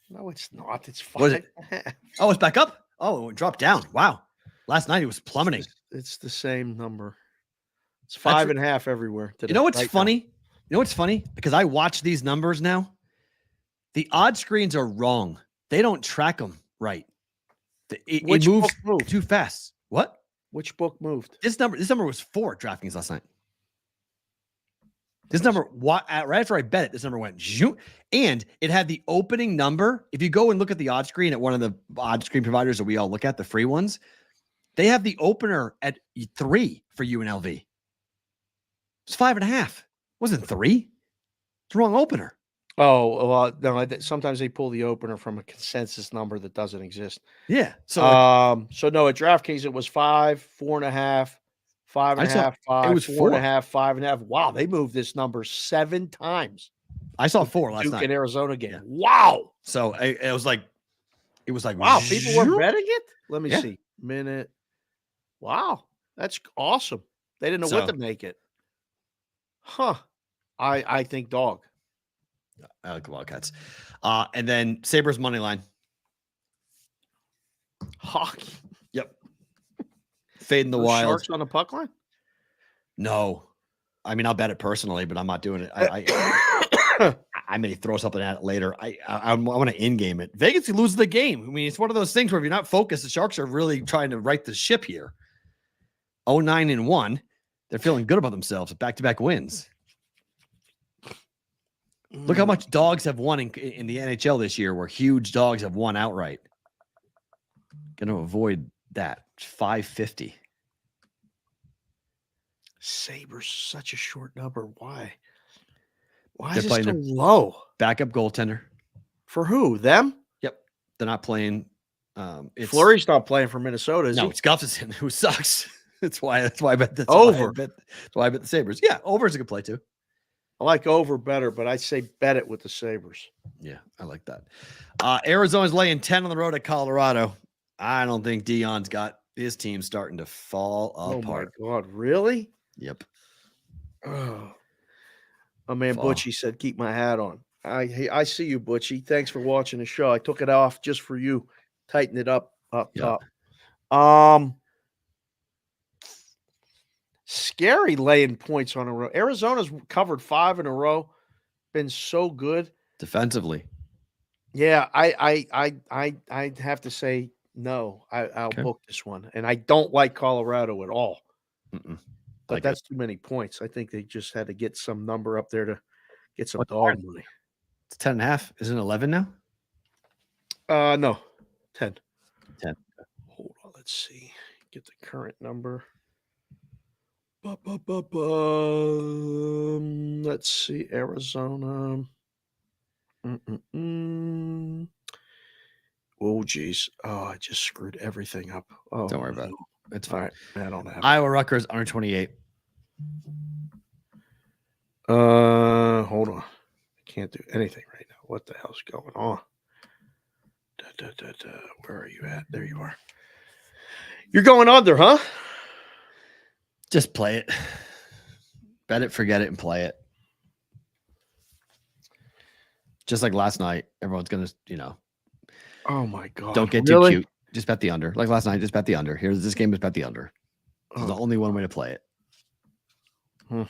No, it's not. It's 5. Was it? Oh, it's back up? Oh, it dropped down. Wow. Last night it was plummeting. It's the same number. It's 5.5 everywhere today. You know what's funny? Now. You know what's funny? Because I watch these numbers now. The odd screens are wrong. They don't track them right. It moves too fast. What? Which book moved? This number was 4 at DraftKings last night. This number, right after I bet it, this number went zoom, and it had the opening number. If you go and look at the odd screen at one of the odd screen providers that we all look at, the free ones, they have the opener at 3 for UNLV. It's 5.5. It wasn't 3. It's the wrong opener. Oh, well, no. Sometimes they pull the opener from a consensus number that doesn't exist. Yeah. So, no, at DraftKings it was 5, 4.5, 5.5, 5. It was 4.5, 5.5. Wow, they moved this number 7 times. I saw 4 last Duke night. In Arizona game. Yeah. Wow. So it was like, wow. People were betting it. Let me see. Minute. Wow, that's awesome. They didn't know what to make it. Huh. I think dog. I like the Wildcats. And then Sabres money line. Hockey. Yep. Fading the Wild. Sharks on the puck line? No. I mean, I'll bet it personally, but I'm not doing it. I may throw something at it later. I want to in-game it. Vegas loses the game. I mean, it's one of those things where if you're not focused, the Sharks are really trying to right the ship here. 0-9-1. They're feeling good about themselves. Back-to-back wins. Look how much dogs have won in the NHL this year, where huge dogs have won outright. Going to avoid that. 550. Sabres, such a short number. Why? Why They're is it playing so low? Backup goaltender. For who? Them? Yep. They're not playing. Fleury's not playing for Minnesota, is he? It's Gustafsson, who sucks. That's why I bet that's over. That's why I bet the Sabres. Yeah, over is a good play too. I like over better, but I'd say bet it with the Sabres. Yeah, I like that. Arizona's laying 10 on the road at Colorado. I don't think Dion's got his team starting to fall apart. Oh, my God. Really? Yep. Oh, my man Butchie said, keep my hat on. I see you, Butchie. Thanks for watching the show. I took it off just for you. Tighten it up top. Scary laying points on a row. Arizona's covered 5 in a row. Been so good defensively. Yeah, I'd have to say no. I'll book this one, and I don't like Colorado at all. But that's too many points. I think they just had to get some number up there to get some dog money. It's 10.5. Isn't it 11 now? No, 10. 10. Hold on, let's see. Get the current number. Let's see, Arizona. Oh, geez. Oh, I just screwed everything up. Oh, don't worry about it. It's fine. I don't have Iowa Rutgers under 28. Hold on. I can't do anything right now. What the hell's going on? Where are you at? There you are. You're going under, huh? Just play it. Bet it, forget it, and play it. Just like last night, everyone's going to, Oh, my God. Don't get too cute. Just bet the under. Like last night, just bet the under. Here's this game is bet the under. It's the only one way to play it. All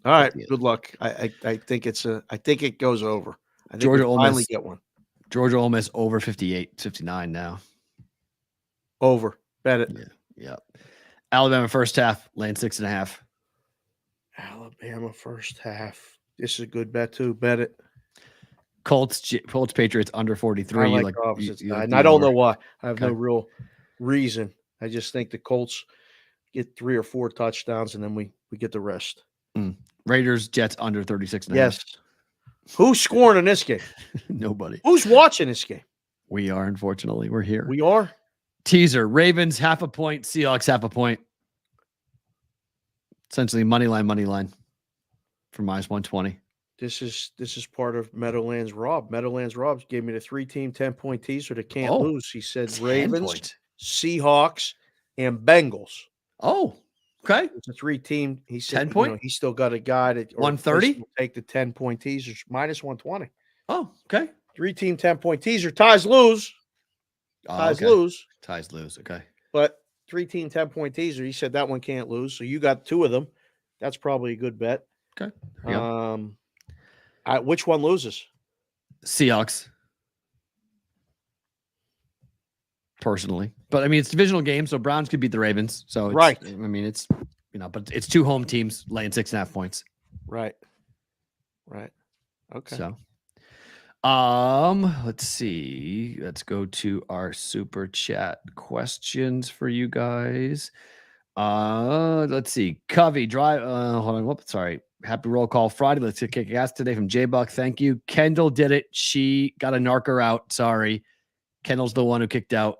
right. Good luck. I think I think it goes over. I think Georgia we'll finally get one. Georgia Ole Miss over 58, 59 now. Over. Bet it. Yeah. Alabama first half, laying 6.5. Alabama first half. This is a good bet too. Bet it. Colts Patriots under 43. I like opposite side. And I don't know why. I have no real reason. I just think the Colts get 3 or 4 touchdowns and then we get the rest. Raiders Jets under 36.5. Yes. Who's scoring in this game? Nobody. Who's watching this game? We are, unfortunately. We're here. We are. Teaser. Ravens half a point. Seahawks half a point. Essentially money line for minus 120. This is part of Meadowlands Rob. Meadowlands Rob gave me the 3-team 10-point teaser that can't lose. He said Ravens, Seahawks, and Bengals. Oh, okay. It's a 3-team. He said 10 point. He's still got a guy that 130. Take the 10-point teasers minus 120. Oh, okay. 3-team 10-point teaser. Ties lose. Ties lose. Ties lose. Okay. But 3-team 10-point teaser. He said that one can't lose. So you got 2 of them. That's probably a good bet. Okay. Which one loses? Seahawks. Personally, but I mean it's divisional game, so Browns could beat the Ravens. So it's, right. I mean it's but it's 2 home teams laying 6.5 points. Right. Okay. So, let's see. Let's go to our super chat questions for you guys. Let's see. Covey drive. Hold on. Whoops, sorry. Happy roll call Friday. Let's get kick ass today from J Buck. Thank you. Kendall did it. She got a narker out. Sorry. Kendall's the one who kicked out.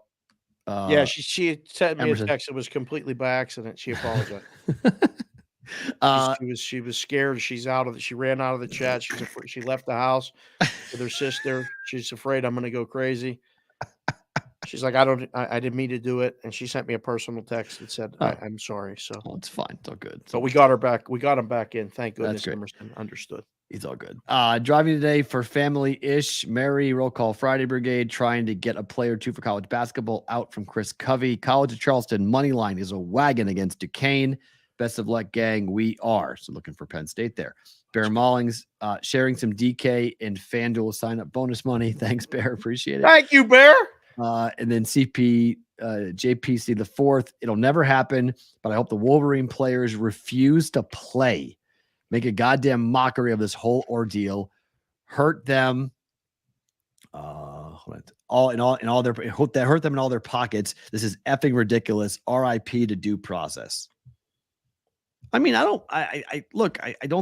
Yeah, she sent me Emerson. a text. It was completely by accident. She apologized. She was scared. She ran out of the chat. She left the house with her sister. She's afraid I'm going to go crazy. She's like, I didn't mean to do it. And she sent me a personal text that said, I'm sorry. So it's fine. It's all good. But we got her back. We got him back in. Thank goodness Emerson understood. He's all good. Driving today for family-ish. Mary, roll call Friday Brigade, trying to get a play or 2 for college basketball out from Chris Covey. College of Charleston money line is a wagon against Duquesne. Best of luck, gang. We are. So looking for Penn State there. Bear Maulings sharing some DK and FanDuel sign-up bonus money. Thanks, Bear. Appreciate it. Thank you, Bear. And then JPC the 4th. It'll never happen, but I hope the Wolverine players refuse to play. Make a goddamn mockery of this whole ordeal. Hurt them. Hurt them in all their pockets. This is effing ridiculous. RIP to due process. I mean, I don't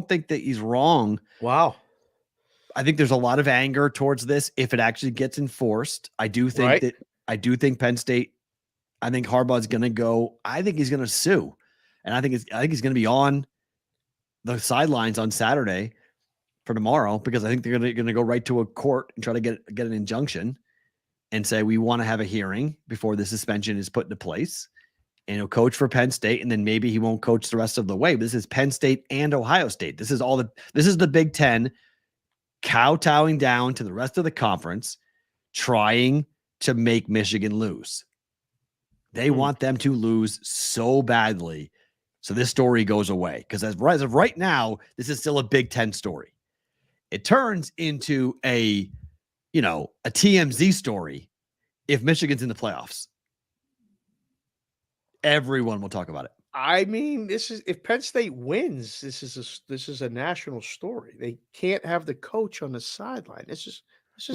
think that he's wrong. Wow. I think there's a lot of anger towards this if it actually gets enforced. I do think Penn State, I think Harbaugh is going to go. I think he's going to sue. And I think he's going to be on the sidelines on Saturday for tomorrow, because I think they're going to go right to a court and try to get an injunction and say, we want to have a hearing before the suspension is put into place. And he'll coach for Penn State, and then maybe he won't coach the rest of the way. But this is Penn State and Ohio State. This is the Big Ten kowtowing down to the rest of the conference, trying to make Michigan lose. They want them to lose so badly. So this story goes away because as of right now, this is still a Big Ten story. It turns into a TMZ story if Michigan's in the playoffs. Everyone will talk about it. I mean, if Penn State wins, this is a national story. They can't have the coach on the sideline. This is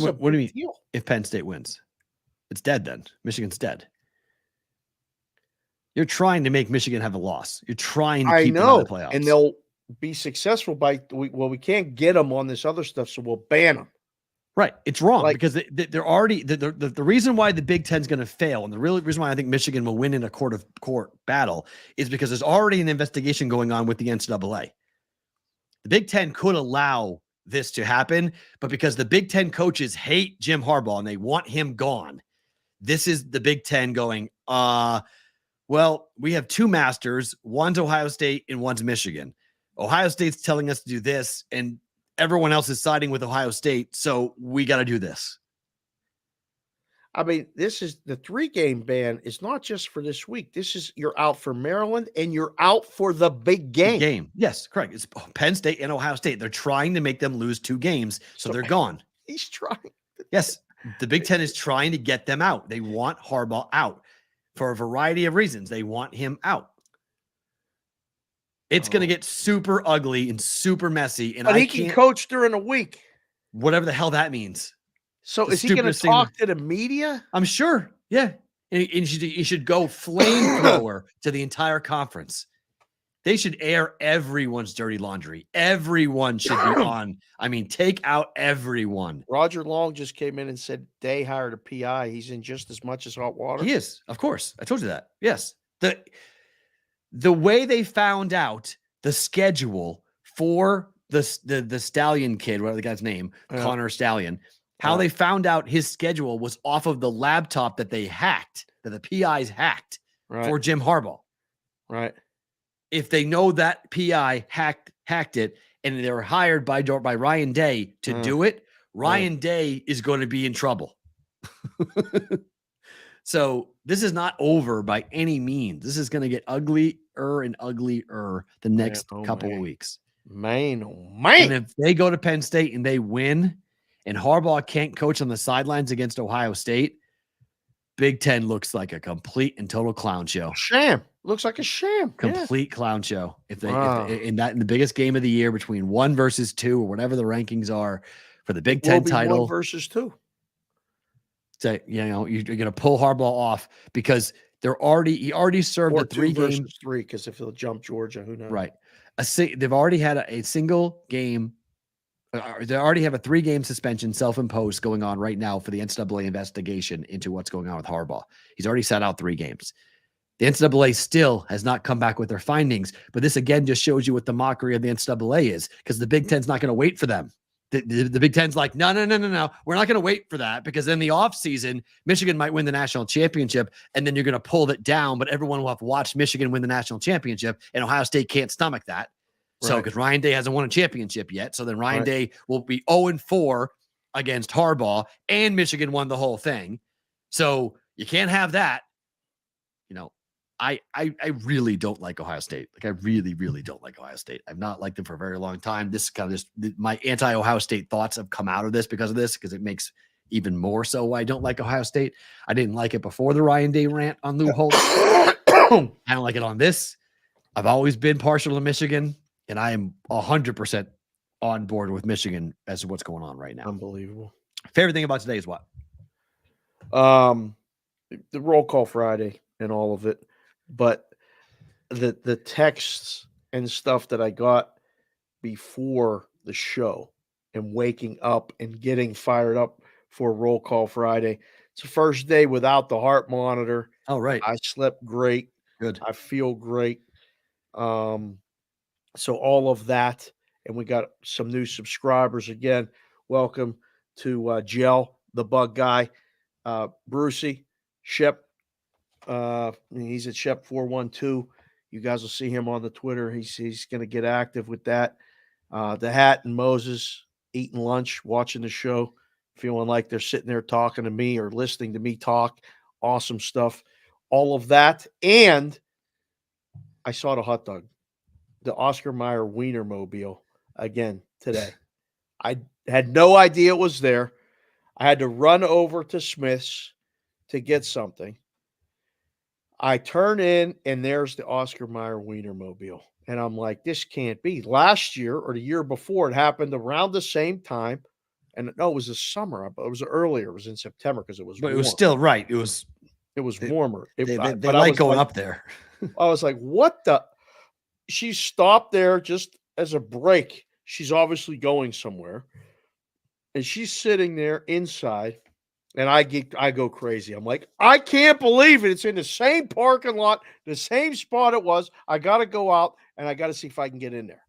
What do you mean? deal. If Penn State wins, it's dead. Then Michigan's dead. You're trying to make Michigan have a loss. You're trying to keep them out of the playoffs, and they'll be successful we can't get them on this other stuff, so we'll ban them. Right. It's wrong because they're already the reason why the Big Ten's going to fail, and the real reason why I think Michigan will win in a court battle is because there's already an investigation going on with the NCAA. The Big Ten could allow this to happen, but because the Big Ten coaches hate Jim Harbaugh and they want him gone, this is the Big Ten going, well, we have two masters. One's Ohio State and one's Michigan. Ohio State's telling us to do this, and everyone else is siding with Ohio State, so we got to do this. I mean, this is the 3-game ban is not just for this week. This is you're out for Maryland and you're out for the big game. Yes, correct. It's Penn State and Ohio State. They're trying to make them lose 2 games, so they're gone. He's trying. Yes, the Big Ten is trying to get them out. They want Harbaugh out for a variety of reasons. They want him out. It's going to get super ugly and super messy. And but he can coach during the week. Whatever the hell that means. So is he going to talk to the media? I'm sure. Yeah. And he should go flamethrower to the entire conference. They should air everyone's dirty laundry. Everyone should be on. I mean, take out everyone. Roger Long just came in and said they hired a PI. He's in just as much as hot water. He is. Of course. I told you that. Yes. The way they found out the schedule for the Stallion kid, whatever the guy's name, Connor Stallion, how they found out his schedule was off of the laptop that they hacked, that the PIs hacked for Jim Harbaugh. Right. If they know that PI hacked it and they were hired by Ryan Day to do it, Ryan Day is going to be in trouble. So this is not over by any means. This is going to get uglier and uglier the next couple of weeks. Man. And if they go to Penn State and they win and Harbaugh can't coach on the sidelines against Ohio State, Big Ten looks like a complete and total clown show. Sham. Looks like a sham. Complete clown show. If in the biggest game of the year between 1 versus 2 or whatever the rankings are for the Big Ten title. 1 versus 2. Say, you're going to pull Harbaugh off because he already served or a 3 2 game. versus 3 because if he'll jump Georgia, who knows? Right. They've already had a single game. They already have a 3-game suspension self-imposed going on right now for the NCAA investigation into what's going on with Harbaugh. He's already sat out 3 games. The NCAA still has not come back with their findings, but this again just shows you what the mockery of the NCAA is because the Big Ten's not going to wait for them. The Big Ten's like, no. We're not going to wait for that because in the offseason, Michigan might win the national championship and then you're going to pull it down, but everyone will have watched Michigan win the national championship and Ohio State can't stomach that. So because Ryan Day hasn't won a championship yet. So then Ryan Day will be 0-4 against Harbaugh and Michigan won the whole thing. So you can't have that. I really don't like Ohio State. Like I really, really don't like Ohio State. I've not liked them for a very long time. This kind of my anti-Ohio State thoughts have come out of this because of this, because it makes even more so why I don't like Ohio State. I didn't like it before the Ryan Day rant on Lou Holtz. I don't like it on this. I've always been partial to Michigan, and I am 100% on board with Michigan as to what's going on right now. Unbelievable. Favorite thing about today is what? The roll call Friday and all of it. But the texts and stuff that I got before the show and waking up and getting fired up for Roll Call Friday. It's the first day without the heart monitor. Oh, right. I slept great. Good. I feel great. So all of that. And we got some new subscribers again. Welcome to Gel, the bug guy, Brucey, Shep. He's at Shep 412. You guys will see him on the Twitter. He's going to get active with that. The Hat and Moses, eating lunch, watching the show, feeling like they're sitting there talking to me or listening to me talk. Awesome stuff. All of that. And I saw the hot dog, the Oscar Mayer Wienermobile again today. I had no idea it was there. I had to run over to Smith's to get something. I turn in, and there's the Oscar Mayer Wienermobile. And I'm like, this can't be. Last year or the year before, it happened around the same time. And no, it was the summer. But it was earlier. It was in September because it was But warm. it was still right. It was warmer. They but like going up there. I was like, what the? She stopped there just as a break. She's obviously going somewhere. And she's sitting there inside. And I go crazy. I'm like, I can't believe it. It's in the same parking lot, the same spot it was. I got to go out, and I got to see if I can get in there.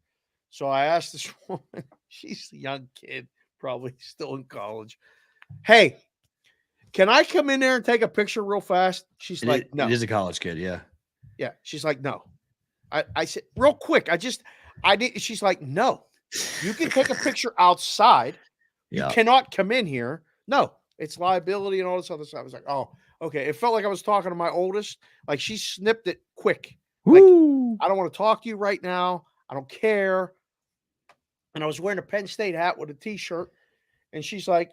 So I asked this woman, she's a young kid, probably still in college. Hey, can I come in there and take a picture real fast? She's like, no. It is a college kid, yeah. Yeah. She's like, no. I said, real quick. She's like, no. You can take a picture outside. You cannot come in here. No. It's liability and all this other stuff. I was like, oh, okay. It felt like I was talking to my oldest. Like, she snipped it quick. Like, I don't want to talk to you right now. I don't care. And I was wearing a Penn State hat with a T-shirt. And she's like,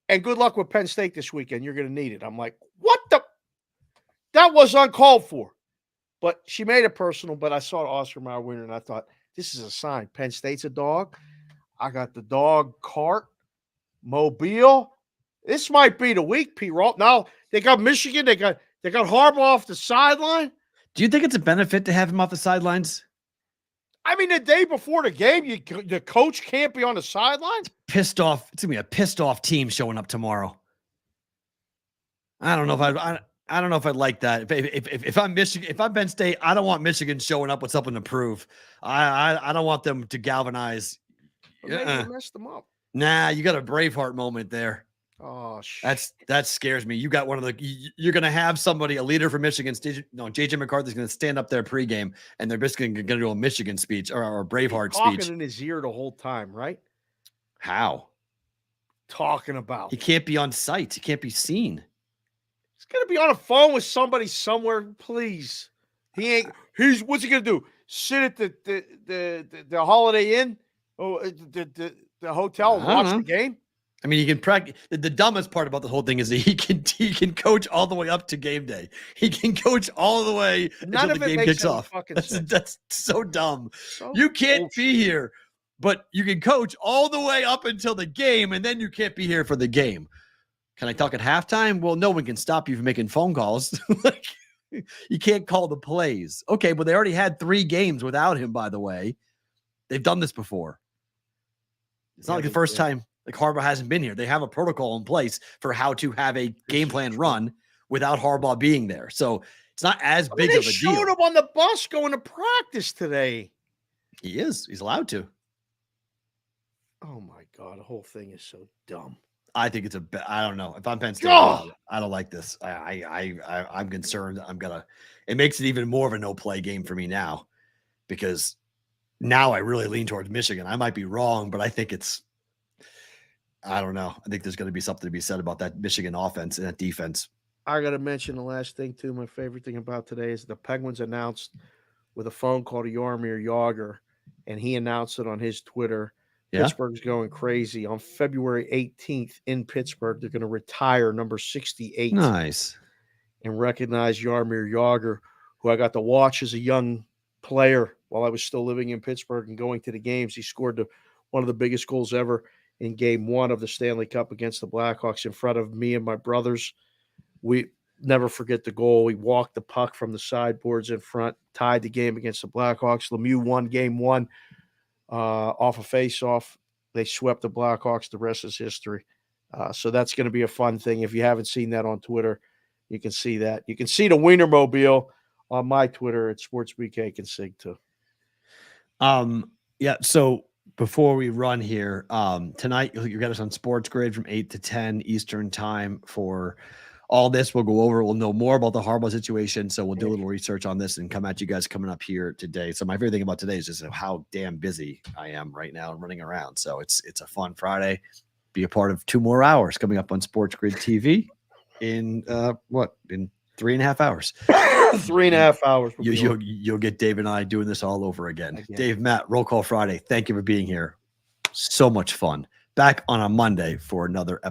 and good luck with Penn State this weekend. You're going to need it. I'm like, what the? That was uncalled for. But she made it personal. But I saw Oscar Mayer winner, and I thought, this is a sign. Penn State's a dog. I got the dog cart, mobile. This might be the week, Perrault. Now they got Michigan. They got Harbaugh off the sideline. Do you think it's a benefit to have him off the sidelines? I mean, the day before the game, the coach can't be on the sidelines. Pissed off. It's gonna be a pissed off team showing up tomorrow. I don't know if I'd like that. If I'm Michigan, if I'm Penn State, I don't want Michigan showing up with something to prove. I don't want them to galvanize. Maybe they messed them up. Nah, you got a Braveheart moment there. Oh, shit. That scares me. You got you're going to have somebody, a leader from Michigan. JJ McCarthy's going to stand up there pregame, and they're basically going to do a Michigan speech or a Braveheart speech. Talking in his ear the whole time, right? How? Talking about. He can't be on site. He can't be seen. He's going to be on a phone with somebody somewhere, please. What's he going to do? Sit at the Holiday Inn? Oh, the hotel and watch the game? I mean, he can practice. The dumbest part about the whole thing is that he can coach all the way up to game day. He can coach all the way until the game kicks off. That's so dumb. You can't be here, but you can coach all the way up until the game, and then you can't be here for the game. Can I talk at halftime? Well, no one can stop you from making phone calls. You can't call the plays. Okay, but they already had 3 games without him, by the way. They've done this before. It's not like the first time. Like Harbaugh hasn't been here. They have a protocol in place for how to have a game plan run without Harbaugh being there. So it's not as big of a deal. They showed him on the bus going to practice today. He is. He's allowed to. Oh, my God. The whole thing is so dumb. I think it's I don't know. If I'm Penn State, I don't like this. I'm concerned. It makes it even more of a no-play game for me now because now I really lean towards Michigan. I might be wrong, but I think I don't know. I think there's going to be something to be said about that Michigan offense and that defense. I got to mention the last thing, too. My favorite thing about today is the Penguins announced with a phone call to Jaromir Jagr, and he announced it on his Twitter. Yeah. Pittsburgh's going crazy. On February 18th in Pittsburgh, they're going to retire number 68. Nice. And recognize Jaromir Jagr, who I got to watch as a young player while I was still living in Pittsburgh and going to the games. He scored one of the biggest goals ever in Game 1 of the Stanley Cup against the Blackhawks in front of me and my brothers. We never forget the goal. We walked the puck from the sideboards in front, tied the game against the Blackhawks. Lemieux won Game 1 off a face-off. They swept the Blackhawks. The rest is history. So that's going to be a fun thing. If you haven't seen that on Twitter, you can see that. You can see the Wienermobile on my Twitter at SportsBK Consig too. Yeah, so before we run here, tonight you got us on Sports Grid from 8 to 10 Eastern time for all this. We'll go over. We'll know more about the Harbaugh situation. So we'll do a little research on this and come at you guys coming up here today. So my favorite thing about today is just how damn busy I am right now and running around. So it's a fun Friday. Be a part of 2 more hours coming up on Sports Grid TV in 3.5 hours. 3.5 hours. You'll get Dave and I doing this all over again. Dave, Matt, Roll Call Friday. Thank you for being here. So much fun. Back on a Monday for another episode.